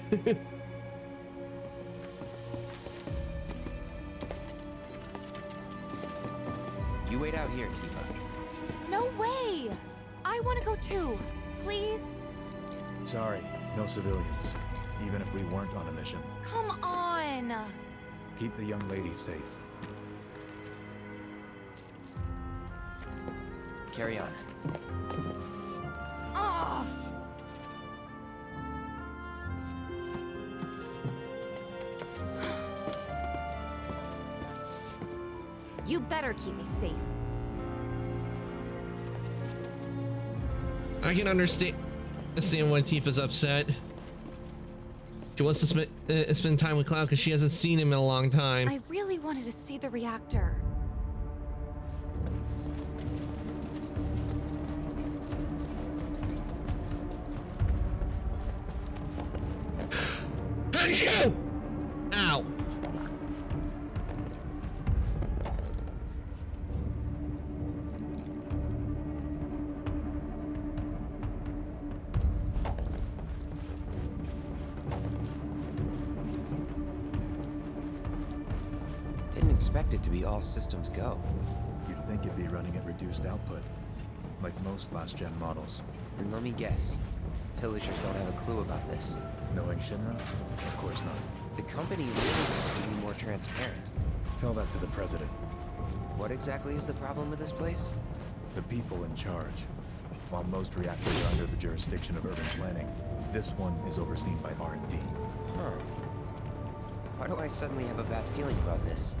You wait out here, Tifa. No way! I want to go too. Please? Sorry, no civilians. Even if we weren't on a mission. Come on! Keep the young lady safe. Carry on. Ah! You better keep me safe. I can understand why Tifa's upset. She wants to spend time with Cloud because she hasn't seen him in a long time. I really wanted to see the reactor. Achoo! Ow. Didn't expect it to be all systems go. You'd think it'd be running at reduced output, like most last-gen models. And let me guess, villagers don't have a clue about this. Knowing Shinra? Of course not. The company really needs to be more transparent. Tell that to the president. What exactly is the problem with this place? The people in charge. While most reactors are under the jurisdiction of urban planning, this one is overseen by R&D. Huh. Why do I suddenly have a bad feeling about this?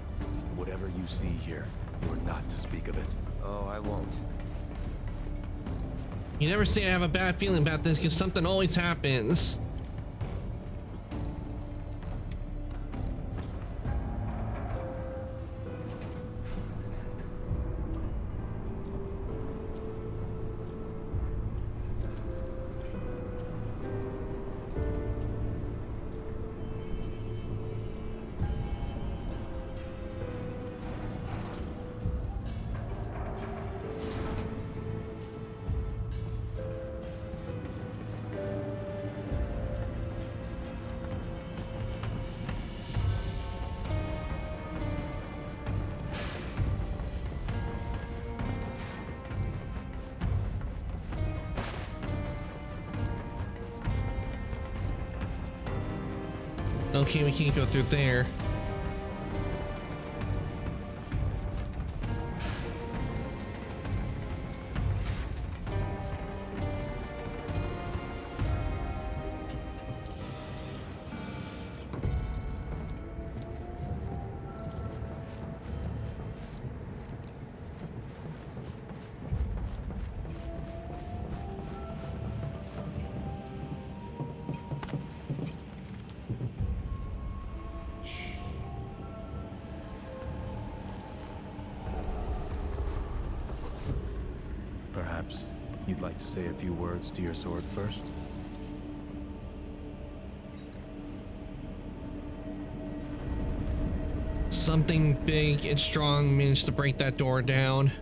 Whatever you see here, you are not to speak of it. Oh, I won't. You never say I have a bad feeling about this because something always happens. Okay, we can't go through there. Perhaps you'd like to say a few words to your sword first? Something big and strong managed to break that door down.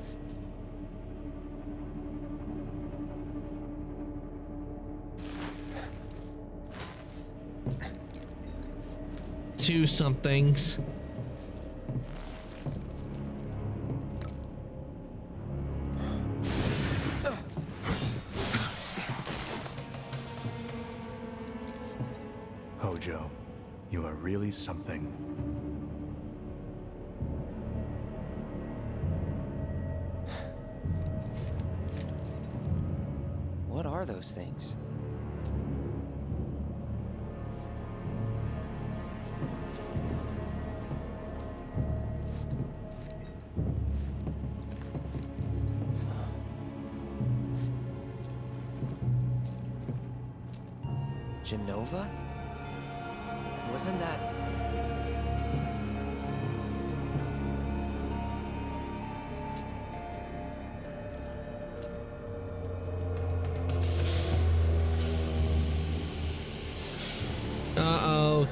Two somethings. Hojo, you are really something. What are those things? Genova? Wasn't that...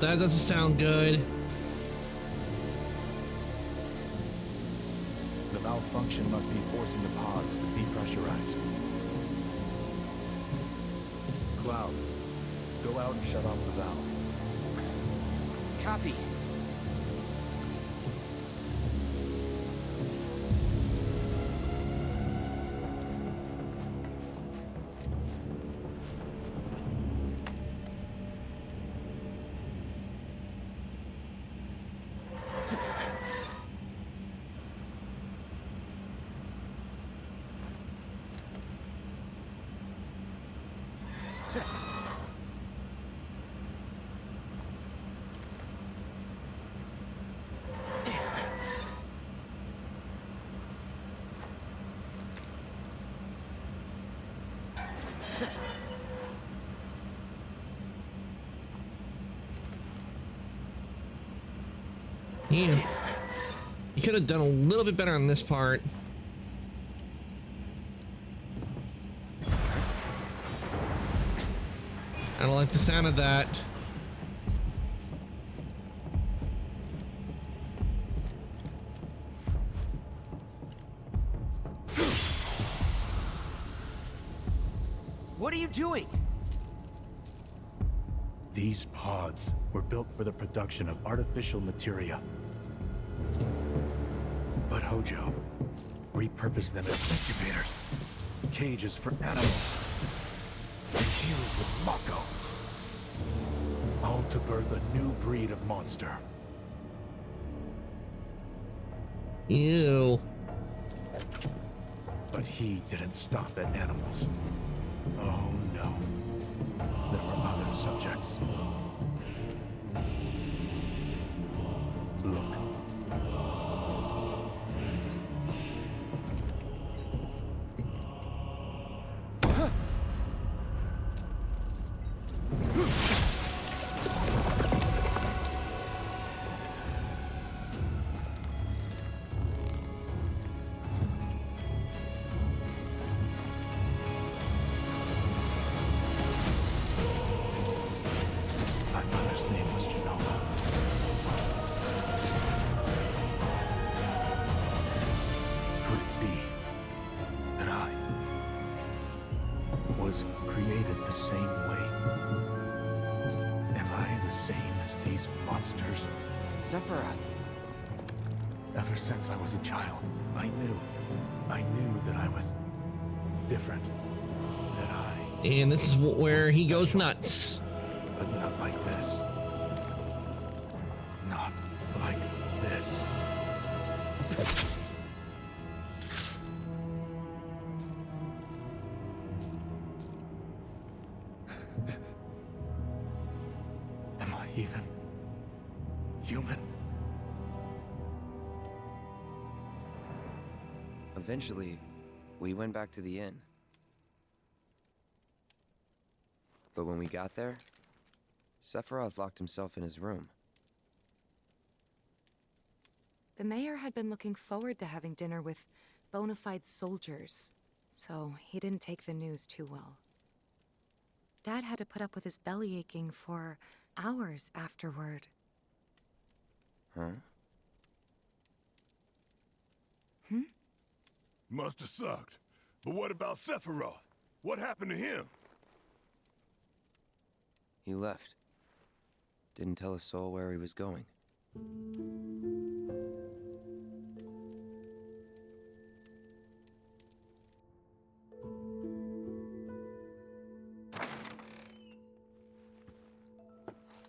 That doesn't sound good. The malfunction must be forcing the pods to depressurize. Cloud, go out and shut off the valve. Copy. Yeah. You could have done a little bit better on this part. I don't like the sound of that. What are you doing? These pods were built for the production of artificial materia. But Hojo repurposed them as incubators, cages for animals, infused with Mako, all to birth a new breed of monster. Ew. But he didn't stop at animals. Oh no. There were other subjects. Look. Created the same way. Am I the same as these monsters? Sephiroth. Ever since I was a child, I knew that I was different. That I... And this is where he goes nuts. But not like this. Not like this. Even human. Eventually, we went back to the inn. But when we got there, Sephiroth locked himself in his room. The mayor had been looking forward to having dinner with bona fide soldiers, so he didn't take the news too well. Dad had to put up with his belly aching for hours afterward. Huh? Must have sucked. But what about Sephiroth? What happened to him? He left. Didn't tell a soul where he was going.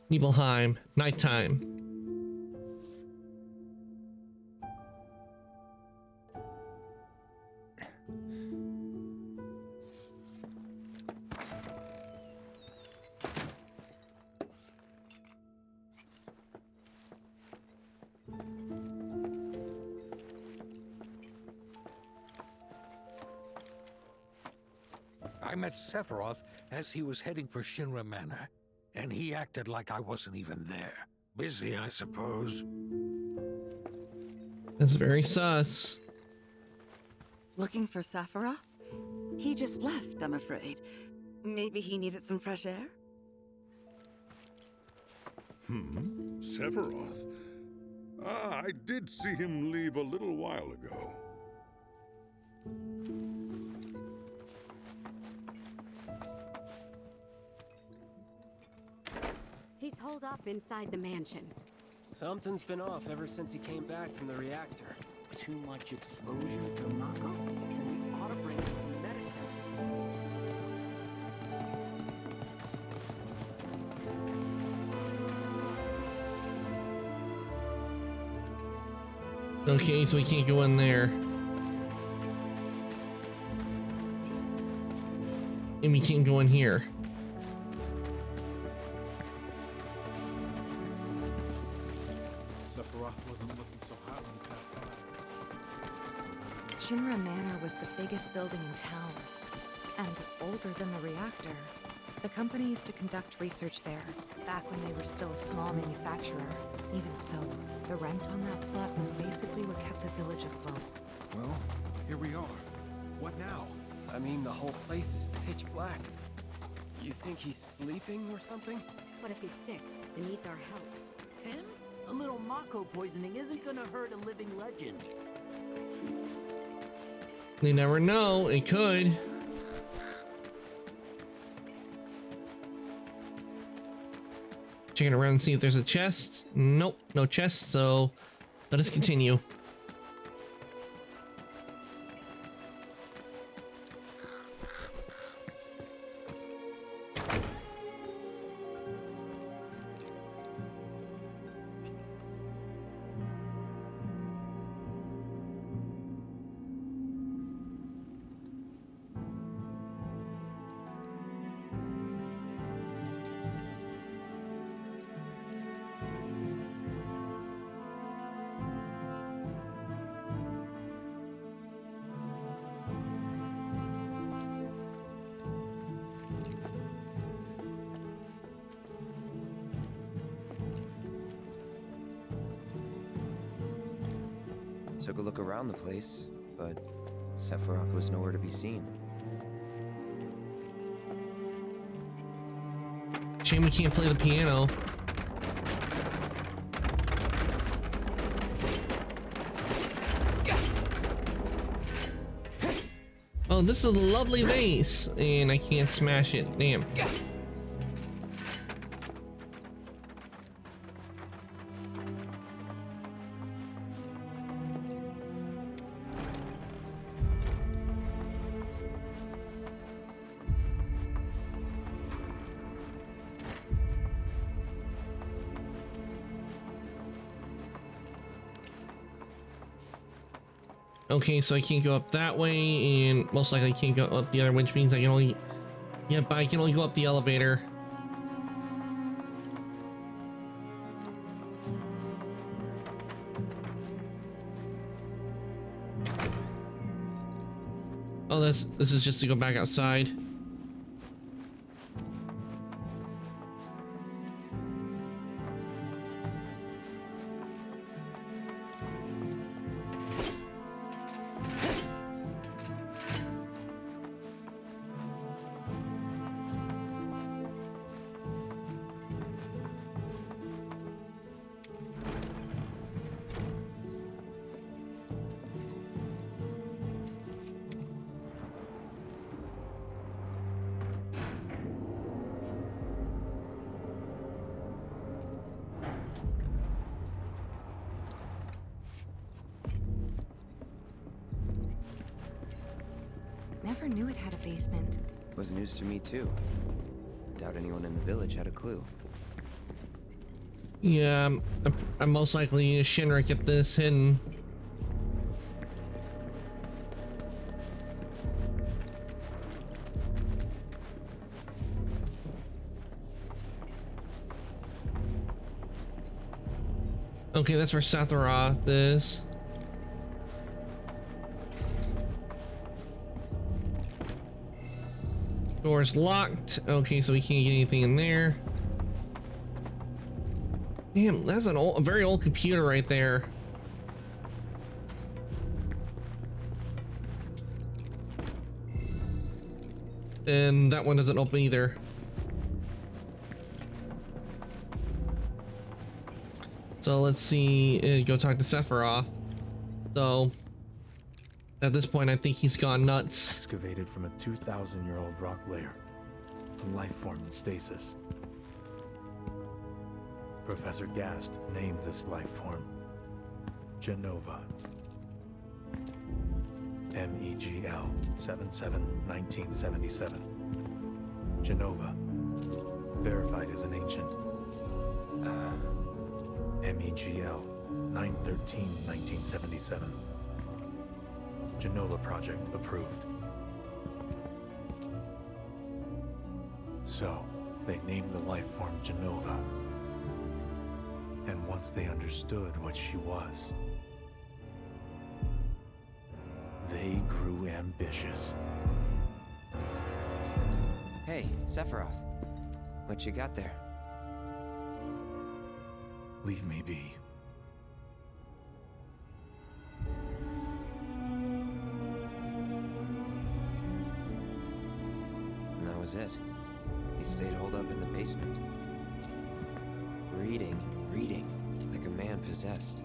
Nibelheim, nighttime. I met Sephiroth as he was heading for Shinra Manor, and he acted like I wasn't even there. Busy, I suppose. That's very sus. Looking for Sephiroth? He just left, I'm afraid. Maybe he needed some fresh air? Sephiroth? Ah, I did see him leave a little while ago. He's holed up inside the mansion. Something's been off ever since he came back from the reactor. Too much exposure to Mako? Then we ought to bring him some medicine. Okay, so we can't go in there. And we can't go in here. Sephiroth wasn't looking so hot when he passed by. Shinra Manor was the biggest building in town, and older than the reactor. The company used to conduct research there, back when they were still a small manufacturer. Even so, the rent on that plot was basically what kept the village afloat. Well, here we are. What now? I mean, the whole place is pitch black. You think he's sleeping or something? What if he's sick and needs our help? Him? A little Mako poisoning isn't gonna hurt a living legend. You never know, it could. Checking around and see if there's a chest. Nope, no chest, so let us continue. Took a look around the place, but Sephiroth was nowhere to be seen. Shame we can't play the piano. Oh, this is a lovely vase, and I can't smash it. Damn. Okay, so I can't go up that way, and most likely I can't go up the other, which means I can only... Yep, I can only go up the elevator. Oh, this is just to go back outside. Never knew it had a basement. Was news to me too. Doubt anyone in the village had a clue. Yeah, I'm most likely Shinra kept this hidden. Okay, that's where Sephiroth is. Door's locked. Okay, so we can't get anything in there. Damn, that's a very old computer right there. And that one doesn't open either. So let's see, go talk to Sephiroth. So at this point, I think he's gone nuts. Excavated from a 2,000-year-old rock layer, a life form in stasis. Professor Gast named this life form Genova. MEGL 77-1977. Genova. Verified as an ancient. MEGL 9/13/1977. Genova project approved. So, they named the life form Genova. And once they understood what she was, they grew ambitious. Hey, Sephiroth. What you got there? Leave me be. And that was it. He stayed holed up in the basement. Reading, like a man possessed.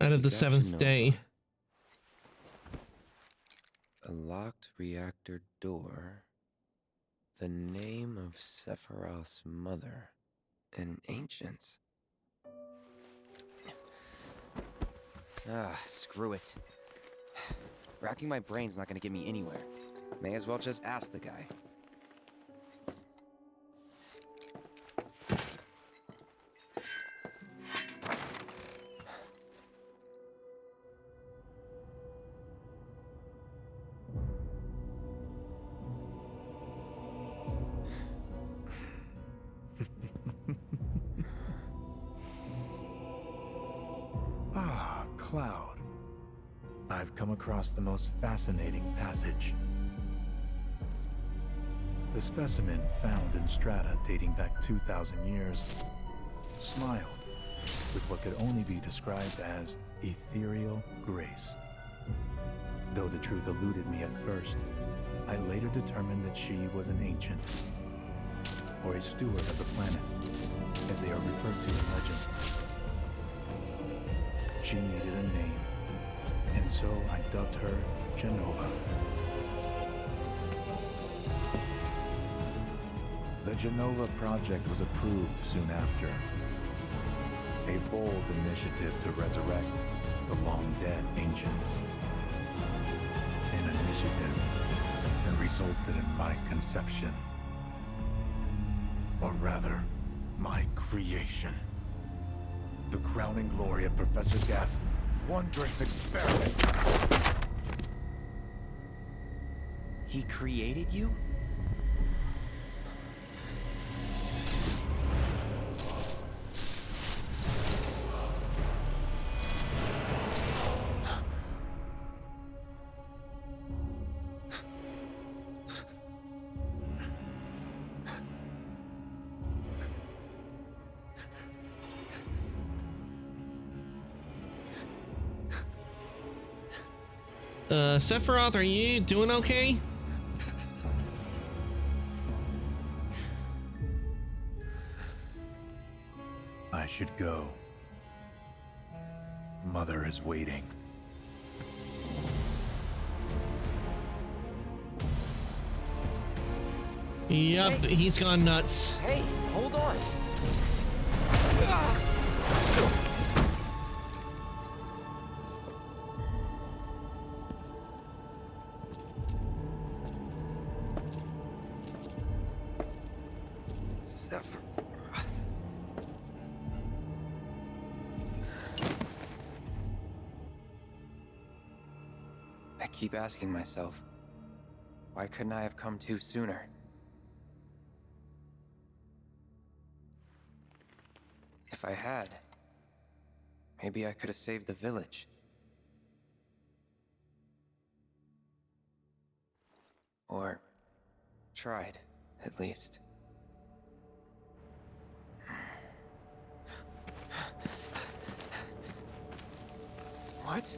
Out of the seventh day. A locked reactor door. The name of Sephiroth's mother. And ancients. Screw it. Racking my brain's not gonna get me anywhere. May as well just ask the guy. Cloud. I've come across the most fascinating passage. The specimen found in strata dating back 2,000 years smiled with what could only be described as ethereal grace. Though the truth eluded me at first, I later determined that she was an ancient, or a steward of the planet, as they are referred to in legend. She needed a name, and so I dubbed her Genova. The Genova project was approved soon after. A bold initiative to resurrect the long-dead ancients. An initiative that resulted in my conception. Or rather, my creation. The crowning glory of Professor Gast's wondrous experiment. He created you? Sephiroth, are you doing okay? I should go. Mother is waiting. Yep, Hey. he's gone nuts. Hey, hold on. I keep asking myself, why couldn't I have come to sooner? If I had, maybe I could have saved the village. Or tried, at least. What?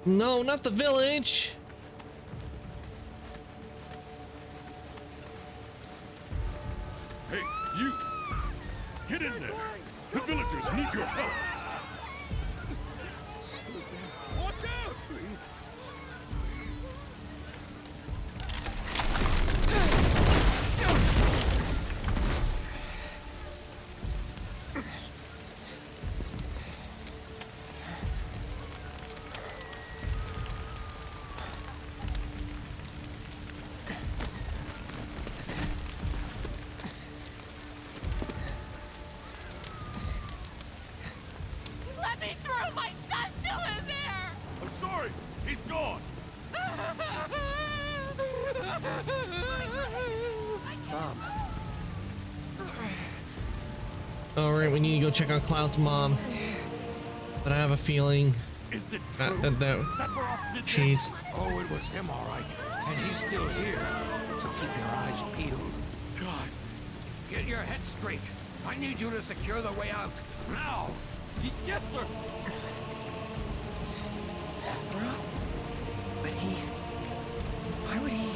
No, not the village. Hey, you! Get in there! The villagers need your help! Watch out! Please. Let me through! My son's still in there! I'm sorry! He's gone! Mom. All right, we need to go check on Cloud's mom. But I have a feeling Is it that Sephiroth did jeez. this? Oh, it was him, all right. And he's still here. So keep your eyes peeled. God. Get your head straight. I need you to secure the way out. Now! Yes, sir! Sephiroth? But he... Why would he...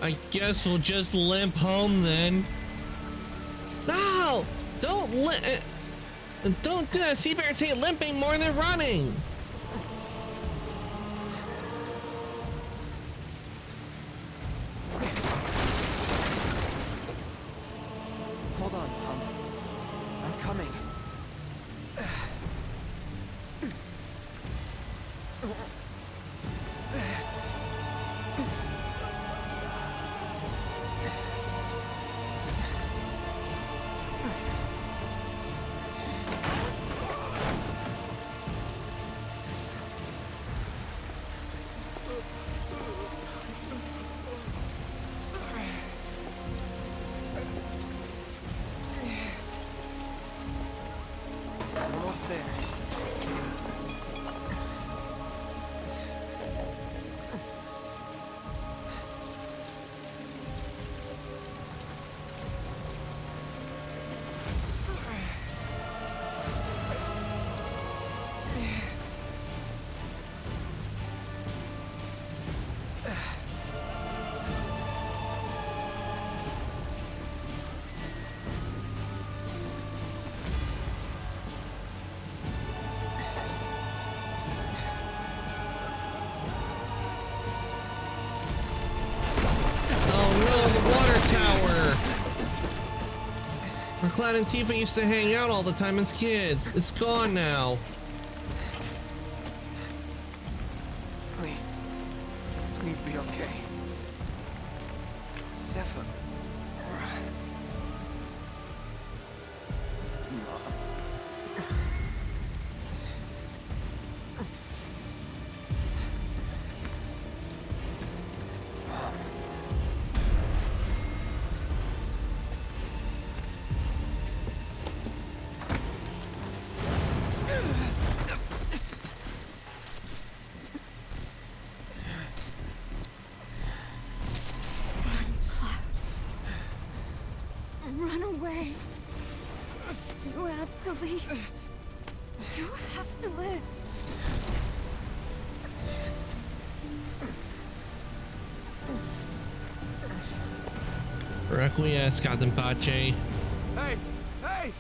I guess we'll just limp home then. No! Don't do that. Seabears hate limping more than running. Hold on, Mom. I'm coming. Almost there. Where Cloud and Tifa used to hang out all the time as kids. It's gone now. Please. Please be okay. Sephiroth. Mom. Run away. You have to leave. You have to live. Requiescat in pace. Hey! Hey!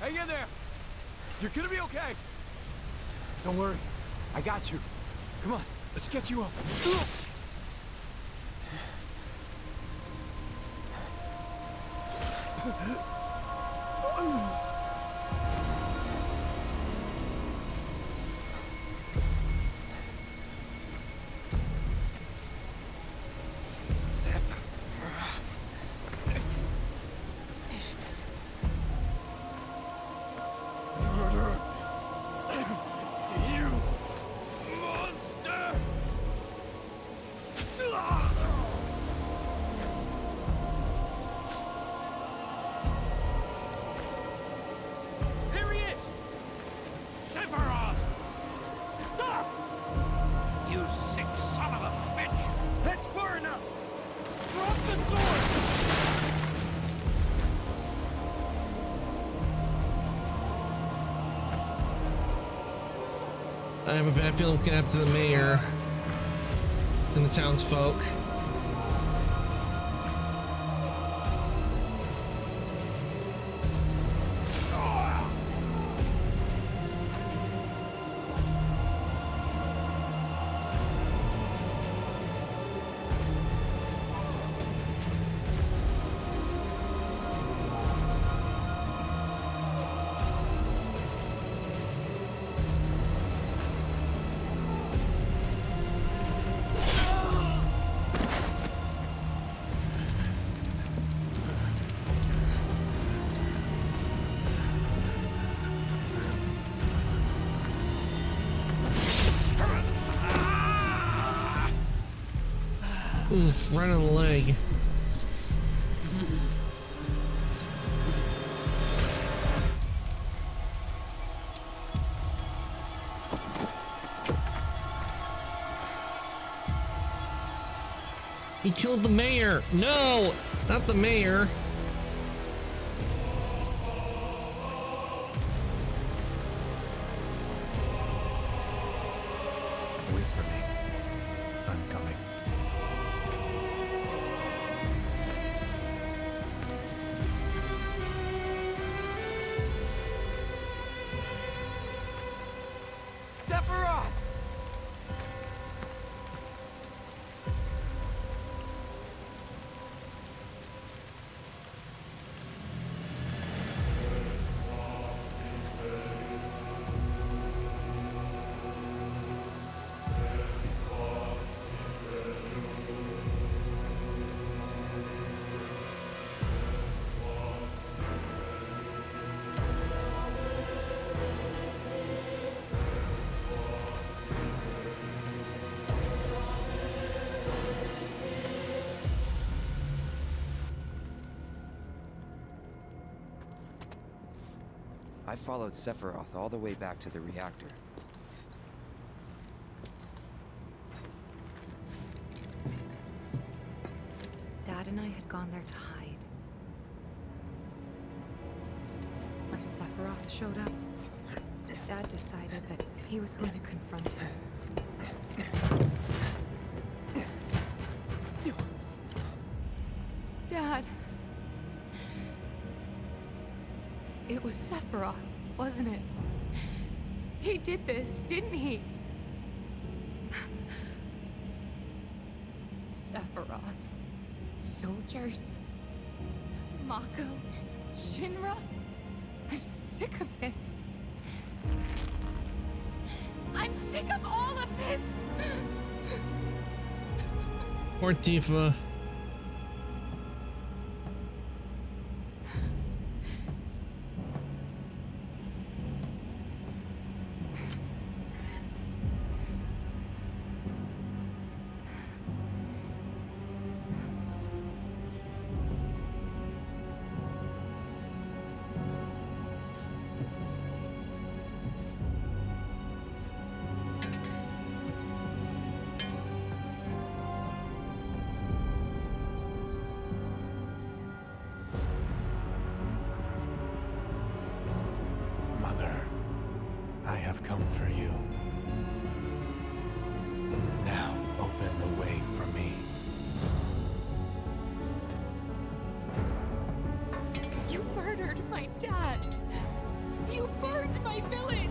Hang in there! You're gonna be okay! Don't worry. I got you. Come on, let's get you up. You monster! I have a bad feeling what's gonna happen to the mayor and the townsfolk. Oof, right on the leg. He killed the mayor. No, not the mayor. Wait for me. I'm coming. Sephiroth! I followed Sephiroth all the way back to the reactor. Dad and I had gone there to hide. When Sephiroth showed up, Dad decided that he was going to confront him. Dad! It was Sephiroth, wasn't it? He did this, didn't he? Sephiroth. Soldiers. Mako. Shinra. I'm sick of this. I'm sick of all of this! Poor Tifa. Mother, I have come for you. Now open the way for me. You murdered my dad! You burned my village!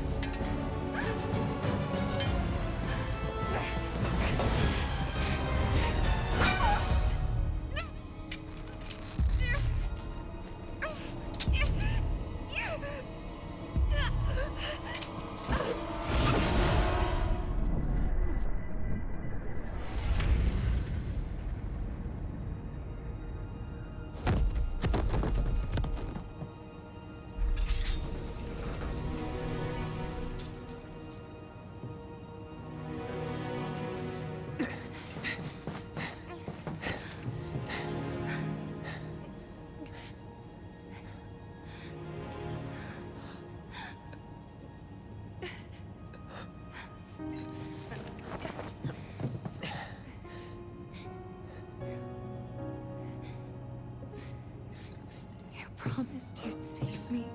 Promised you'd save me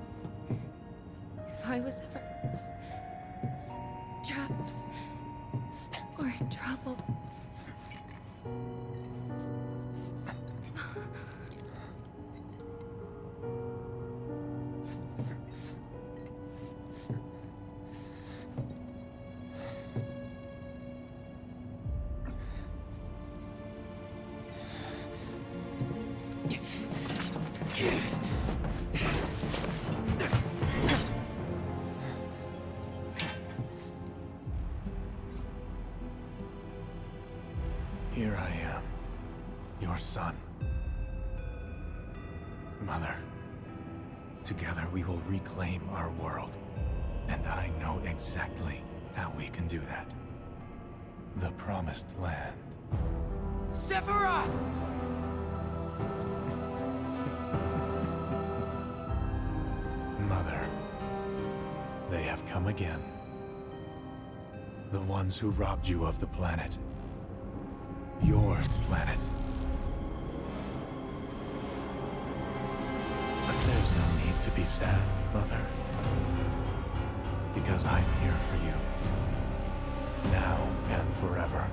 if I was ever trapped. Mother, together we will reclaim our world. And I know exactly how we can do that. The Promised Land. Sephiroth! Mother, they have come again. The ones who robbed you of the planet. Your planet. But there's no need to be sad, Mother. Because I'm here for you. Now and forever.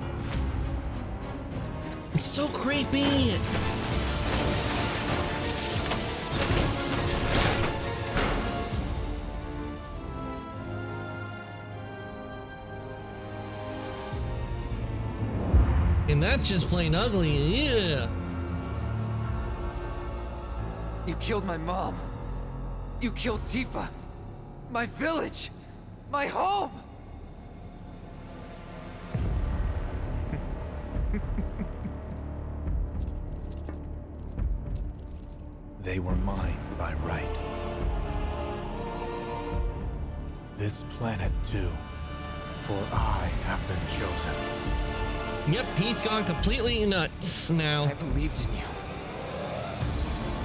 It's so creepy! And that's just plain ugly, yeah. You killed my mom. You killed Tifa. My village. My home. They were mine by right. This planet too, for I have been chosen. Yep, Pete's gone completely nuts now. I believed in you.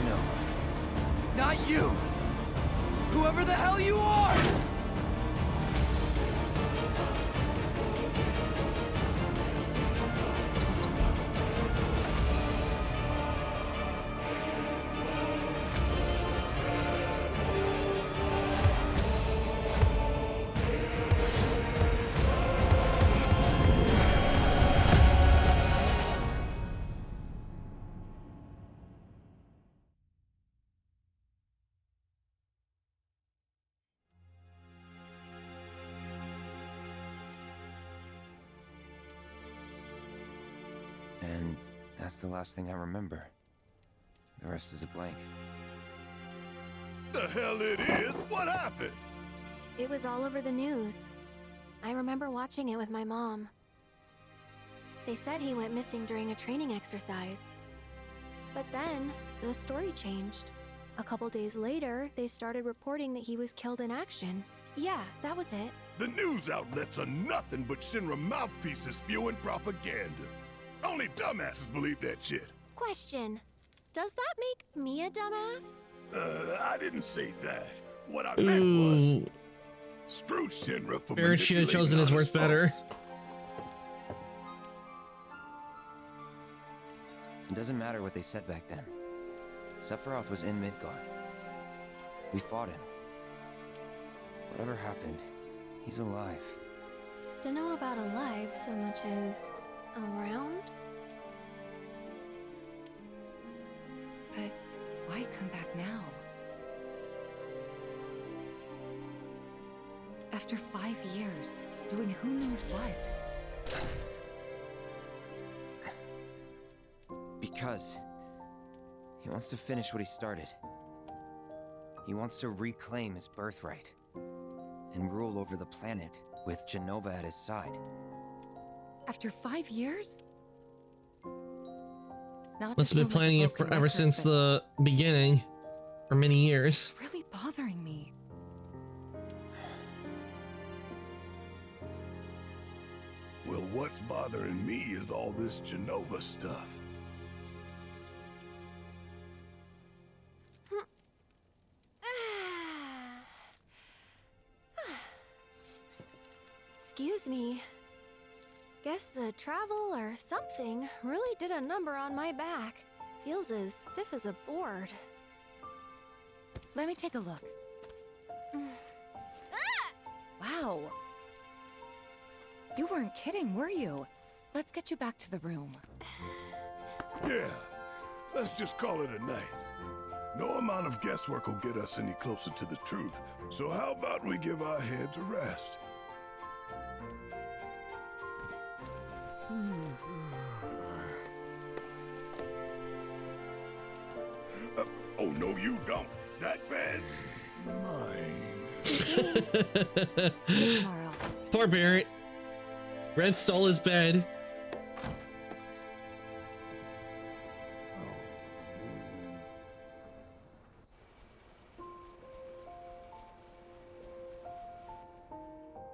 No. Not you! Whoever the hell you are! And that's the last thing I remember. The rest is a blank. The hell it is? What happened? It was all over the news. I remember watching it with my mom. They said he went missing during a training exercise. But then, the story changed. A couple days later, they started reporting that he was killed in action. Yeah, that was it. The news outlets are nothing but Shinra mouthpieces spewing propaganda. Only dumbasses believe that shit. Question. Does that make me a dumbass? I didn't say that. What I meant was... Screw Shinra for Barrett should have chosen his worth better. It doesn't matter what they said back then. Sephiroth was in Midgard. We fought him. Whatever happened, he's alive. Don't know about alive so much as around? But why come back now? After 5 years, doing who knows what? Because he wants to finish what he started. He wants to reclaim his birthright and rule over the planet with Jenova at his side. After 5 years? Not Must have been planning it ever since the beginning, for many years. It's really bothering me. Well, what's bothering me is all this Jenova stuff. Excuse me. Guess the travel or something really did a number on my back. Feels as stiff as a board. Let me take a look. Wow. You weren't kidding, were you? Let's get you back to the room. Yeah, let's just call it a night. No amount of guesswork will get us any closer to the truth, so how about we give our heads a rest? Oh, no, you don't. That bed's mine. Poor Barrett. Red stole his bed.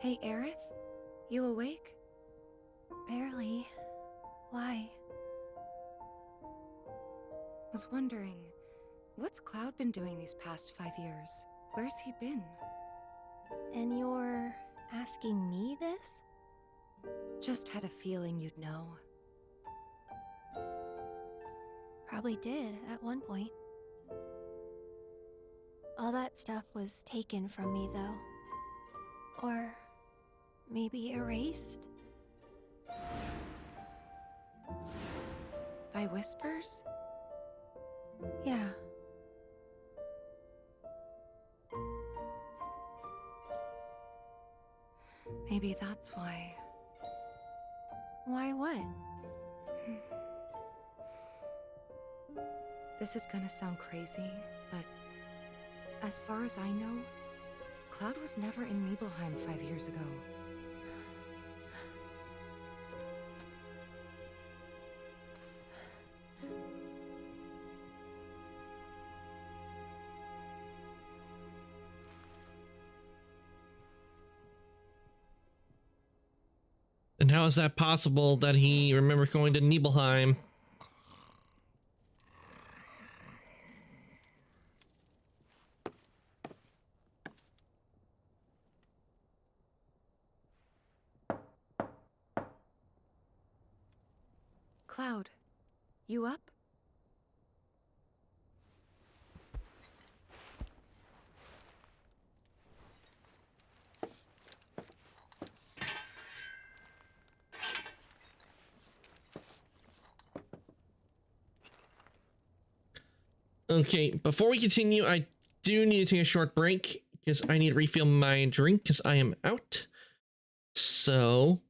Hey, Aerith? You awake? Barely. Why? Was wondering, what's Cloud been doing these past 5 years? Where's he been? And you're asking me this? Just had a feeling you'd know. Probably did at one point. All that stuff was taken from me, though. Or maybe erased? By whispers? Yeah. Maybe that's why. Why what? This is gonna sound crazy, but as far as I know, Cloud was never in Nibelheim 5 years ago. And how is that possible that he remembers going to Nibelheim? Cloud, you up? Okay, before we continue, I do need to take a short break because I need to refill my drink because I am out. So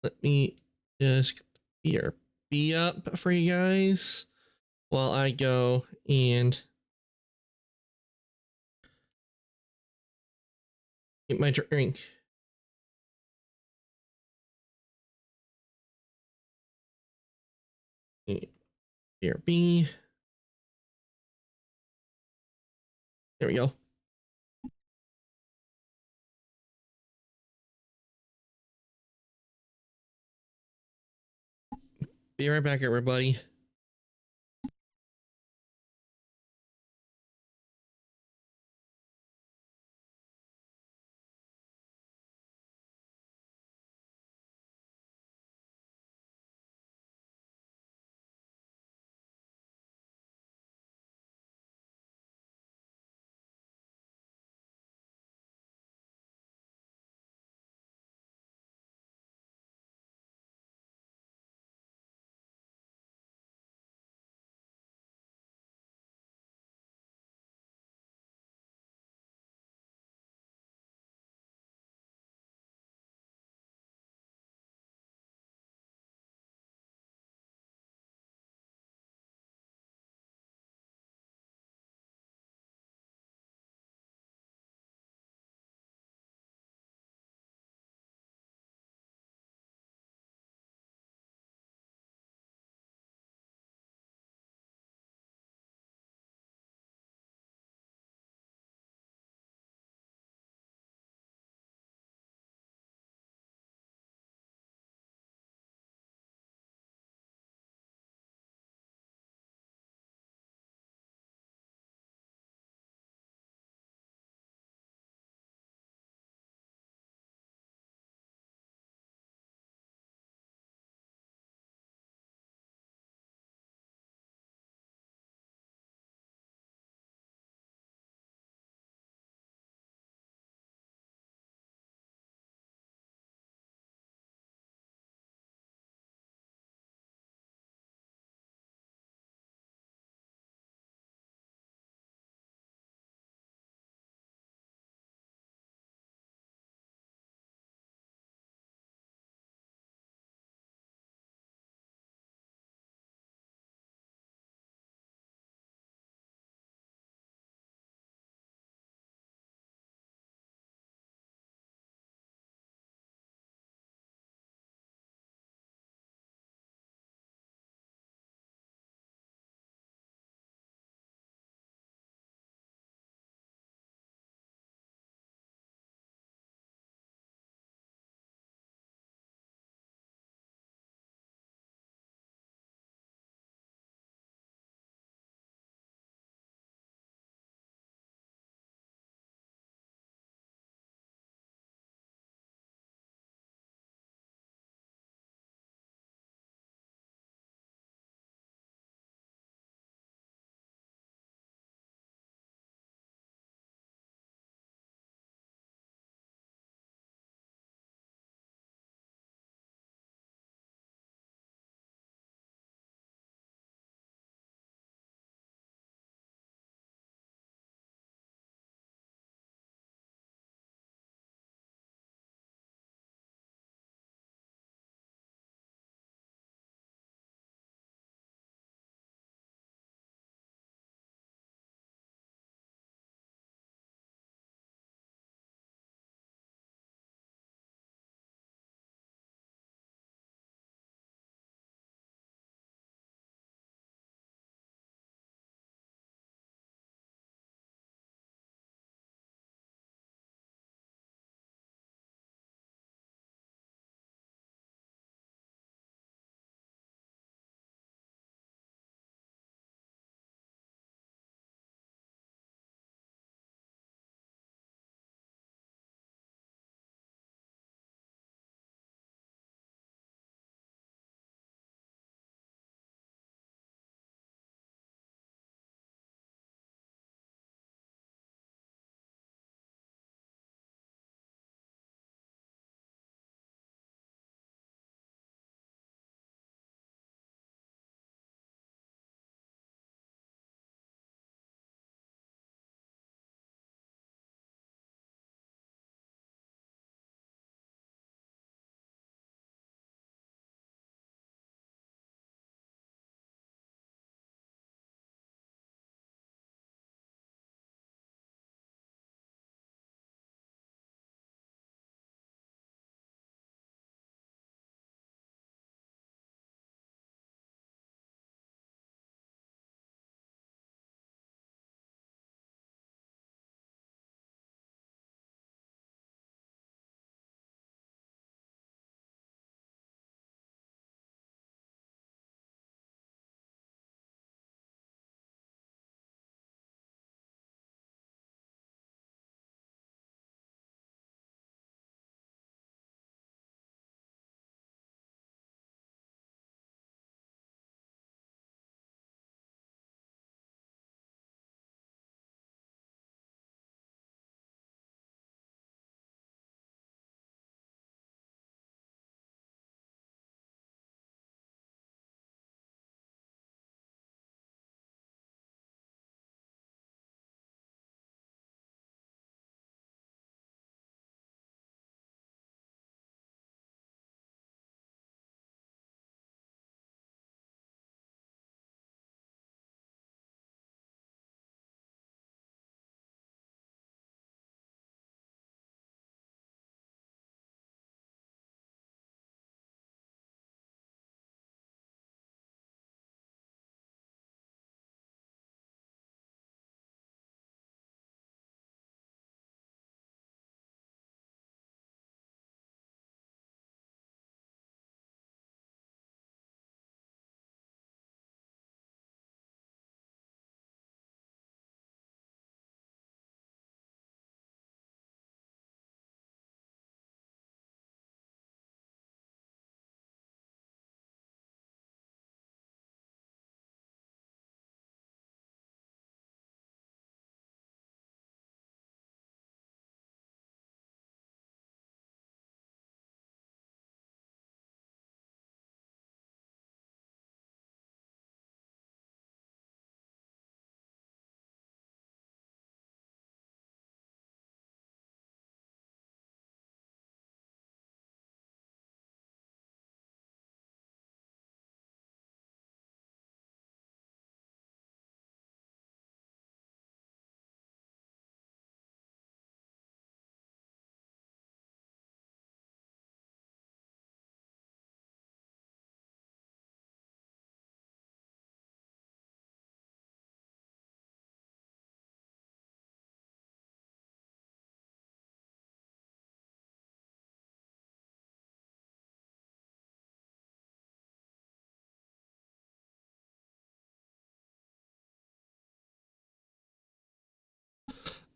let me just get the BRB up for you guys while I go and get my drink. BRB. There we go. Be right back, everybody.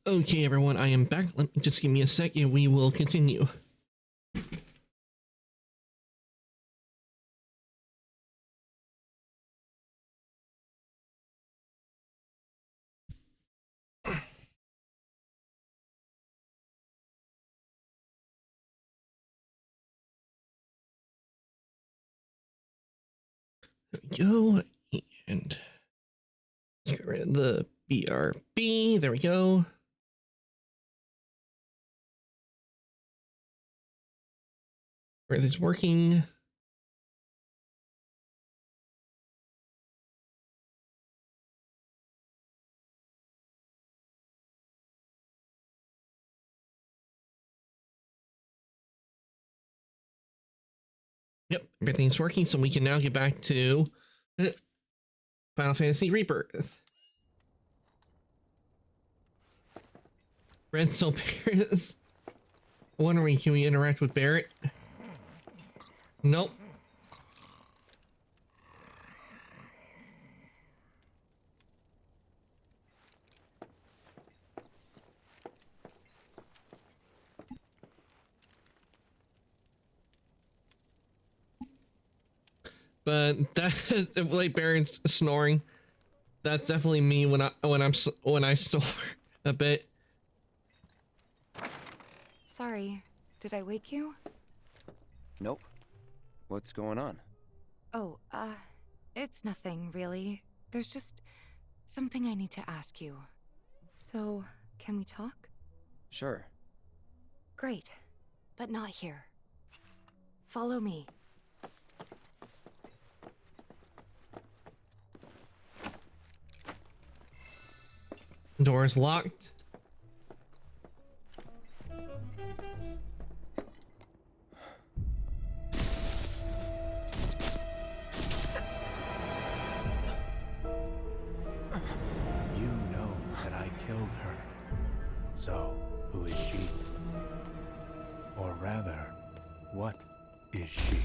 Okay, everyone, I am back. Let me just give me a second. We will continue. There we go. And let's get rid of the BRB. There we go. Everything's working. Yep, everything's working, so we can now get back to Final Fantasy Rebirth. Red Soul Paris. Wondering, can we interact with Barrett? Nope. But that like Barrett's snoring. That's definitely me when I snore a bit. Sorry, did I wake you? Nope. What's going on? Oh, it's nothing, really. There's just something I need to ask you. So, can we talk? Sure. Great, but not here. Follow me. Door is locked. You know that I killed her. So, who is she? Or rather, what is she?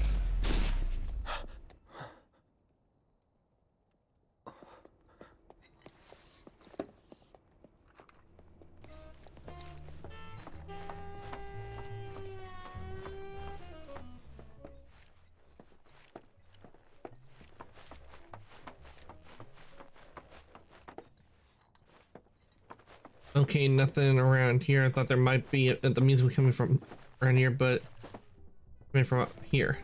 Okay, nothing around here. I thought there might be the music coming from around here, but coming from up here.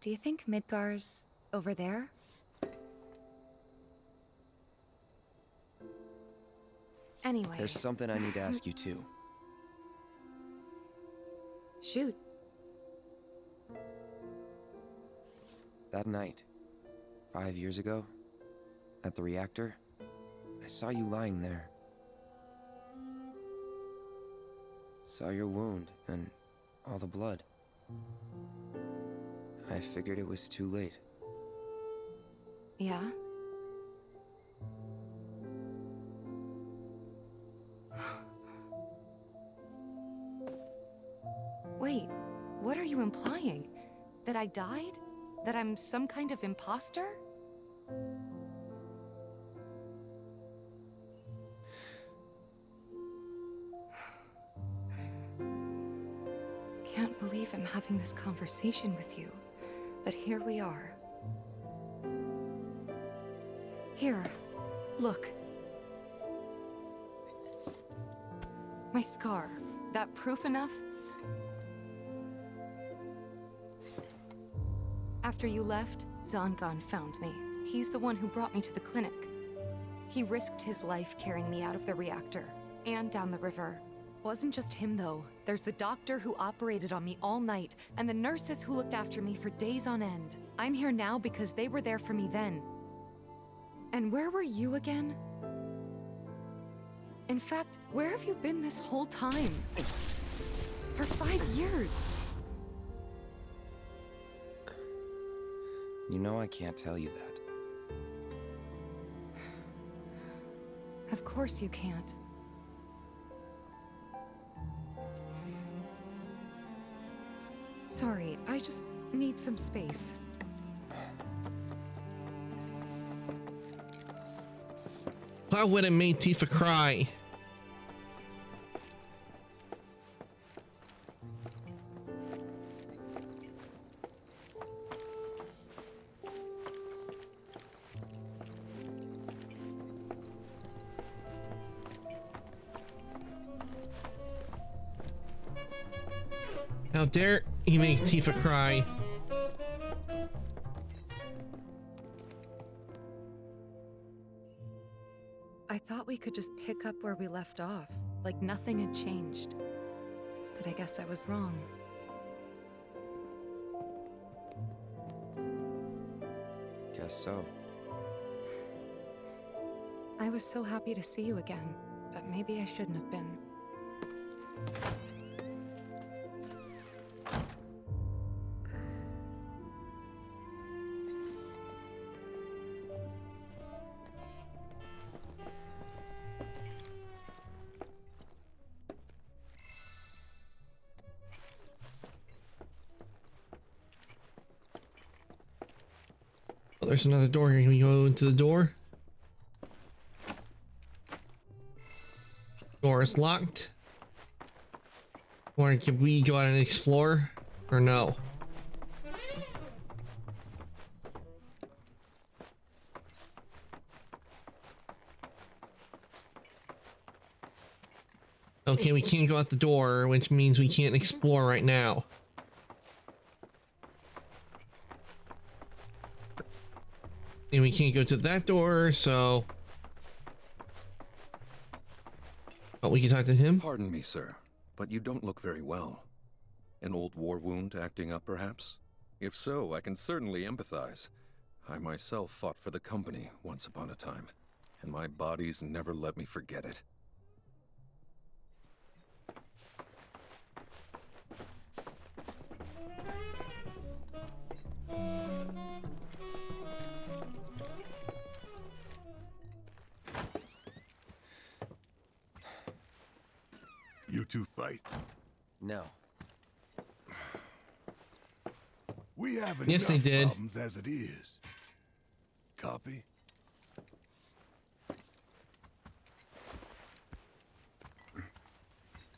Do you think Midgar's over there? Anyway. There's something I need to ask you too. Shoot. That night, 5 years ago, at the reactor, I saw you lying there. Saw your wound and all the blood. I figured it was too late. Yeah? Wait, what are you implying? That I died? That I'm some kind of imposter? Can't believe I'm having this conversation with you, but here we are. Here, look. My scar. That proof enough? After you left, Zangan found me. He's the one who brought me to the clinic. He risked his life carrying me out of the reactor and down the river. Wasn't just him, though. There's the doctor who operated on me all night, and the nurses who looked after me for days on end. I'm here now because they were there for me then. And where were you again? In fact, where have you been this whole time? For 5 years. You know I can't tell you that. course you can't. Sorry, I just need some space. Why would it make Tifa cry? How dare he make Tifa cry? I thought we could just pick up where we left off, like nothing had changed. But I guess I was wrong. Guess so. I was so happy to see you again, but maybe I shouldn't have been. Oh, there's another door here. Can we go into the door? Door is locked. Or can we go out and explore? Or no? Okay, we can't go out the door, which means we can't explore right now. And we can't go to that door, so... Oh, we can talk to him? Pardon me, sir, but you don't look very well. An old war wound acting up, perhaps? If so, I can certainly empathize. I myself fought for the company once upon a time, and my body's never let me forget it. You two fight? No. We have Yes, they enough did. problems as it is. Copy?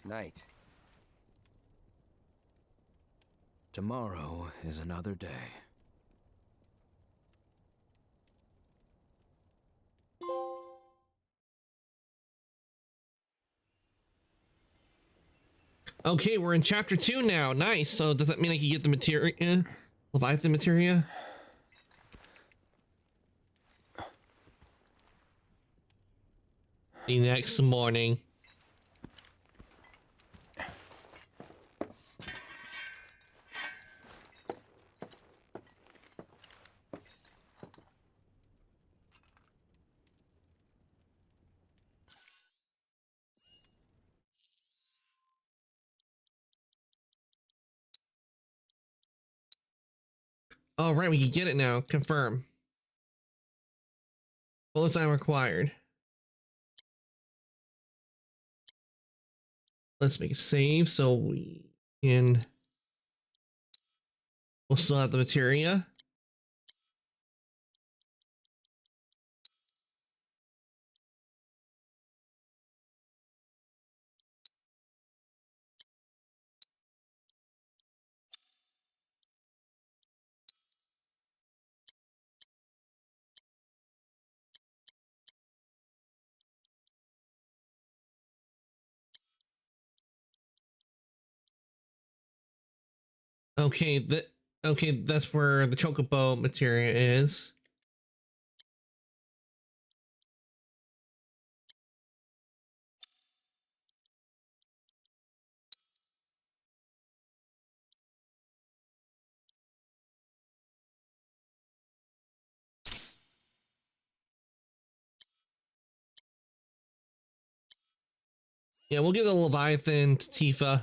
Night. Tomorrow is another day. Okay, we're in chapter 2 now. Nice. So does that mean I can get the materia? Leviathan materia? The next morning. All right, we can get it now. Confirm. Bullets are required. Let's make a save so we can. We'll still have the materia. Okay, that's where the chocobo materia is. Yeah, we'll give the Leviathan to Tifa.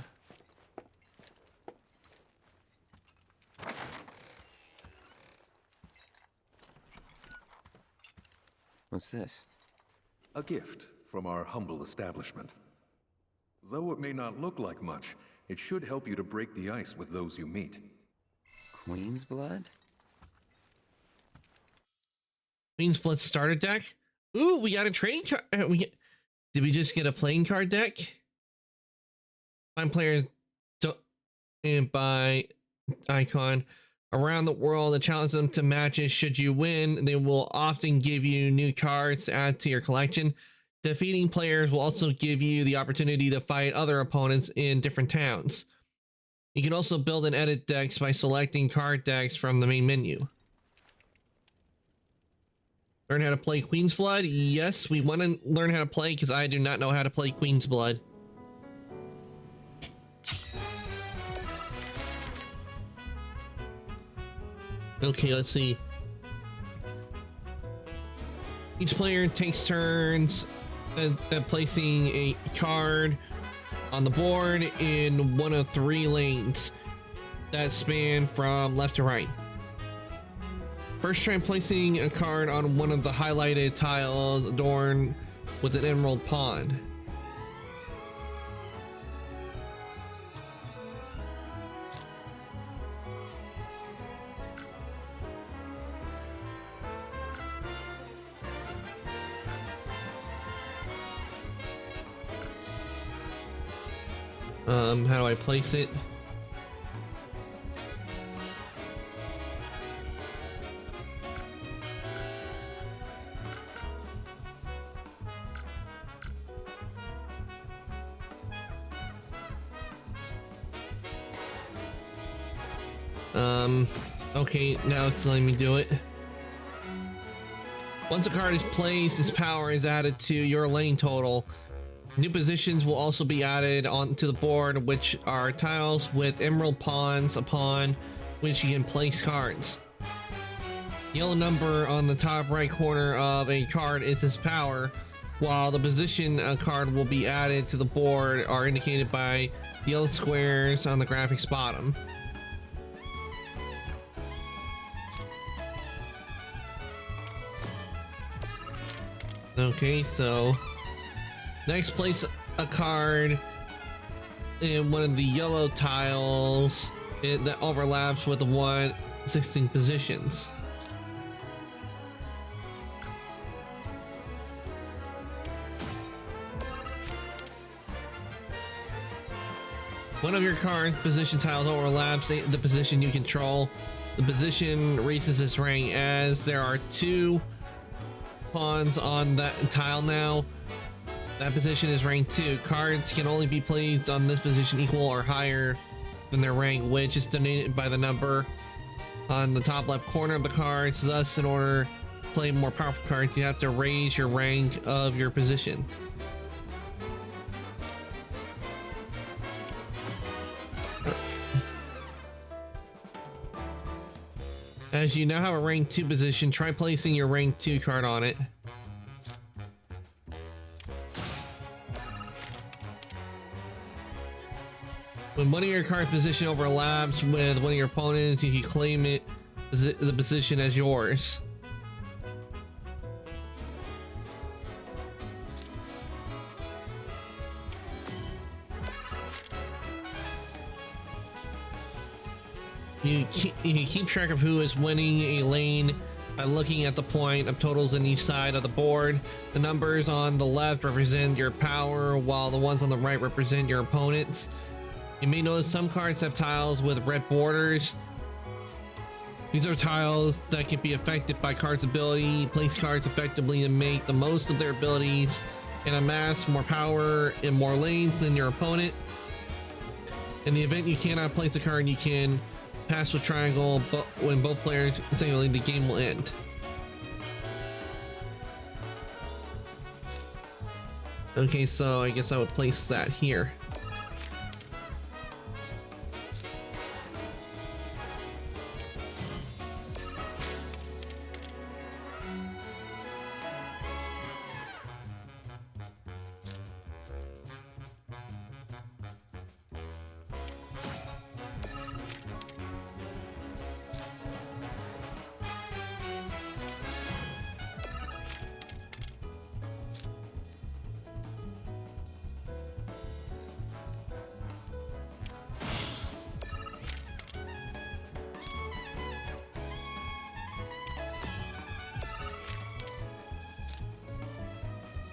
What's this? A gift from our humble establishment. Though it may not look like much, it should help you to break the ice with those you meet. Queen's blood? Queen's Blood starter deck. Ooh, we got a trading card. Did we just get a playing card deck? Find players and buy icon around the world and challenge them to matches. Should you win, they will often give you new cards to add to your collection. Defeating players will also give you the opportunity to fight other opponents in different towns. You can also build and edit decks by selecting card decks from the main menu. Learn how to play Queen's Blood? Yes, we want to learn how to play because I do not know how to play Queen's Blood. Okay, let's see. Each player takes turns at placing a card on the board in one of 3 lanes that span from left to right. First, try placing a card on one of the highlighted tiles adorned with an emerald pond. How do I place it? Okay, now it's letting me do it. Once a card is placed, its power is added to your lane total. New positions will also be added onto the board, which are tiles with emerald pawns upon which you can place cards. The yellow number on the top right corner of a card is its power, while the position a card will be added to the board are indicated by the yellow squares on the graphics bottom. Okay, so next, place a card in one of the yellow tiles that overlaps with the one existing positions. One of your card position tiles overlaps the position you control. The position raises its rank, as there are 2 pawns on that tile now. That position is rank 2. Cards can only be placed on this position equal or higher than their rank, which is denoted by the number on the top left corner of the cards. Thus, in order to play more powerful cards, you have to raise your rank of your position. As you now have a rank 2 position, try placing your rank 2 card on it. When one of your card position overlaps with one of your opponents, you can claim it, the position, as yours. You can keep track of who is winning a lane by looking at the point of totals on each side of the board. The numbers on the left represent your power, while the ones on the right represent your opponents. You may notice some cards have tiles with red borders. These are tiles that can be affected by cards' ability. Place cards effectively to make the most of their abilities and amass more power in more lanes than your opponent. In the event you cannot place a card, you can pass with triangle, but when both players singularly, the game will end. Okay, so I guess I would place that here.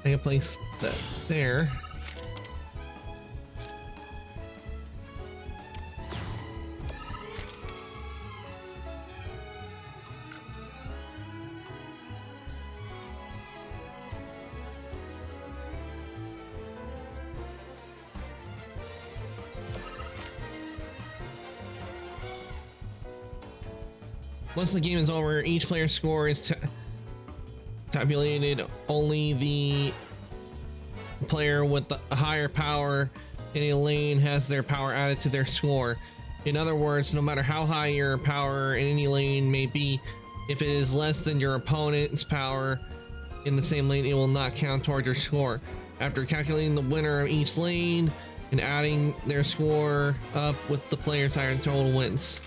I can place that there. Once the game is over, each player's score is tabulated. Only the player with the higher power in a lane has their power added to their score. In other words, no matter how high your power in any lane may be, if it is less than your opponent's power in the same lane, it will not count toward your score. After calculating the winner of each lane and adding their score up with the player's higher total wins.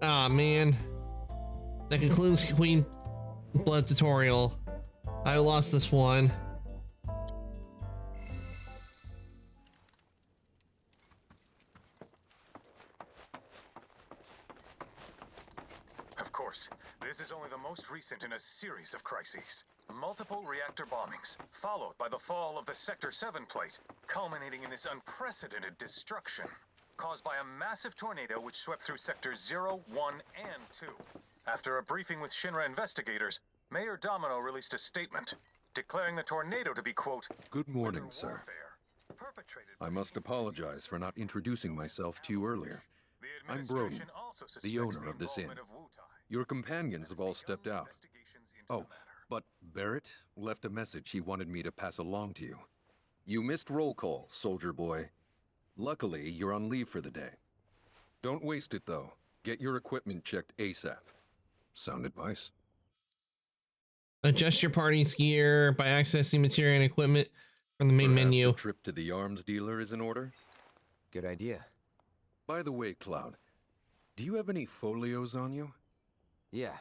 Ah, man. That concludes Queen Blood tutorial. I lost this one. Of course, this is only the most recent in a series of crises. Multiple reactor bombings, followed by the fall of the Sector 7 plate, culminating in this unprecedented destruction, caused by a massive tornado which swept through Sectors 0, 1, and 2. After a briefing with Shinra investigators, Mayor Domino released a statement, declaring the tornado to be, quote, Good morning, sir. I must apologize for not introducing myself to you earlier. I'm Broden, the owner of this inn. Your companions have all stepped out. Oh, but Barrett left a message he wanted me to pass along to you. You missed roll call, soldier boy. Luckily, you're on leave for the day. Don't waste it, though. Get your equipment checked ASAP. Sound advice? Adjust your party's gear by accessing material and equipment from the main Perhaps menu. A trip to the arms dealer is in order? Good idea. By the way, Cloud, do you have any folios on you? Yeah.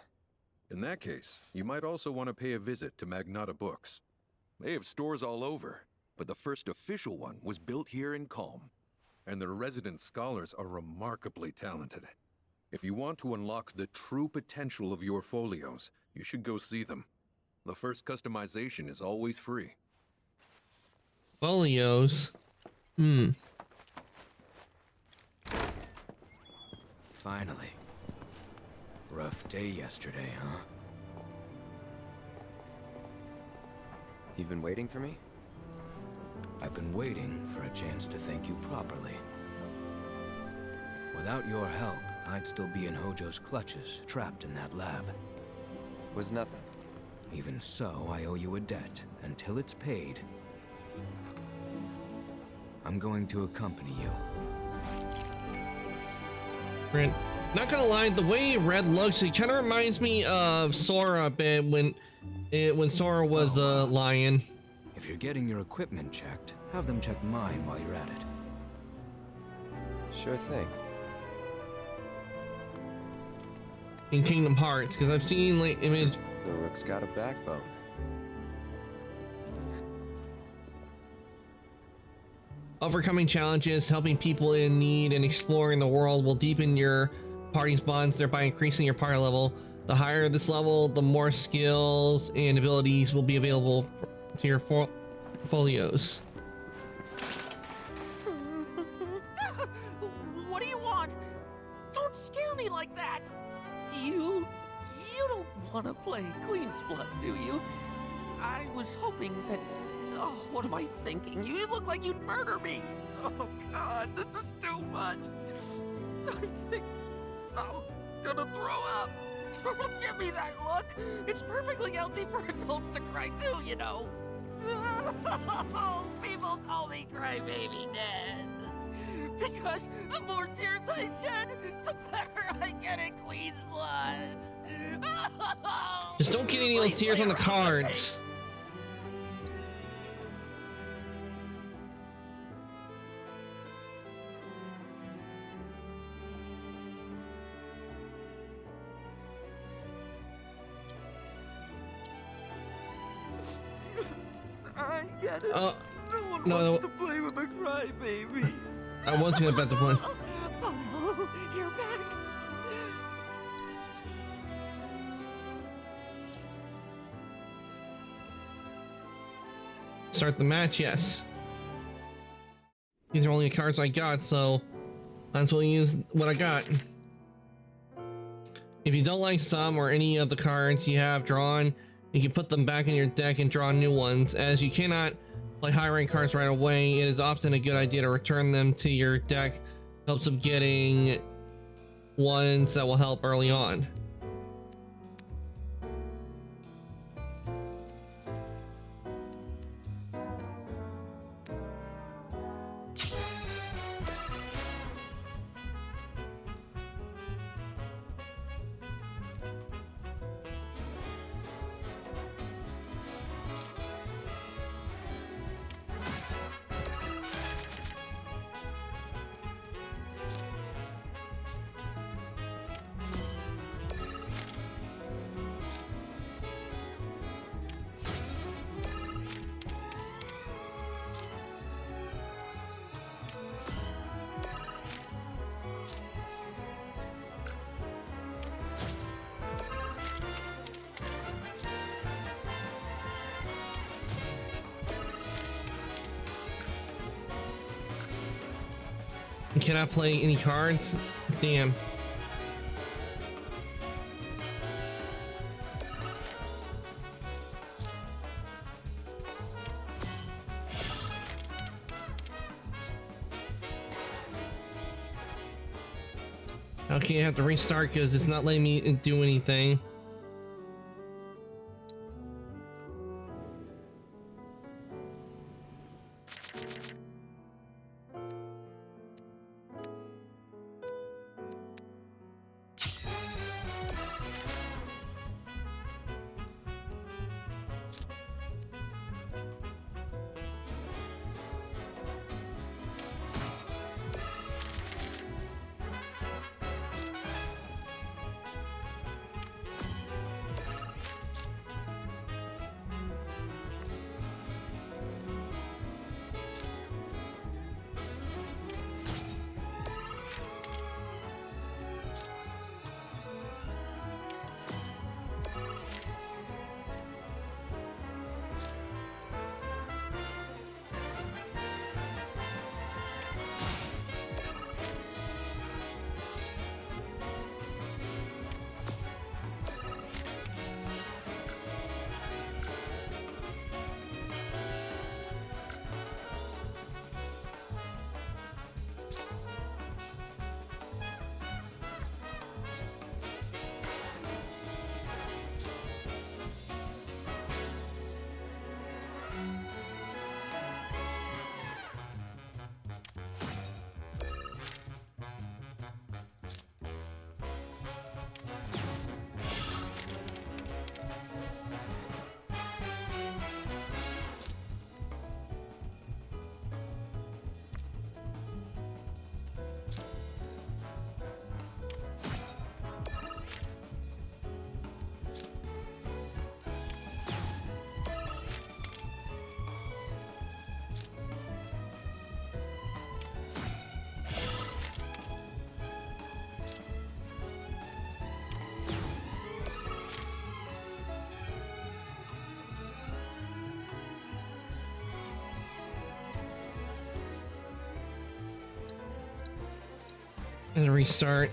In that case, you might also want to pay a visit to Magnata Books. They have stores all over, but the first official one was built here in Calm. And their resident scholars are remarkably talented. If you want to unlock the true potential of your folios, you should go see them. The first customization is always free. Folios? Finally. Rough day yesterday, huh? You've been waiting for me? I've been waiting for a chance to thank you properly. Without your help, I'd still be in Hojo's clutches, trapped in that lab. Was nothing. Even so, I owe you a debt. Until it's paid, I'm going to accompany you. Brent, not gonna lie, the way Red looks, it kind of reminds me of Sora a bit when Sora was a lion. If you're getting your equipment checked, have them check mine while you're at it. Sure thing. In Kingdom Hearts, because I've seen like image. The Rook's got a backbone. Overcoming challenges, helping people in need, and exploring the world will deepen your party's bonds, thereby increasing your party level. The higher this level, the more skills and abilities will be available to your folios. What do you want? Don't scare me like that! You don't want to play Queen's Blood, do you? I was hoping that... Oh, what am I thinking? You look like you'd murder me! Oh, God, this is too much! I think I'm gonna throw up! Don't give me that look! It's perfectly healthy for adults to cry too, you know! People call me Crybaby Ned! Because the more tears I shed, the better I get at Queen's Blood! Just don't get any of those tears on the cards. I get it. No one no, wants to play with a crybaby. I was gonna bet the plane. Oh, you're back. Start the match, yes. These are only the cards I got, so might as well use what I got. If you don't like some or any of the cards you have drawn, you can put them back in your deck and draw new ones. As you cannot play high rank cards right away, it is often a good idea to return them to your deck. Helps of getting ones that will help early on. You cannot play any cards? Damn. Okay, I have to restart because it's not letting me do anything. And restart.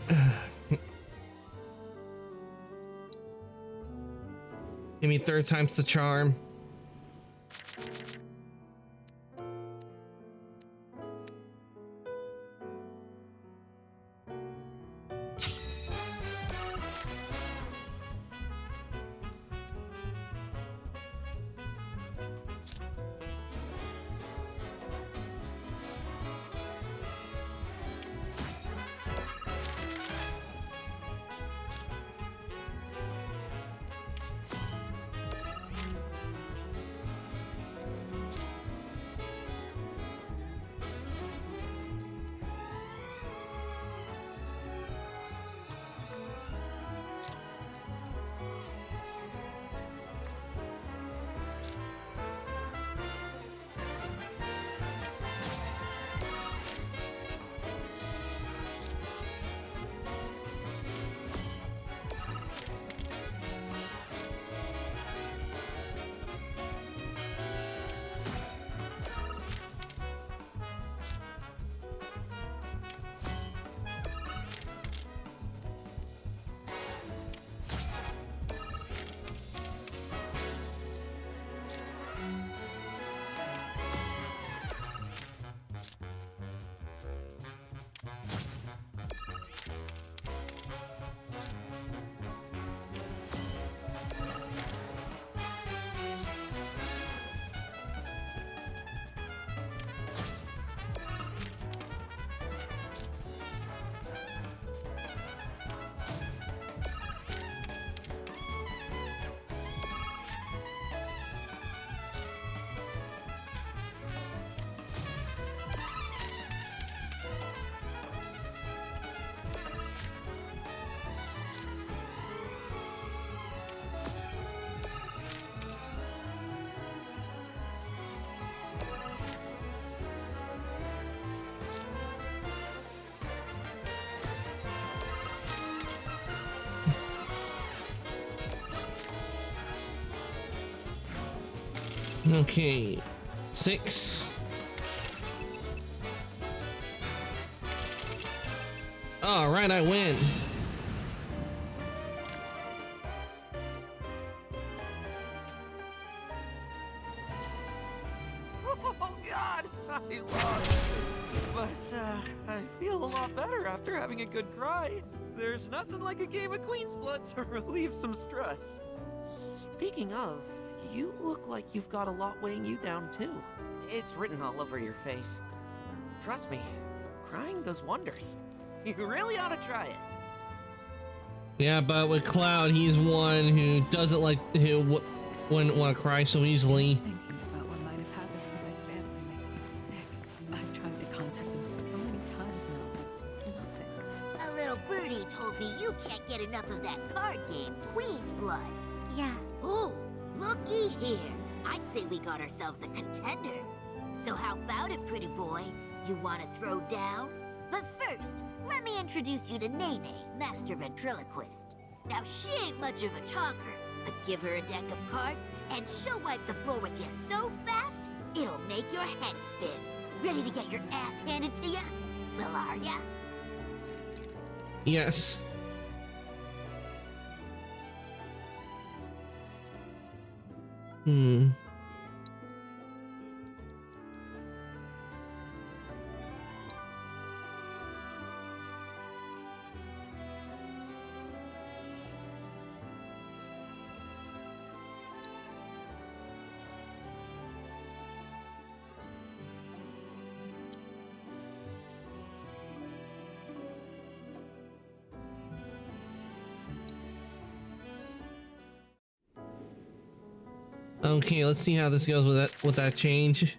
Give me third time's the charm. Okay, 6. All right, I win. Oh God, I lost. But I feel a lot better after having a good cry. There's nothing like a game of Queen's Blood to relieve some stress. Speaking of, you look like you've got a lot weighing you down too. It's written all over your face. Trust me, crying does wonders. You really ought to try it. Yeah, but with Cloud, he's one who doesn't like, who wouldn't want to cry so easily. Thinking about what might have happened to my family makes me sick. I've tried to contact them so many times now, but nothing. A little birdie told me you can't get enough of that card game, Queen's Blood. Yeah. Oh, looky here. I'd say we got ourselves a contender. So how about it, pretty boy? You want to throw down? But first, let me introduce you to Nene, Master Ventriloquist. Now, she ain't much of a talker, but give her a deck of cards, and she'll wipe the floor with you so fast, it'll make your head spin. Ready to get your ass handed to ya? Well, are ya? Yes. Okay, let's see how this goes with that change.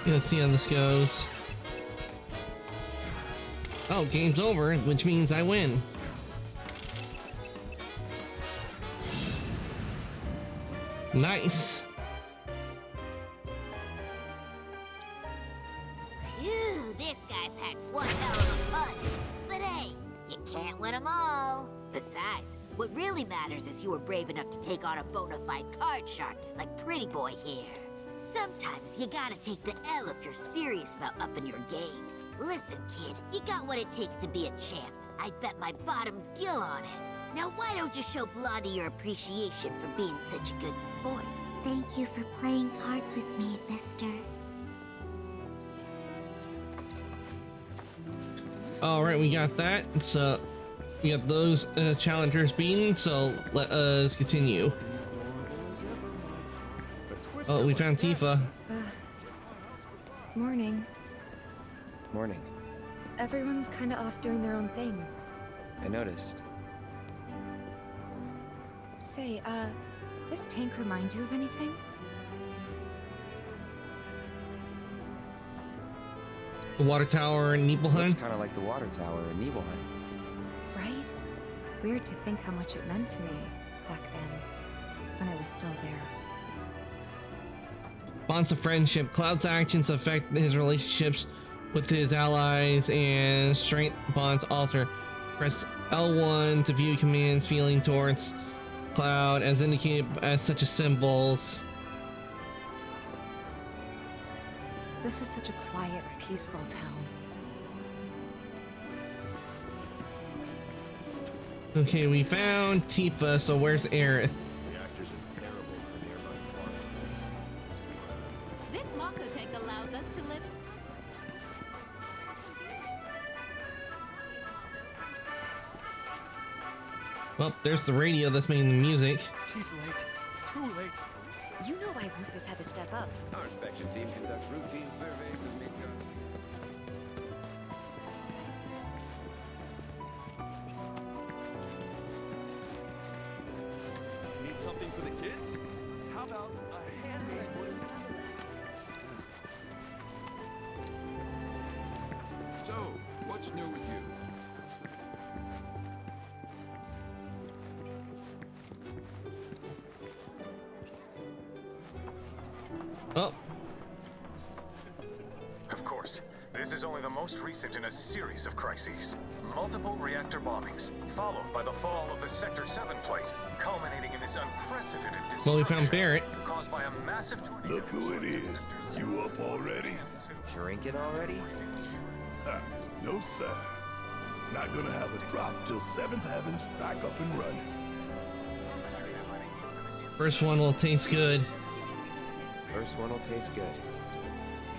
Let's see how this goes. Oh, game's over, which means I win. Nice. Phew, this guy packs one hell of a punch. But hey, you can't win them all. Besides, what really matters is you were brave enough to take on a bona fide card shark like Pretty Boy here. Sometimes you gotta take the L if you're serious about upping your game. Listen, kid, you got what it takes to be a champ. I'd bet my bottom gill on it. Now why don't you show Blondie your appreciation for being such a good sport? Thank you for playing cards with me, mister. All right, we got that. So we got those challengers beaten. So let us continue. Oh, we found Tifa. Morning. Morning. Everyone's kind of off doing their own thing. I noticed. Say, this tank remind you of anything? The water tower in Nibelheim. Looks kind of like the water tower in Nibelheim. Right? Weird to think how much it meant to me back then, when I was still there. Bonds of friendship. Cloud's actions affect his relationships with his allies, and strength bonds alter. Press L1 to view commands feeling towards Cloud as indicated as such as symbols. This is such a quiet, peaceful town. Okay, we found Tifa, so where's Aerith? This Mako tank allows us to live. Well, there's the radio that's making the music. She's late. Too late. You know why Rufus had to step up. Our inspection team conducts routine surveys and make Need something for the kids? How about a handmade one? So, what's new with you? Oh. Of course, this is only the most recent in a series of crises. Multiple reactor bombings, followed by the fall of the Sector 7 plate, culminating in this unprecedented destruction Well, we found Barrett. caused by a massive tornado. Look who it is. You up already? Drinking already? Ha, no sir. Not gonna have a drop till 7th Heaven's back up and running. First one will taste good. First one will taste good.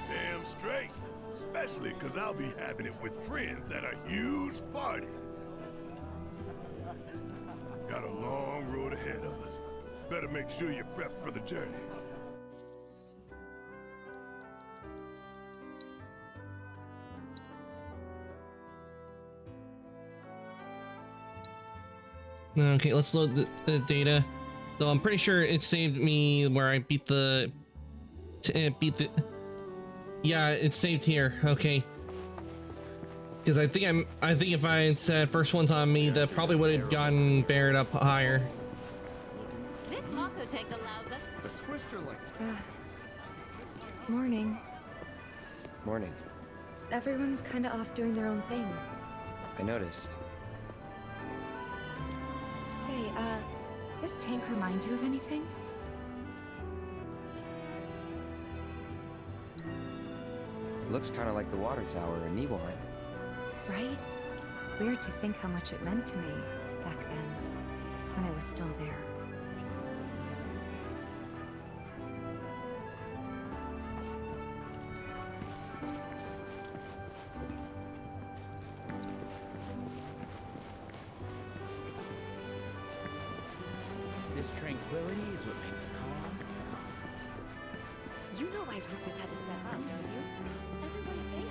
Damn straight. Especially because I'll be having it with friends at a huge party. Got a long road ahead of us. Better make sure you're prepped for the journey. Okay, let's load the data. Though I'm pretty sure it saved me where I beat the... Yeah, it's saved here. Okay. Because I think if I had said first one's on me, that probably would have gotten Barrett up higher. This Mako tank allows us to... A twister like... Morning. Morning. Everyone's kind of off doing their own thing. I noticed. Say, this tank remind you of anything? Looks kind of like the water tower in Nibelheim. Right? Weird to think how much it meant to me back then, when I was still there. This tranquility is what makes calm. You know why Rufus had to step up, don't you? Everybody say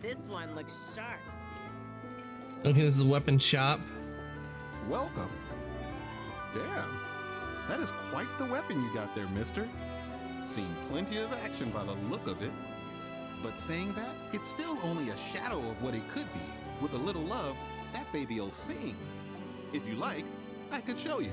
it. This one looks sharp. Okay, this is a weapon shop. Welcome. Damn, that is quite the weapon you got there, mister. Seen plenty of action by the look of it. But saying that, it's still only a shadow of what it could be. With a little love, that baby'll sing. If you like, I could show you.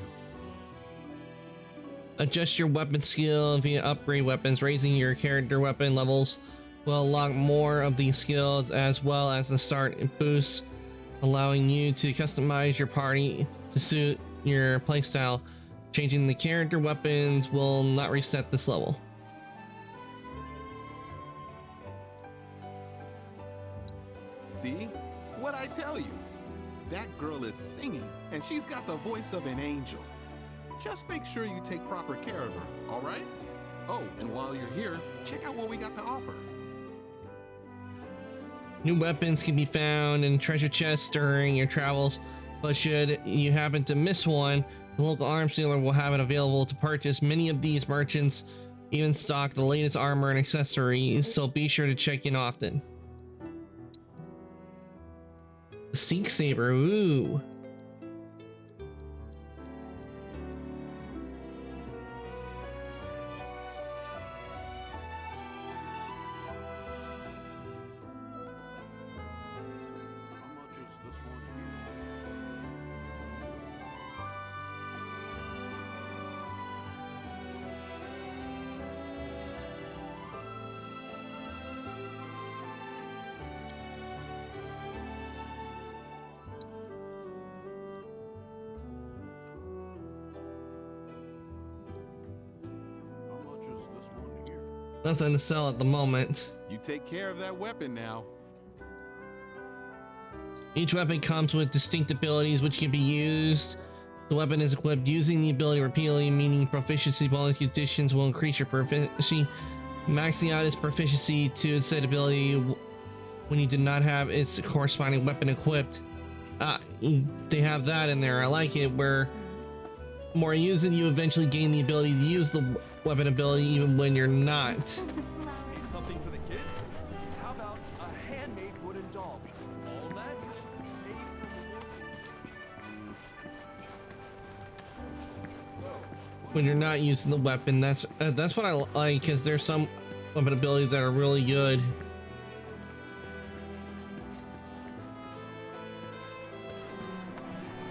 Adjust your weapon skill via upgrade weapons. Raising your character weapon levels will unlock more of these skills, as well as the start boost, allowing you to customize your party to suit your playstyle. Changing the character weapons will not reset this level. See? What'd I tell you? That girl is singing, and she's got the voice of an angel. just make sure you take proper care of her, all right? Oh, and while you're here, check out what we got to offer. New weapons can be found in treasure chests during your travels, but should you happen to miss one, the local arms dealer will have it available to purchase. Many of these merchants even stock the latest armor and accessories, so be sure to check in often. The Seek Saber, ooh. Nothing to sell at the moment. You take care of that weapon now. Each weapon comes with distinct abilities which can be used. The weapon is equipped using the ability repeatedly, meaning proficiency bonus conditions will increase your proficiency. Maxing out its proficiency to said ability when you do not have its corresponding weapon equipped. They have that in there. I like it, where more you use it, you eventually gain the ability to use the weapon ability even when you're not. Something for the kids? How about a handmade wooden doll? All natural, made from When you're not using the weapon, that's what I like, because there's some weapon abilities that are really good.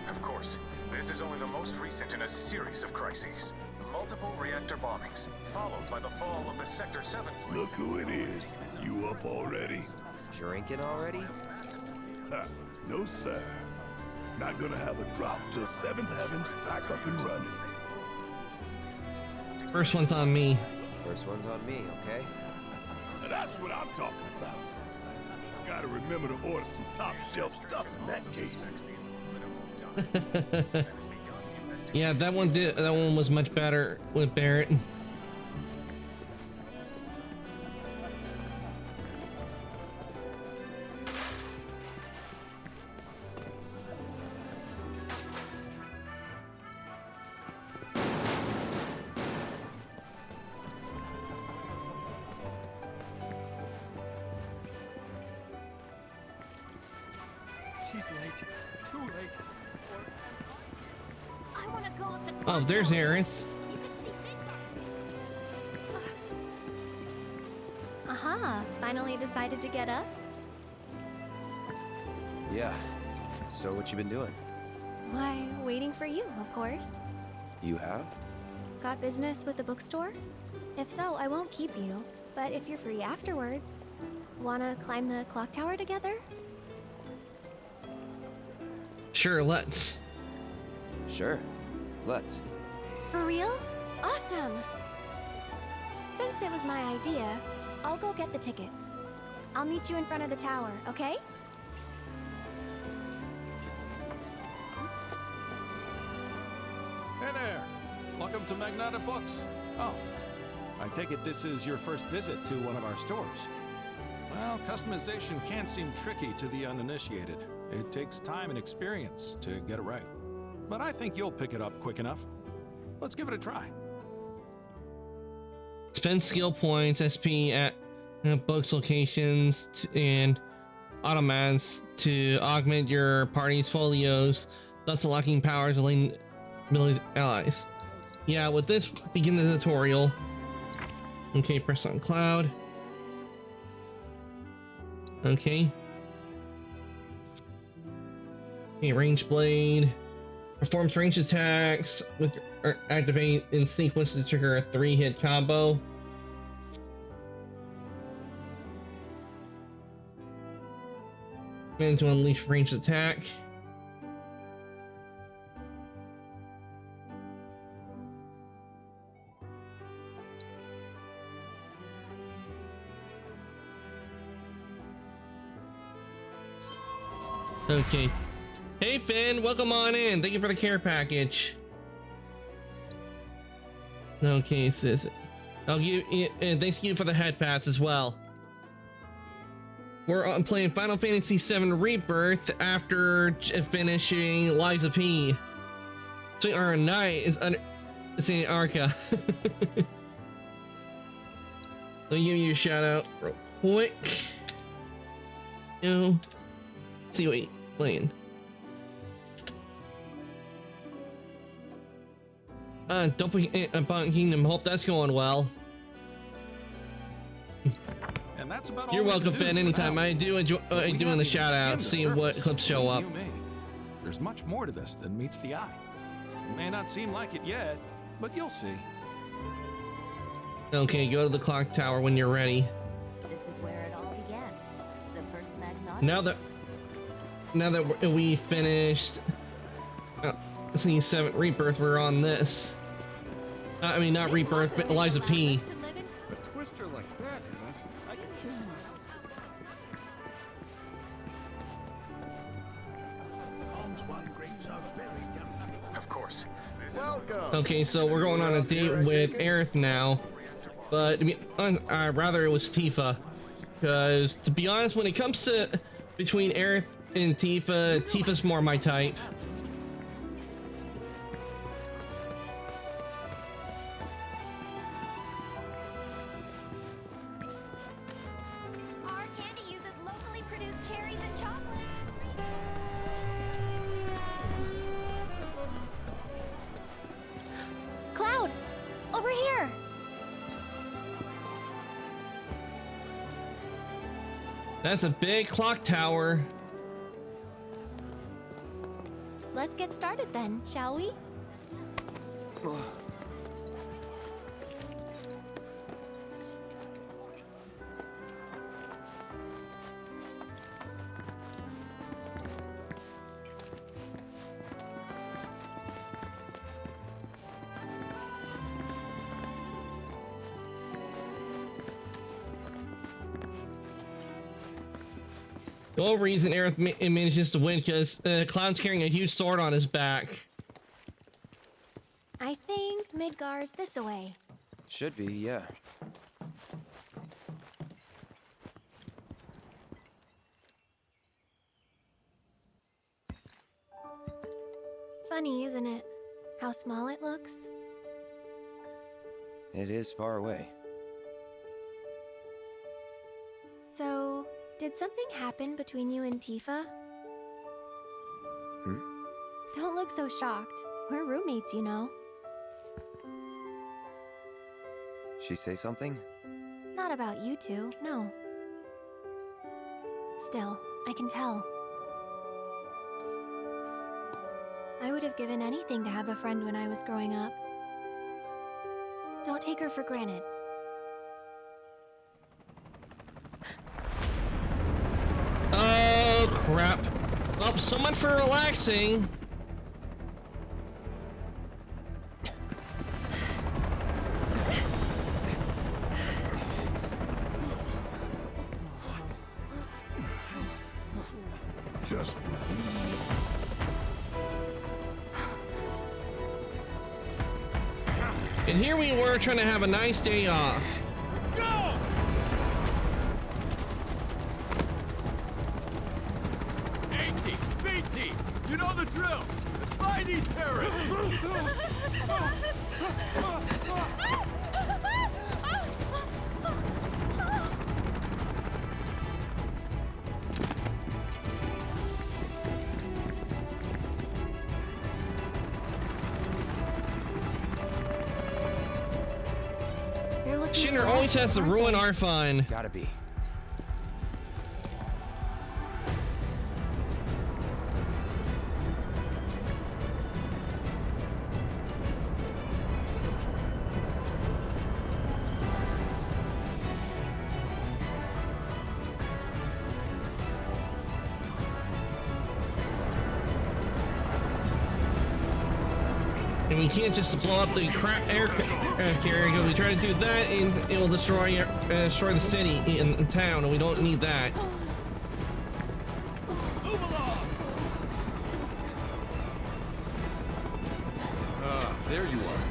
Of course, this is only the most recent in a series of crises. Multiple reactor bombings, followed by the fall of the Sector 7. Look who it is. You up already? Drinking already? Ha, no sir. Not gonna have a drop till 7th Heaven's back up and running. First one's on me. First one's on me, okay? And that's what I'm talking about. Gotta remember to order some top shelf stuff in that case. Yeah, that one was much better with Barrett. She's late. Too late. I want to go up the Oh, there's Aerith. Aha, finally decided to get up? Yeah. So what you been doing? Why, waiting for you, of course. You have? Got business with the bookstore? If so, I won't keep you. But if you're free afterwards, wanna climb the clock tower together? Sure, let's. Sure. Let's. For real? Awesome! Since it was my idea, I'll go get the tickets. I'll meet you in front of the tower, okay? Hey there! Welcome to Magnata Books. Oh, I take it this is your first visit to one of our stores. Well, customization can seem tricky to the uninitiated. It takes time and experience to get it right. But I think you'll pick it up quick enough. Let's give it a try. Spend skill points, SP at books locations and automats to augment your party's folios, thus unlocking powers of abilities allies. Yeah, with this, begin the tutorial. Okay, press on cloud. Okay. Okay, range blade. Performs range attacks with or activate in sequence to trigger a 3-hit combo. And to unleash ranged attack. Okay. Hey Finn, welcome on in. Thank you for the care package. Okay, sis. I'll give you, and thanks you for the head pats as well. We're playing Final Fantasy VII Rebirth after finishing Liza P. So our knight is under Saint Arca. Let me give you a shout out real quick. Let's see what you're playing. Doppelganger Kingdom. Hope that's going well. And that's about You're all we welcome, can do Finn. for Anytime. now. I do enjoy We doing the haven't shout outs, skimmed the seeing what surface clips show of up. you made. There's much more to this than meets the eye. It may not seem like it yet, but you'll see. Okay, go to the clock tower when you're ready. This is where it all began. The first Magnotta. Now that we finished Scene 7 Rebirth, we're on this. I mean, not Rebirth, but Eliza P. A twister like that, Dennis. I can kiss Of course. Welcome. Okay, so we're going on a date with Aerith now, but I mean, I'd rather it was Tifa, because to be honest, when it comes to between Aerith and Tifa, Tifa's more my type. Our candy uses locally produced cherries and chocolate. Cloud, over here. That's a big clock tower. Let's get started then, shall we? The only reason Aerith manages to win because Cloud's carrying a huge sword on his back. I think Midgar's this away. Should be, yeah. Funny, isn't it? How small it looks. It is far away. So, did something happen between you and Tifa? Don't look so shocked. We're roommates, you know. She say something? Not about you two, no. Still, I can tell. I would have given anything to have a friend when I was growing up. Don't take her for granted. Oh crap. Well, so much for relaxing. Just And here we were trying to have a nice day off. Go! A-Team, B-Team, you know the drill. Let's find these terrorists. Shinner always has to ruin our fun. Gotta be. And we can't just blow up the air carrier because we try to do that and it will destroy the city in town, and we don't need that. Move along. Ah, there you are.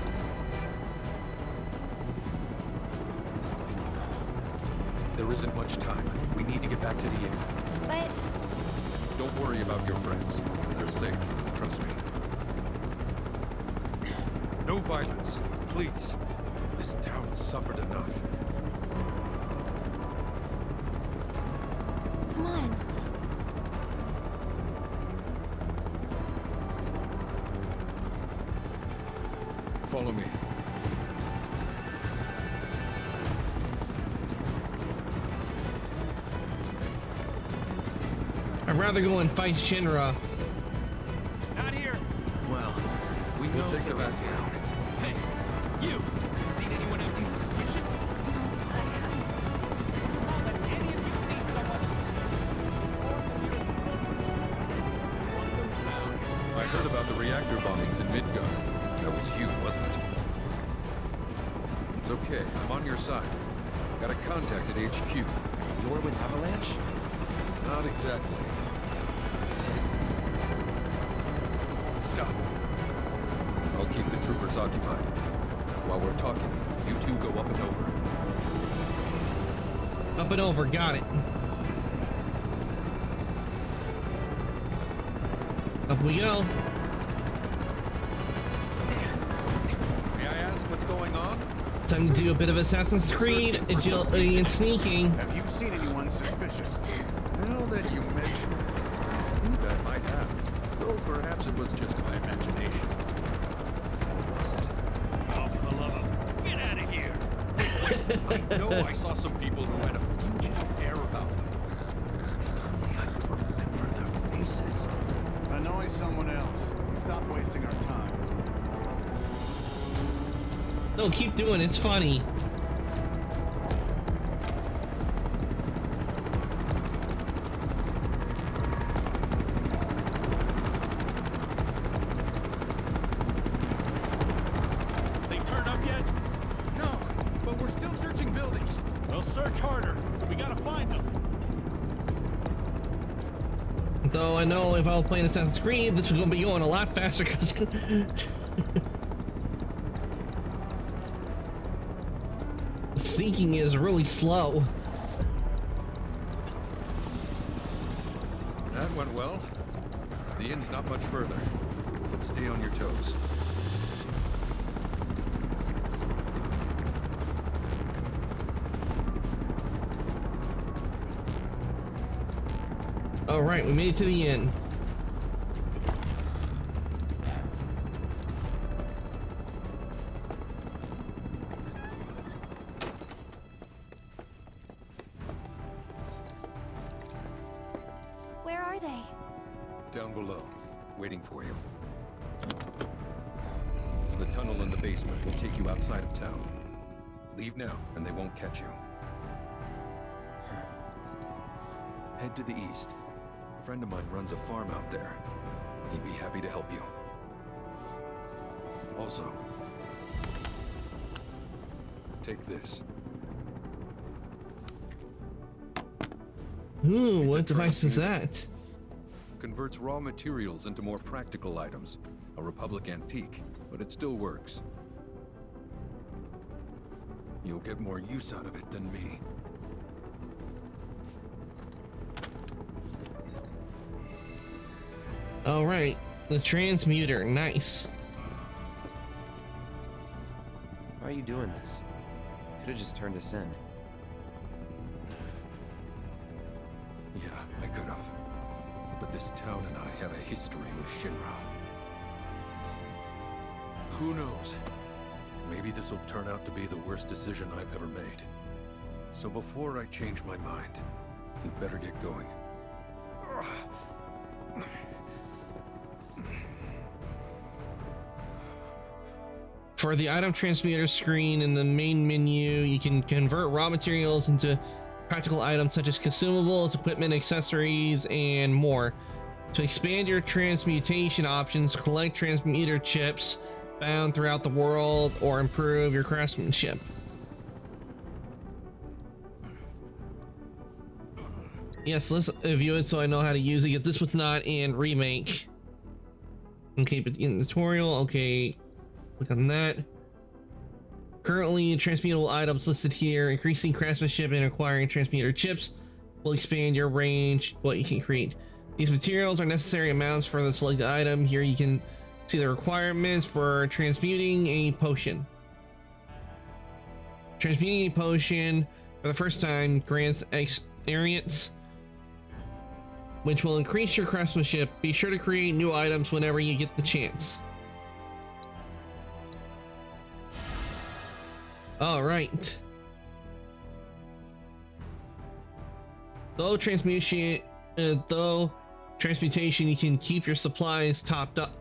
There isn't much time. We need to get back to the inn. But... Don't worry about your friends. They're safe. Trust me. No violence, please. This town suffered enough. Come on. Follow me. I'd rather go and fight Shinra. Not here. Well, we We'll know take the they're in rats town. Hey, you! Seen anyone acting suspicious? I heard about the reactor bombings in Midgard. That was you, wasn't it? It's okay. I'm on your side. Got a contact at HQ. You're with Avalanche? Not exactly. Stop. I'll keep the troopers occupied. While we're talking, you two go up and over. Up and over, got it. Up we go. May I ask what's going on? Time to do a bit of Assassin's Creed, agility and sneaking. Have you seen anyone suspicious? Now that you mention it, I think I might have. Though perhaps it was just my imagination. Or was it? Oh, for the love of... Get out of here! I know I saw some people who had a fugitive air about them. If only I could remember their faces. Annoy someone else. Stop wasting our time. No, keep doing it. It's funny. They turned up yet? No, but we're still searching buildings. We'll search harder. We gotta find them. Though I know if I was playing Assassin's Creed, this was gonna be going a lot faster because sneaking is really slow. That went well. The inn's not much further, but stay on your toes. All right, we made it to the inn. Where are they? Down below, waiting for you. The tunnel in the basement will take you outside of town. Leave now, and they won't catch you. Head to the east. A friend of mine runs a farm out there. He'd be happy to help you. Also, take this. Ooh, what device is that? Converts raw materials into more practical items. A Republic antique, but it still works. You'll get more use out of it than me. All right, the transmuter, nice. Why are you doing this? Could have just turned us in. Yeah, I could have. But this town and I have a history with Shinra. Who knows? Maybe this will turn out to be the worst decision I've ever made. So before I change my mind, you better get going. For the item transmuter screen in the main menu, you can convert raw materials into practical items such as consumables, equipment, accessories, and more. To expand your transmutation options, collect transmuter chips found throughout the world or improve your craftsmanship. Yes, let's view it so I know how to use it. Get this was not in remake. Okay, but in the tutorial, okay. Click on that. Currently, transmutable items listed here. Increasing craftsmanship and acquiring transmuter chips will expand your range, what you can create. These materials are necessary amounts for the selected item. Here you can see the requirements for transmuting a potion. Transmuting a potion for the first time grants experience, which will increase your craftsmanship. Be sure to create new items whenever you get the chance. All right. Though transmutation, you can keep your supplies topped up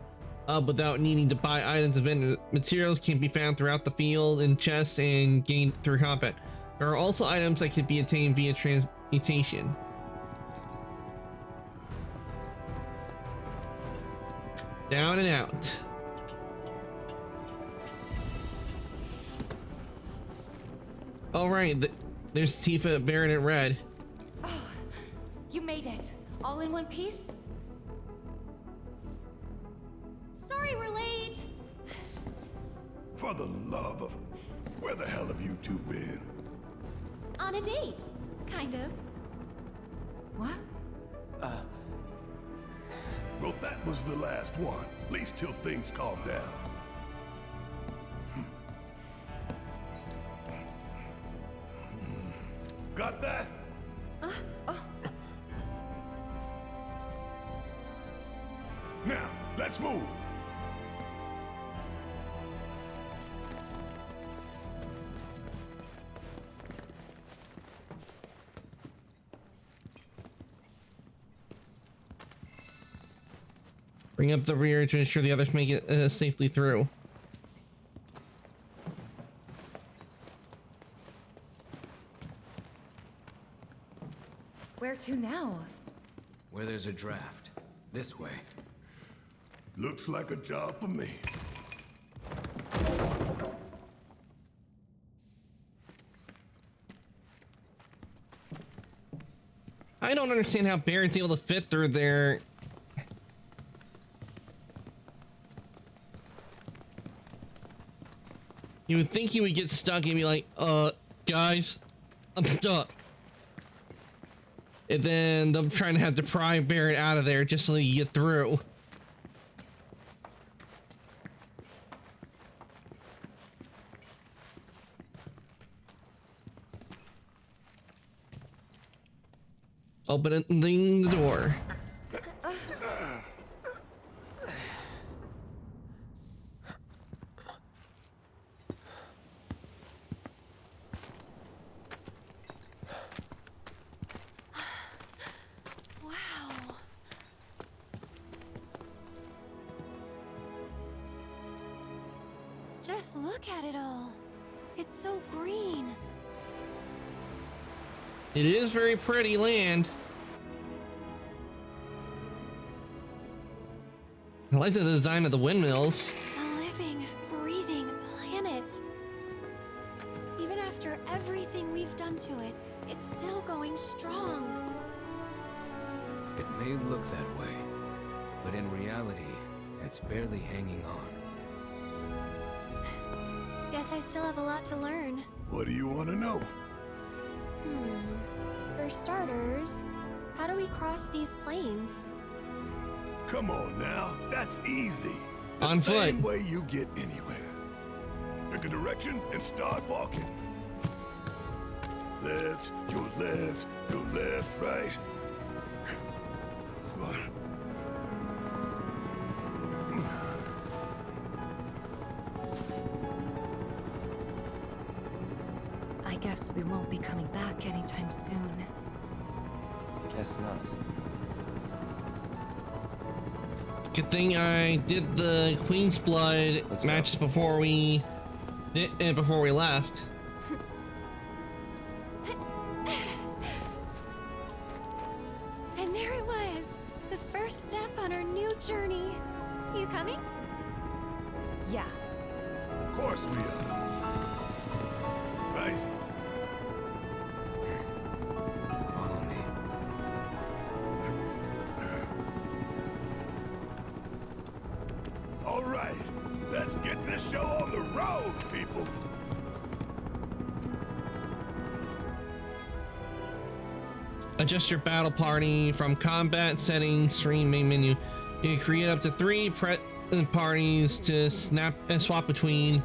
without needing to buy items and vendor materials can be found throughout the field in chests and gained through combat. There are also items that can be attained via transmutation. Down and out. All right, there's Tifa bearing it red. Oh, you made it. All in one piece? Sorry we're late. For the love of... Where the hell have you two been? On a date, kind of. What? Well, that was the last one. At least till things calm down. Got that? Now, let's move. Bring up the rear to ensure the others make it safely through. Where to now? Where there's a draft. This way. Looks like a job for me. I don't understand how Barrett's able to fit through there. You would think he would get stuck and be like, guys, I'm stuck. And then they're trying to have to pry Barrett out of there just so you get through. Opening the door. Just look at it all. It's so green. It is very pretty land. I like the design of the windmills. A living, breathing planet. Even after everything we've done to it, it's still going strong. It may look that way, but in reality, it's barely hanging on. Guess I still have a lot to learn. What do you want to know? For starters, how do we cross these plains? Come on now, that's easy. On foot. Same way you get anywhere. Pick a direction and start walking. Left, go left, right. I guess we won't be coming back anytime soon. Guess not. Good thing I did the Queen's Blood matches before we left. And there it was, the first step on our new journey. You coming? Yeah. Of course we are. Right? Follow me. All right, let's get this show on the road, people. Adjust your battle party from combat settings, stream main menu. You can create up to 3 parties to swap between.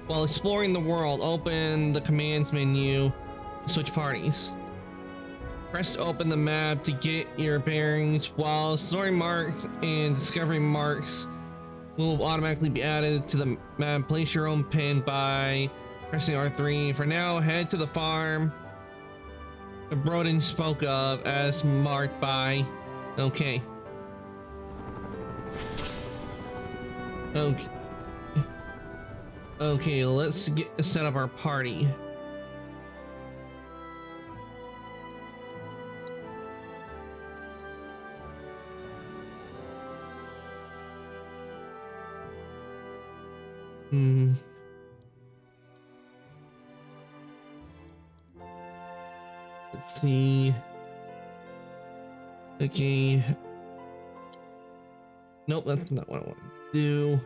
While exploring the world, open the commands menu, switch parties. Press to open the map to get your bearings, while story marks and discovery marks will automatically be added to the map. Place your own pin by pressing R3. For now, head to the farm Broden spoke of as marked by. Okay. Okay, let's set up our party. Let's see. Okay. Nope, that's not what I want to do.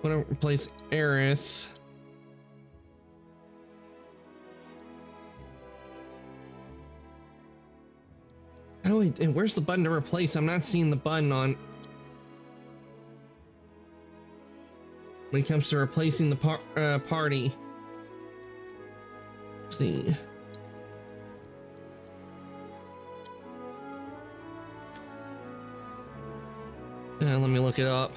I'm gonna replace Aerith. Oh wait, and where's the button to replace? I'm not seeing the button on when it comes to replacing the party. Let's see. Let me look it up.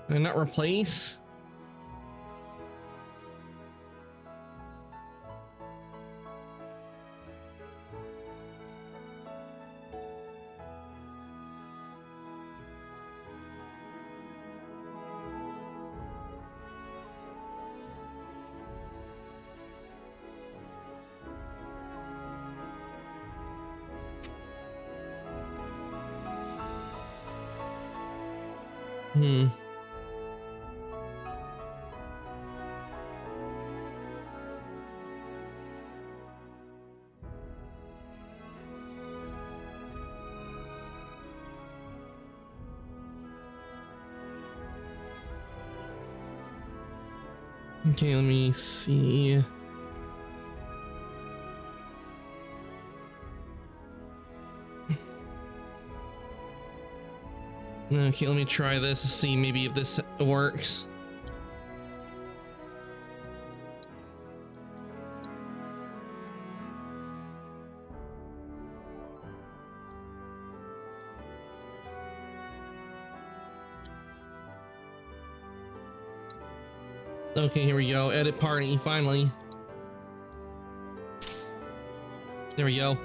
And not replace. Okay, let me see. Okay, let me try this to see maybe if this works. Okay, here we go. Edit party, finally. There we go.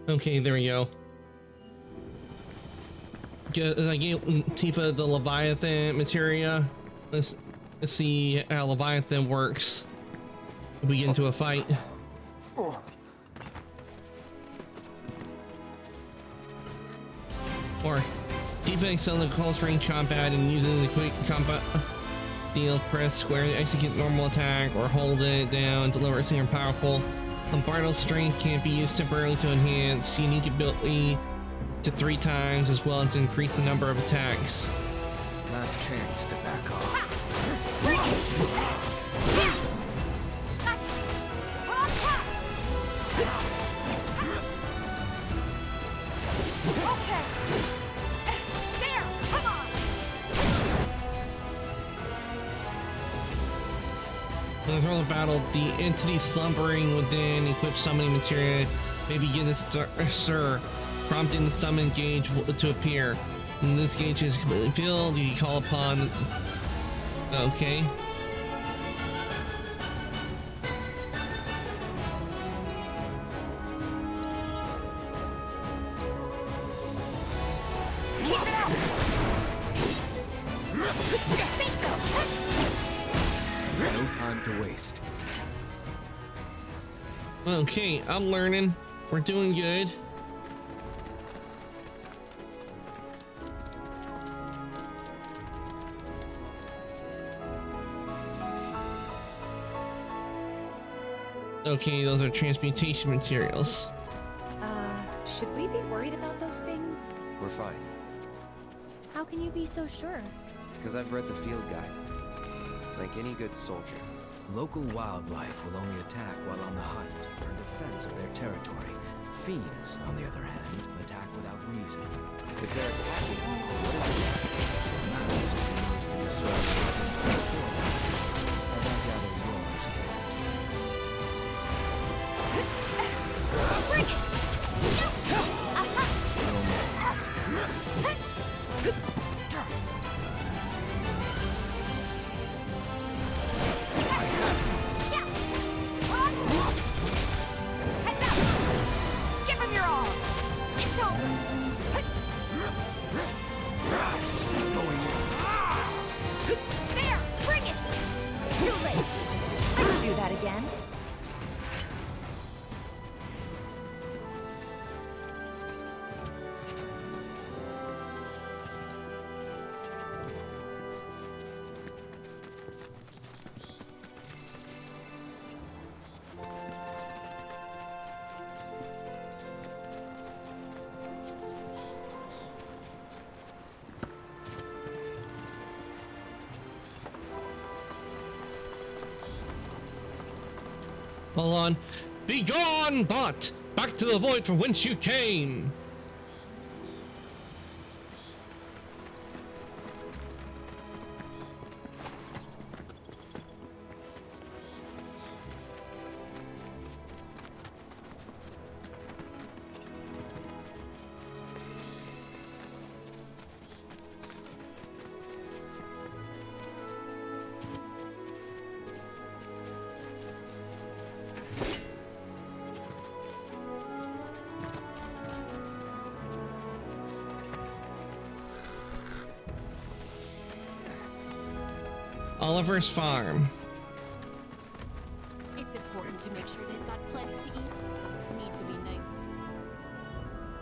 Okay, there we go. I gave Tifa the Leviathan materia. Let's see how Leviathan works if we get into a fight. Or Tifa excels in close range combat and uses the quick combat deal. Press square to execute normal attack or hold it down, deliver something powerful. Lombardo's strength can't be used temporarily to enhance unique ability to 3 times, as well as increase the number of attacks. Last chance to back off. Okay. There, come on. When the throw of battle, the entity slumbering within equipped summoning materia may begin to stir, prompting the summon gauge to appear. When this gauge is completely filled, you call upon. Okay. No time to waste. Okay, I'm learning. We're doing good. Okay, those are transmutation materials. Should we be worried about those things? We're fine, How can you be so sure? because I've read the field guide. Like any good soldier. Local wildlife will only attack while on the hunt or in defense of their territory. Fiends, on the other hand, attack without reason. If they're attacking, what is it? Matters if humans can discern the intent of their foreman, as I gather yours can't. Bring it! Give him your all! It's over! There! Bring it! Too late! I can do that again. Hold on. Be gone, bot! Back to the void from whence you came! Oliver's farm. It's important to make sure they've got plenty to eat. Need to be nice.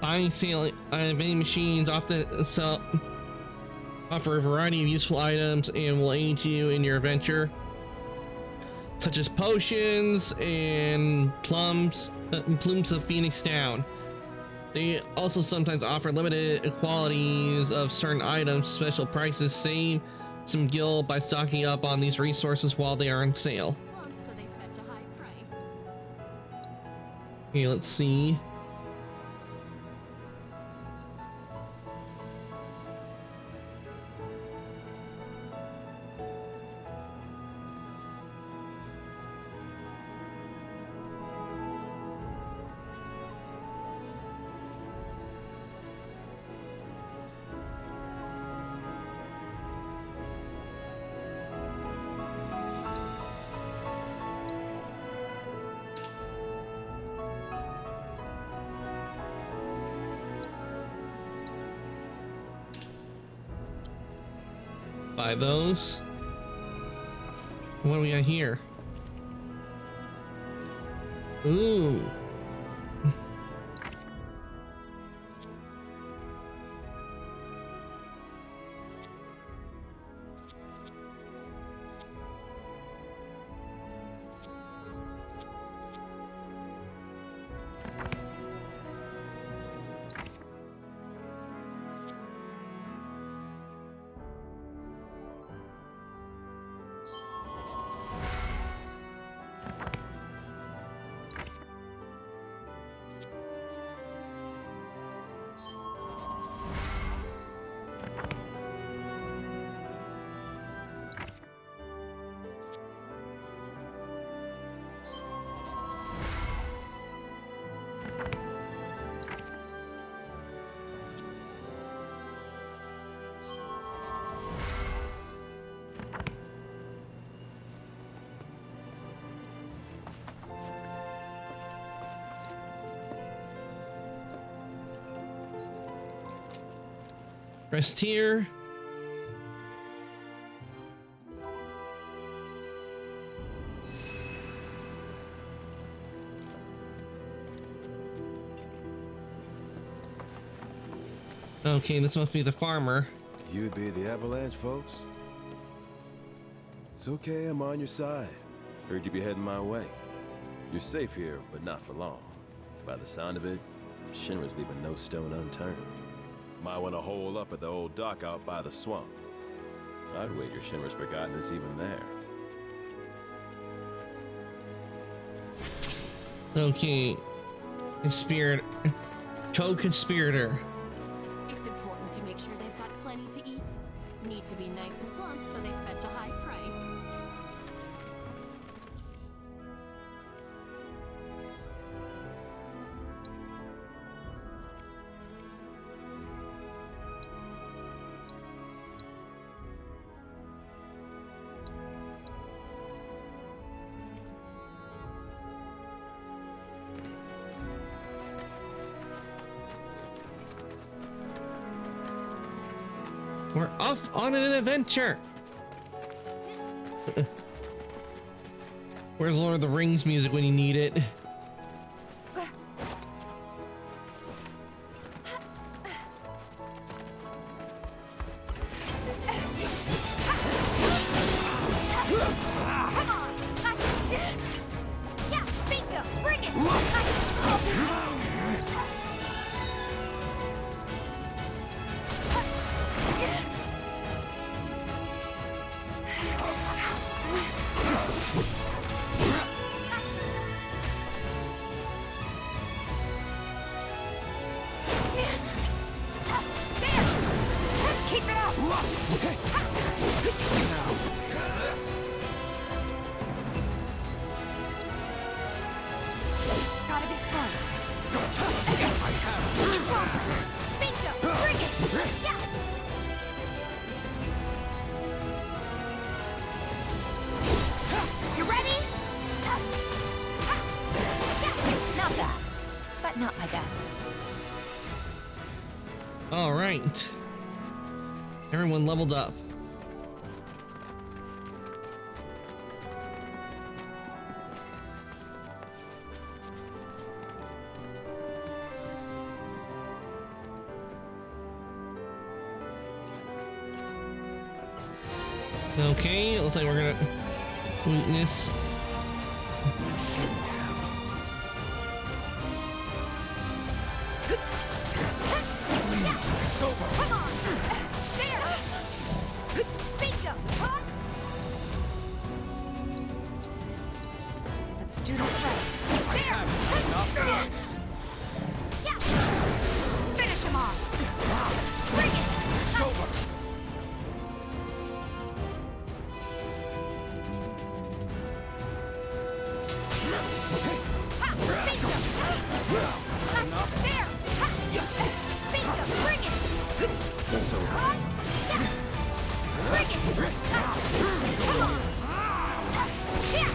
Buying sale vending machines often offer a variety of useful items and will aid you in your adventure, such as potions and plumes of Phoenix Down. They also sometimes offer limited quantities of certain items, special prices. Save some gil by stocking up on these resources while they are on sale. So they fetch a high price. Okay, let's see. Buy those. What do we got here? Ooh. Rest here. Okay, this must be the farmer. You'd be the Avalanche, folks? It's okay, I'm on your side. Heard you be heading my way. You're safe here, but not for long. By the sound of it, Shinra's leaving no stone unturned. Might want to hole up at the old dock out by the swamp. I'd wager Shinra's forgotten it's even there. Okay. Conspirator. Co-conspirator. It's important to make sure they've got plenty to eat. Need to be nice and plump so they fetch a high price. We're off on an adventure. Where's Lord of the Rings music when you need it? All right. Everyone leveled up. Okay, looks like we're gonna weakness. You shouldn't have. It's over. Come on! There! Bingo! Huh? Let's do this right. There! Yeah! Finish him off! Bring it! It's over. Ha! Bingo! That's there! Ha! Bingo! Bring it! Huh? Yeah! Bring it! Gotcha! Come on! Yeah!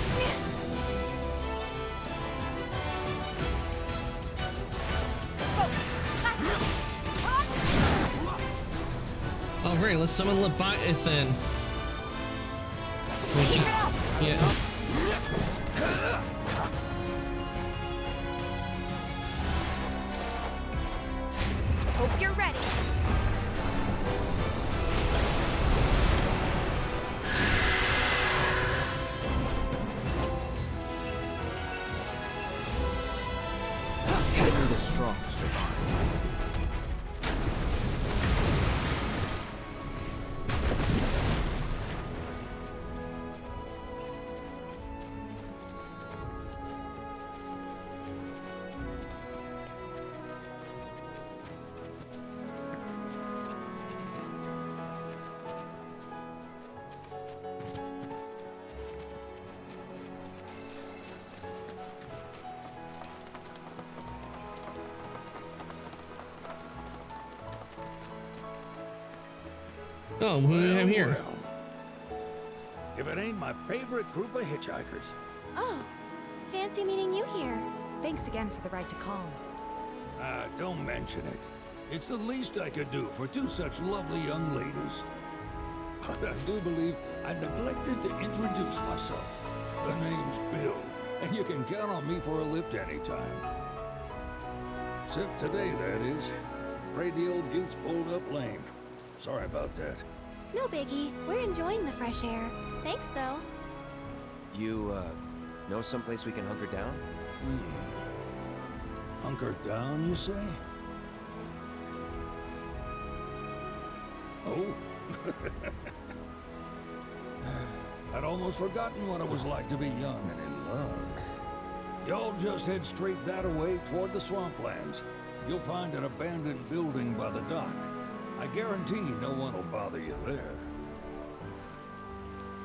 Oh great, let's summon Leviathan. Yeah. Hope you're ready. Only the strong survive. Oh, who do we have here? If it ain't my favorite group of hitchhikers. Oh, fancy meeting you here. Thanks again for the ride to Calm. Don't mention it. It's the least I could do for two such lovely young ladies. But I do believe I neglected to introduce myself. The name's Bill, and you can count on me for a lift anytime. Except today, that is. Afraid the old bute's pulled up lame. Sorry about that. No biggie. We're enjoying the fresh air. Thanks, though. You, know someplace we can hunker down? Hunker down, you say? Oh. I'd almost forgotten what it was like to be young and in love. Y'all just head straight that away toward the swamplands. You'll find an abandoned building by the dock. I guarantee no one will bother you there.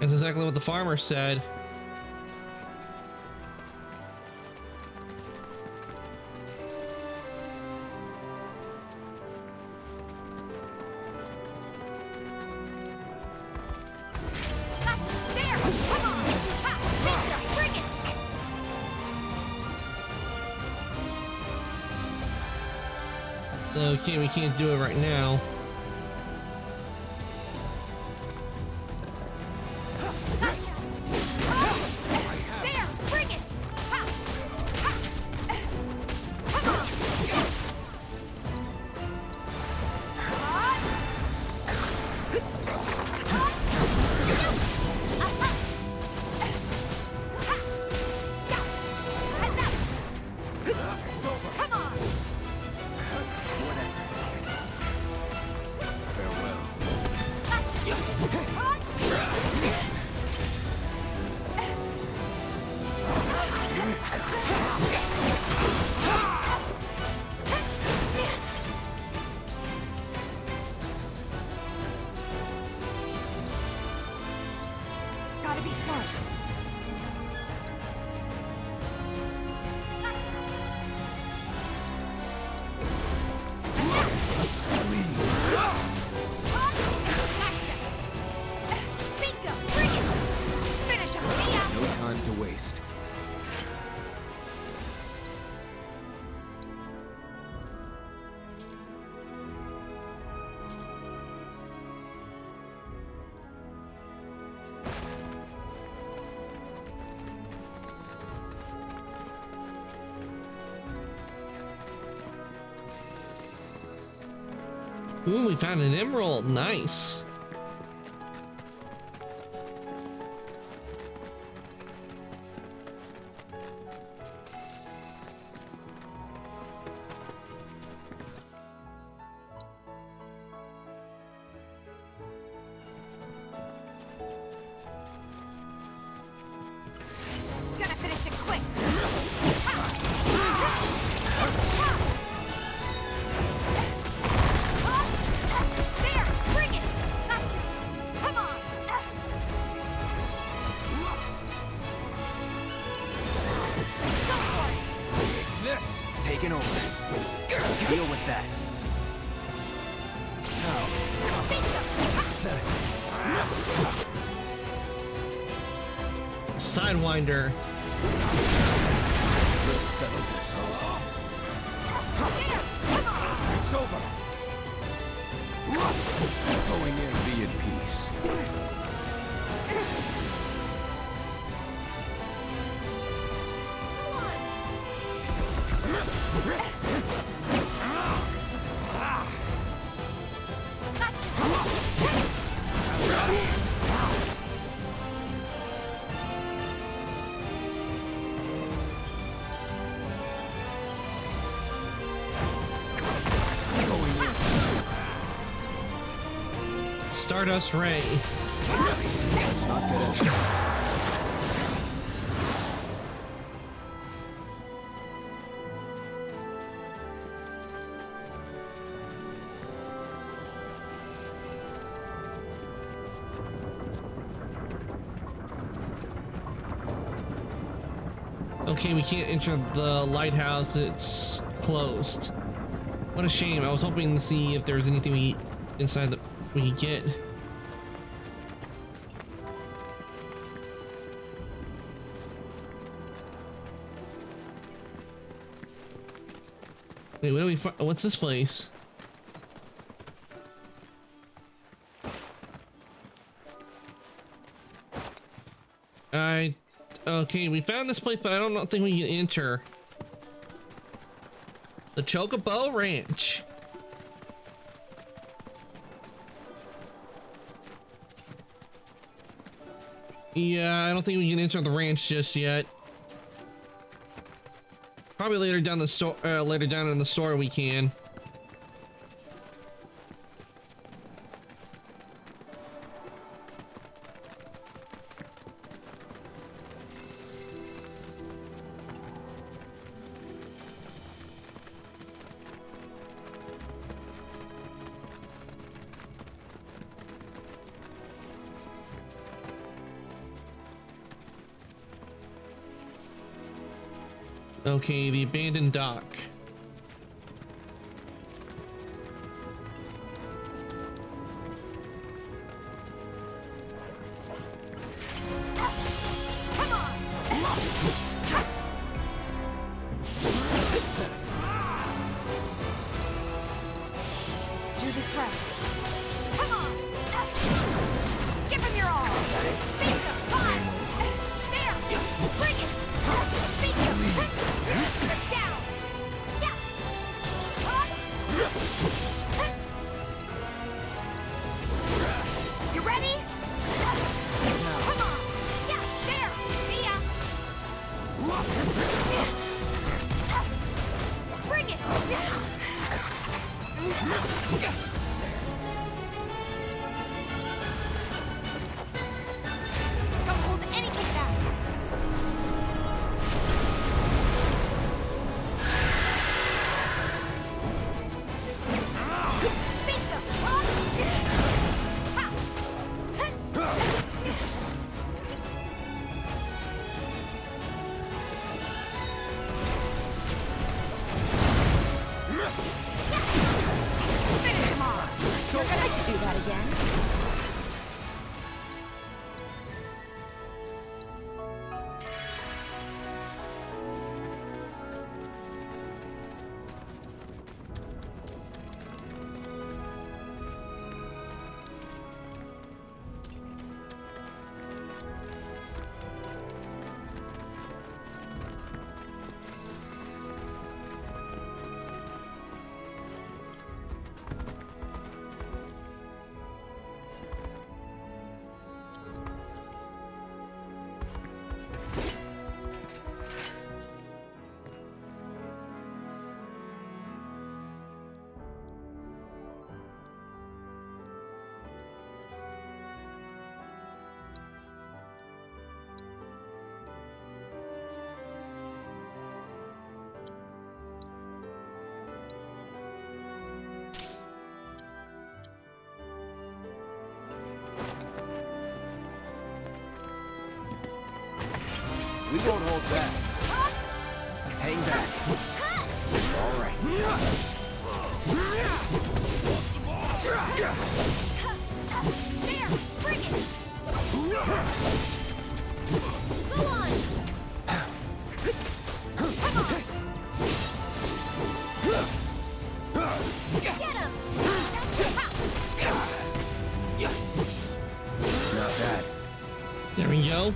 That's exactly what the farmer said. Okay, we can't do it right now. Gotta be smart. Bingo! Bring it! Finish him! No time to waste. Ooh, we found an emerald. Nice. Gotta finish it quick! There! Bring it! Gotcha! Come on! Go for it! This taken over. Deal with that. Sidewinder. Let's settle this. It's over. Going in. Be in peace. Stardust Ray. Okay, we can't enter the lighthouse. It's closed. What a shame. I was hoping to see if there's anything inside that we could get. Wait, what do we find? What's this place? Okay, we found this place, but I don't think we can enter. The Chocobo Ranch. Yeah, I don't think we can enter the ranch just yet. Probably later down the store, later down in the store we can. Okay, the abandoned dock. Let's do this right. Come on! Give him your all! Bingo! Fine! There! Bring it! Bingo! Put down! Yeah! You ready? Come on! Yeah! There! See ya! Bring it! Don't hold anything back! Beat them! Finish him off! You're gonna like to do that again. We won't hold back. Hang back. All right. There! Bring it! Go on! Get him! Not bad. There we go.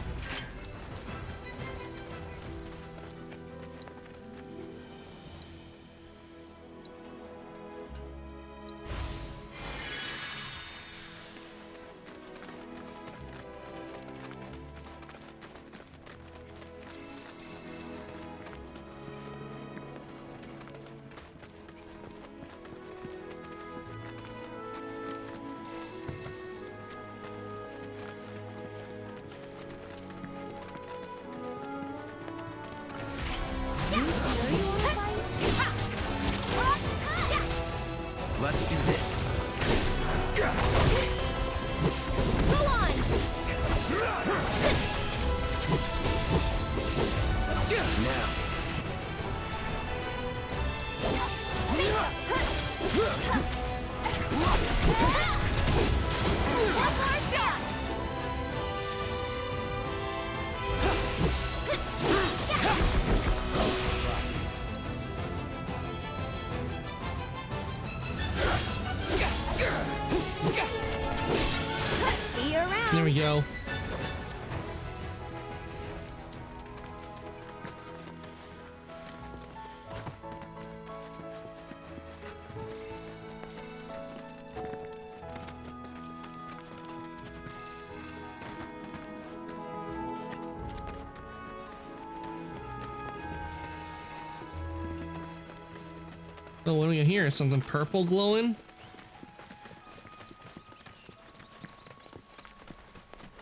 Oh, what do we got here? Something purple glowing?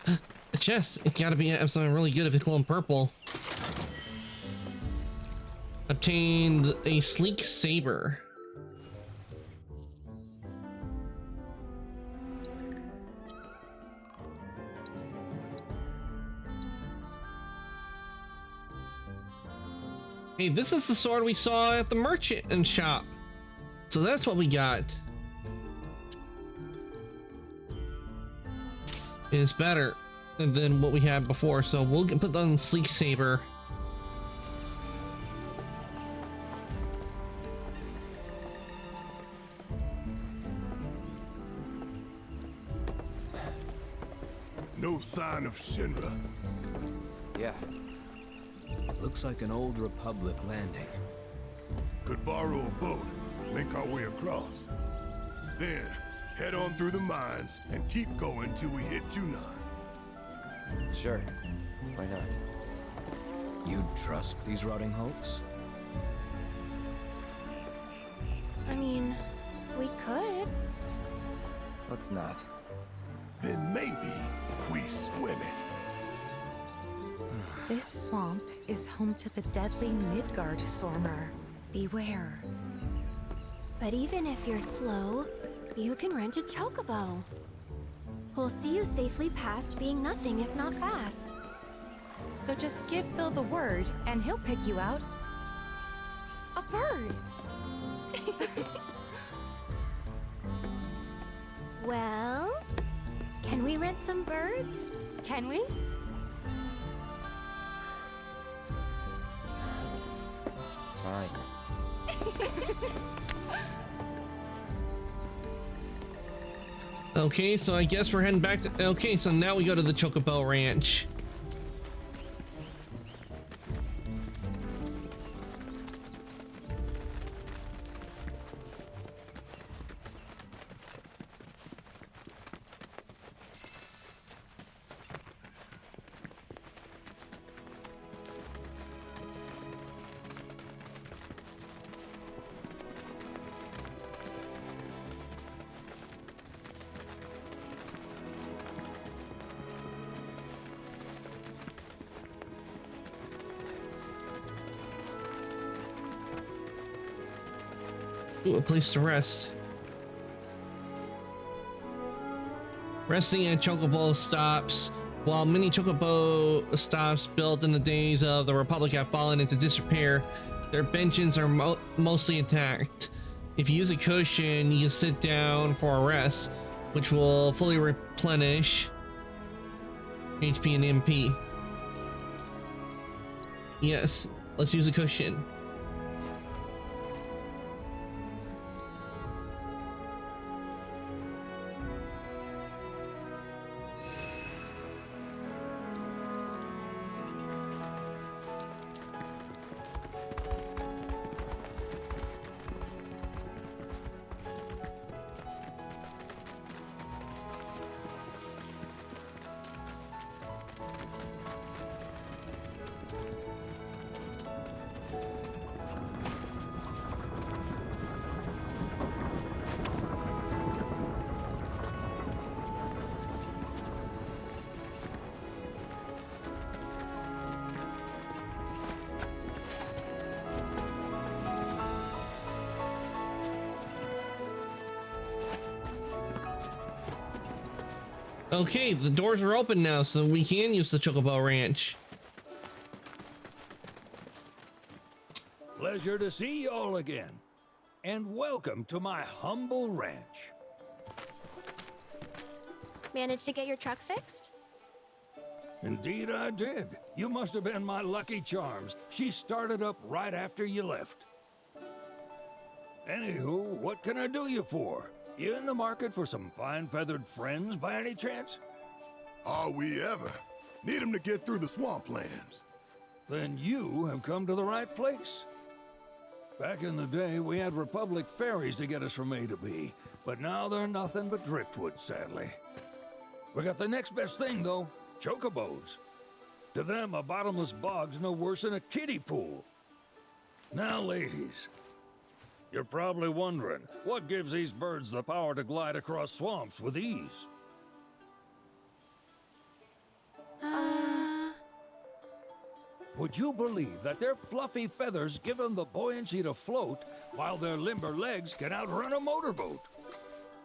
A chest. It's gotta be something really good if it's glowing purple. Obtained a sleek saber. Hey, this is the sword we saw at the merchant shop. So that's what we got. It's better than what we had before, so we'll put that on sleek saber. No sign of Shinra. Yeah. Looks like an old Republic landing. Could borrow a boat, make our way across. Then, head on through the mines and keep going till we hit Junon. Sure. Why not? You'd trust these rotting hulks? I mean, we could. Let's not. Then maybe we swim it. This swamp is home to the deadly Midgard Sormer. Beware. But even if you're slow, you can rent a chocobo. We'll see you safely past being nothing if not fast. So just give Bill the word, and he'll pick you out. A bird! Well, can we rent some birds? Can we? Fine. Okay, so I guess we're heading back to... Okay, so now we go to the Chocobo Ranch. Ooh, a place to rest. Resting at Chocobo stops. While many Chocobo stops built in the days of the Republic have fallen into disrepair, their benches are mostly intact. If you use a cushion, you can sit down for a rest, which will fully replenish HP and MP. Yes, let's use a cushion. Okay, the doors are open now, so we can use the Chocobo Ranch. Pleasure to see you all again. And welcome to my humble ranch. Managed to get your truck fixed? Indeed I did. You must have been my lucky charms. She started up right after you left. Anywho, what can I do you for? You in the market for some fine feathered friends by any chance? Are we ever? Need 'em to get through the swamplands. Then you have come to the right place. Back in the day, we had Republic ferries to get us from A to B, but now they're nothing but driftwood, sadly. We got the next best thing, though, chocobos. To them, a bottomless bog's no worse than a kiddie pool. Now, ladies, You're probably wondering, what gives these birds the power to glide across swamps with ease? Would you believe that their fluffy feathers give them the buoyancy to float, while their limber legs can outrun a motorboat?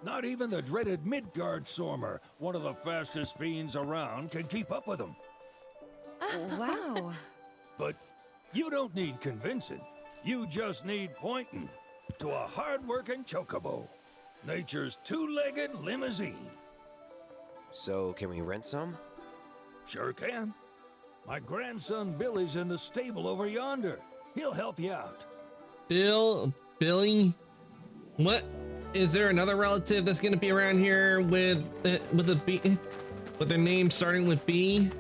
Not even the dreaded Midgard Sormer, one of the fastest fiends around, can keep up with them. Wow. But you don't need convincing. You just need pointing to a hard-working chocobo. Nature's two-legged limousine. So, can we rent some? Sure can. My grandson Billy's in the stable over yonder. He'll help you out. Billy? What? Is there another relative that's gonna be around here with a B, with their name starting with B?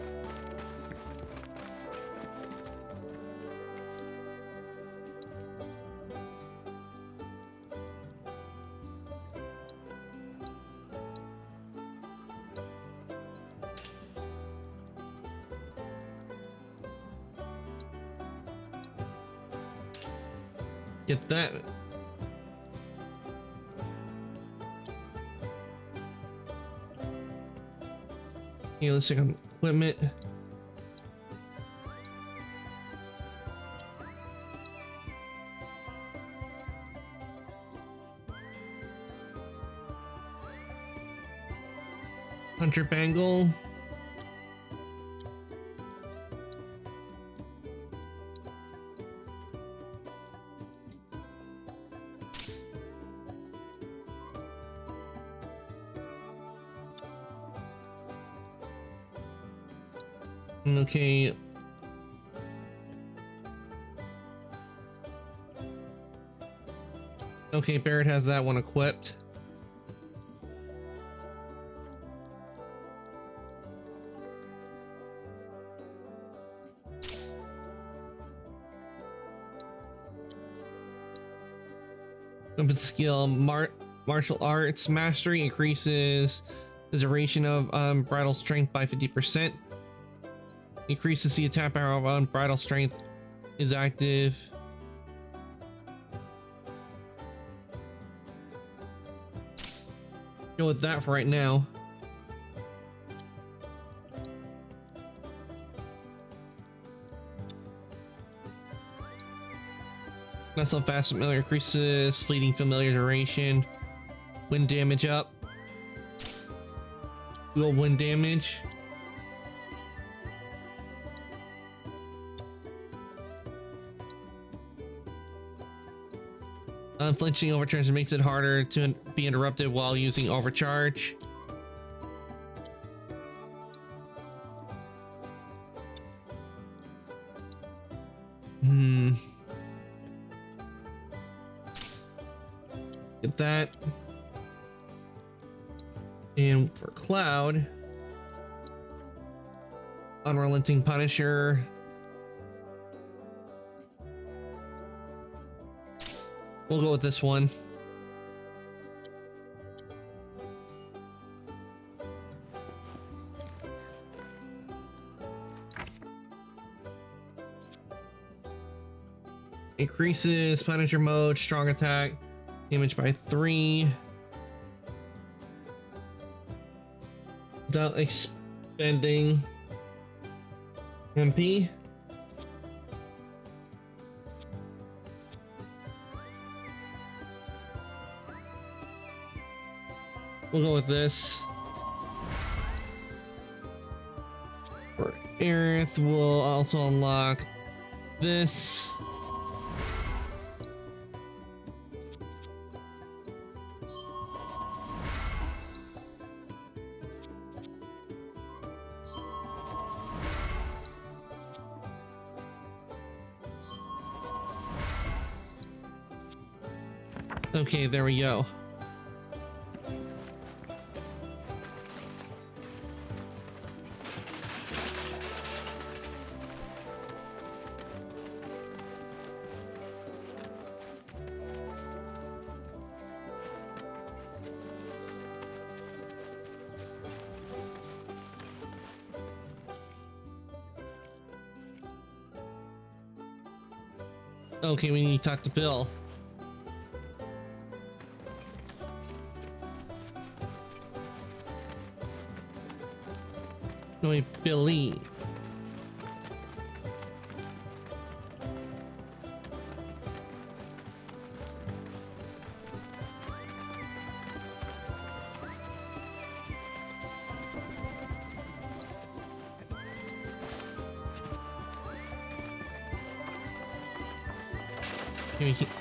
Get that. Yeah, let's check on equipment. Hunter Bangle. Okay. Okay, Barrett has that one equipped. Weapon skill, martial arts mastery increases the duration of unbridled strength by 50%. Increases the attack power of unbridled strength is active. Go with that for right now. Not so fast familiar increases fleeting familiar duration. Wind damage up. Dual wind damage. Unflinching overcharge makes it harder to be interrupted while using overcharge. Get that. And for Cloud, Unrelenting Punisher. We'll go with this one. Increases Punisher mode, strong attack, damage by 3. Without expending MP. We'll go with this. For Aerith, we'll also unlock this. Okay, there we go. Okay, we need to talk to Bill. wait, Billy.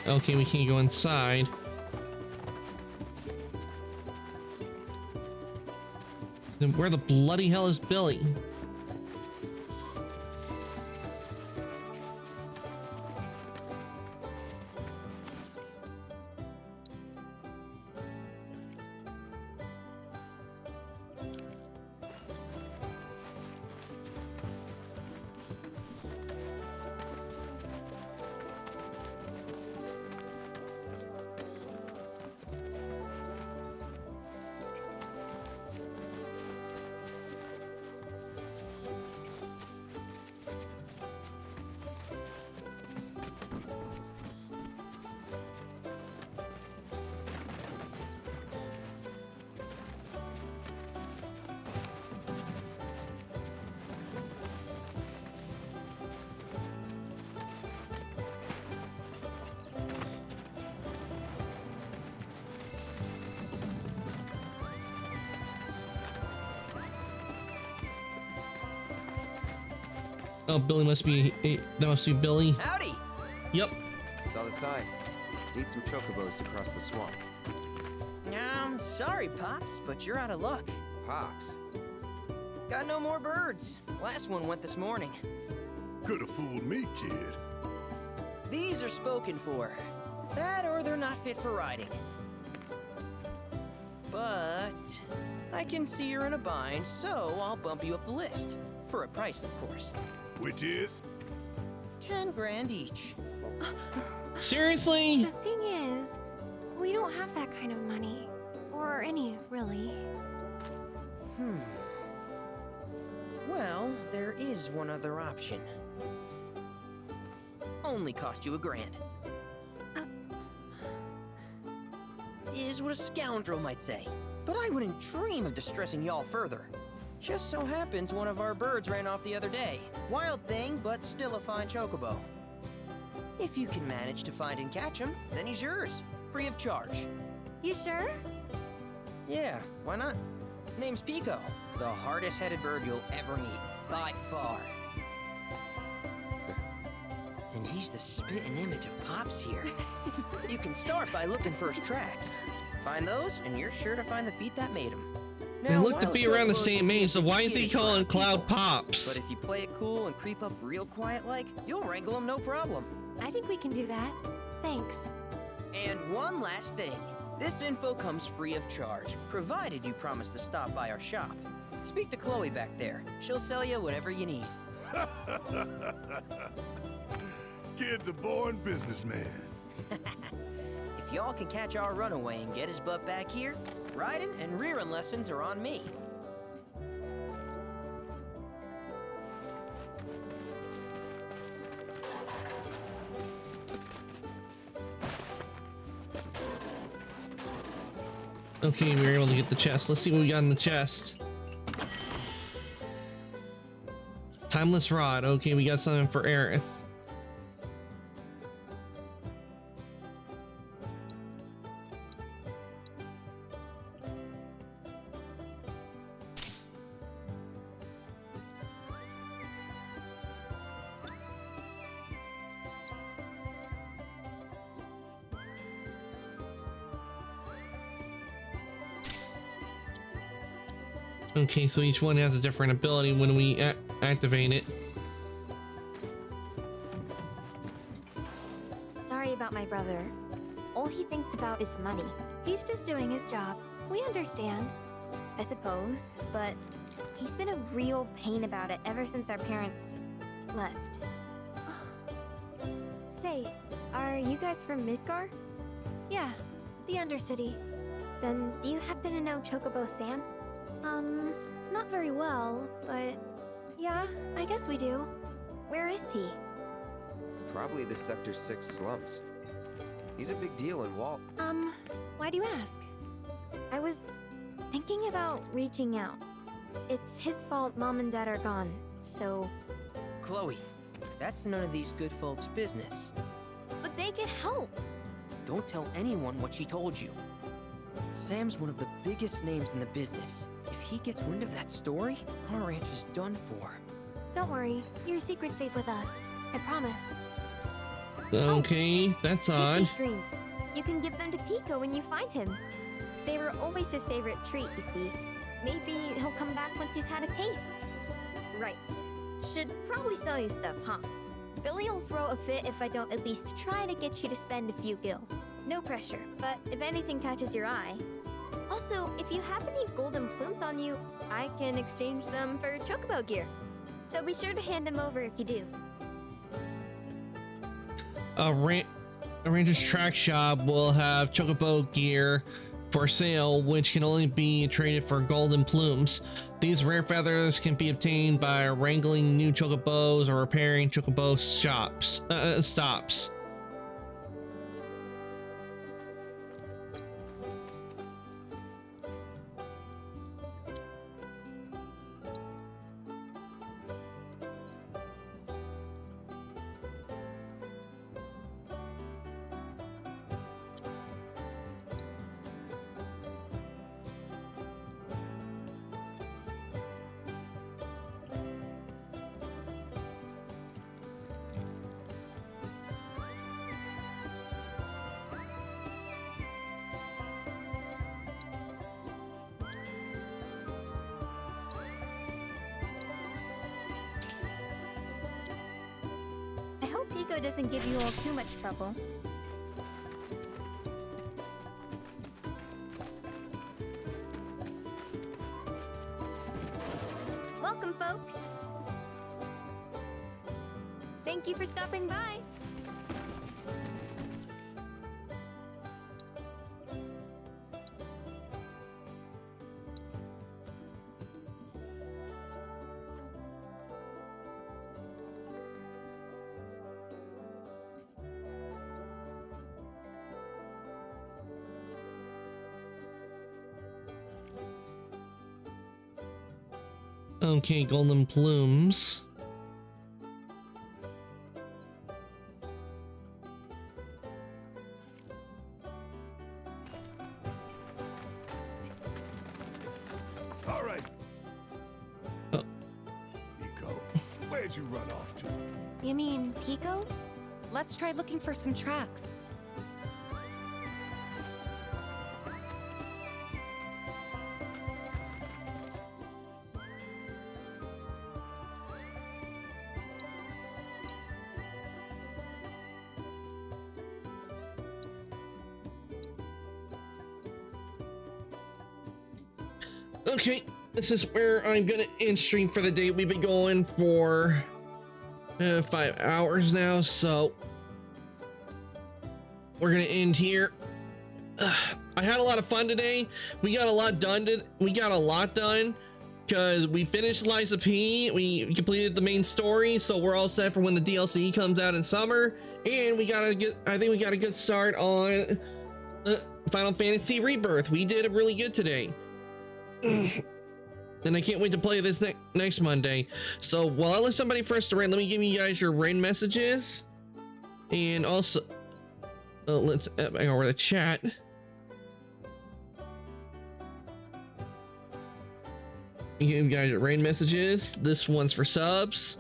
Okay, we can go inside. Then where the bloody hell is Billy? Oh, Billy must be. That must be Billy. Howdy! Yep. Saw the sign. Need some chocobos to cross the swamp. Sorry, Pops, but you're out of luck. Pops? Got no more birds. Last one went this morning. Could have fooled me, kid. These are spoken for. That or they're not fit for riding. But I can see you're in a bind, so I'll bump you up the list. For a price, of course. Which is? 10 grand each. Seriously? The thing is, we don't have that kind of money. Or any, really. Well, there is one other option. Only cost you $1 grand. Is what a scoundrel might say. But I wouldn't dream of distressing y'all further. Just so happens one of our birds ran off the other day. Wild thing, but still a fine chocobo. If you can manage to find and catch him, then he's yours. Free of charge. You sure? Yeah, why not? Name's Pico. The hardest-headed bird you'll ever meet. By far. And he's the spitting image of Pops here. You can start by looking for his tracks. Find those, and you're sure to find the feet that made him. They look to wild be around the chocobos same can be age, so why is he skittish calling around Cloud people. Pops? But if you play it cool and creep up real quiet-like, you'll wrangle them no problem. I think we can do that. Thanks. And one last thing. This info comes free of charge, provided you promise to stop by our shop. Speak to Chloe back there. She'll sell you whatever you need. Kid's a born businessman. If y'all can catch our runaway and get his butt back here, riding and rearing lessons are on me. Okay, we were able to get the chest. Let's see what we got in the chest. Timeless rod. Okay, we got something for Aerith. Okay, so each one has a different ability when we activate it. Sorry about my brother. All he thinks about is money. He's just doing his job. We understand. I suppose, but he's been a real pain about it ever since our parents left. Say, are you guys from Midgar? Yeah, the Undercity. Then do you happen to know Chocobo Sam? Not very well, but yeah, I guess we do. Where is he? Probably the Sector 6 slums. He's a big deal in Walt. Why do you ask? I was thinking about reaching out. It's his fault Mom and Dad are gone, so... Chloe, that's none of these good folks' business. But they get help. Don't tell anyone what she told you. Sam's one of the biggest names in the business. If he gets wind of that story, our ranch is done for. Don't worry, your secret's safe with us. I promise. Okay, that's Take odd. these greens. You can give them to Pico when you find him. They were always his favorite treat, you see. Maybe he'll come back once he's had a taste. Right. Should probably sell you stuff, huh? Billy'll throw a fit if I don't at least try to get you to spend a few gil. No pressure, but if anything catches your eye. Also, if you have any golden plumes on you, I can exchange them for chocobo gear. So be sure to hand them over if you do. A ranger's track shop will have chocobo gear for sale, which can only be traded for golden plumes. These rare feathers can be obtained by wrangling new chocobos or repairing chocobo stops. I hope Pico doesn't give you all too much trouble. Welcome, folks! Thank you for stopping by! Okay, golden plumes. All right. Oh. Pico, where'd you run off to? You mean Pico? Let's try looking for some tracks. Okay, this is where I'm gonna end stream for the day. We've been going for 5 hours now, so we're gonna end here. I had a lot of fun today. We got a lot done. Because we finished Liza P. We completed the main story, so we're all set for when the DLC comes out in summer. And we got a good start on Final Fantasy Rebirth. We did really good today. And I can't wait to play this next Monday. So while I let somebody first to raid, let me give you guys your raid messages. And also, let's hang over the chat. Give you guys your raid messages. This one's for subs.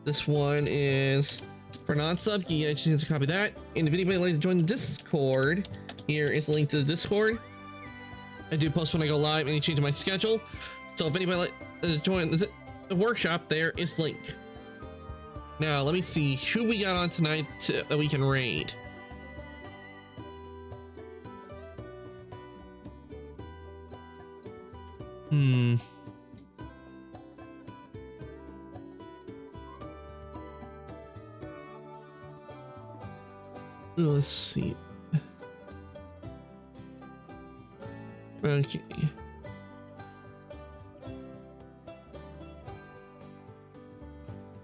This one is for non-sub. You guys can copy that. And if anybody would like to join the Discord, here is a link to the Discord. I do post when I go live and change my schedule. So if anybody like to join the workshop, there is link. Now let me see who we got on tonight that we can raid. Let's see. Okay.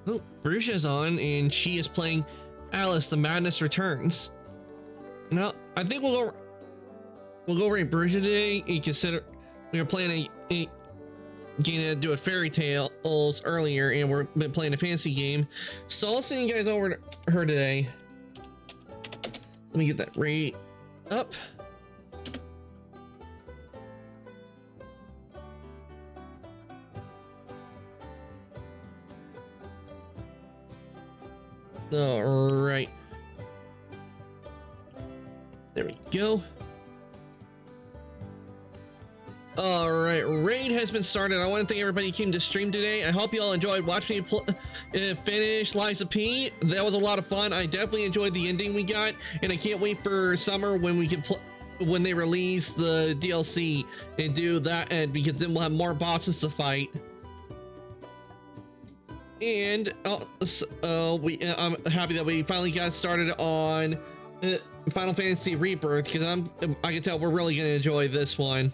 Oh, Brucia's on, and she is playing Alice: The Madness Returns. Now, I think we'll go rate Brucia today. And consider we are playing a getting to do a fairy tales earlier, and we've been playing a fantasy game. So I'll send you guys over to her today. Let me get that rate up. All right. There we go. All right, raid has been started. I want to thank everybody who came to stream today. I hope you all enjoyed watching me finish Liza P. That was a lot of fun. I definitely enjoyed the ending we got, and I can't wait for summer when we can when they release the DLC and do that, and because then we'll have more bosses to fight. And I'm happy that we finally got started on Final Fantasy Rebirth, because I can tell we're really gonna enjoy this one.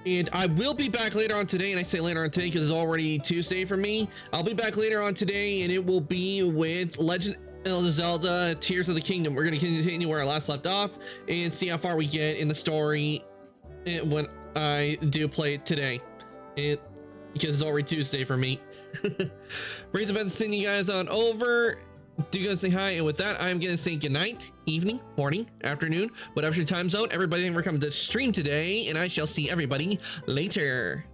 And I will be back later on today, and I say later on today because it's already Tuesday for me. I'll be back later on today, and it will be with Legend of Zelda Tears of the Kingdom. We're going to continue where I last left off and see how far we get in the story when I do play it today. Because it's already Tuesday for me. Raise about to send you guys on over. Do go say hi, and with that, I'm gonna say good night, evening, morning, afternoon, whatever your time zone. Everybody, thank you for coming to stream today, and I shall see everybody later.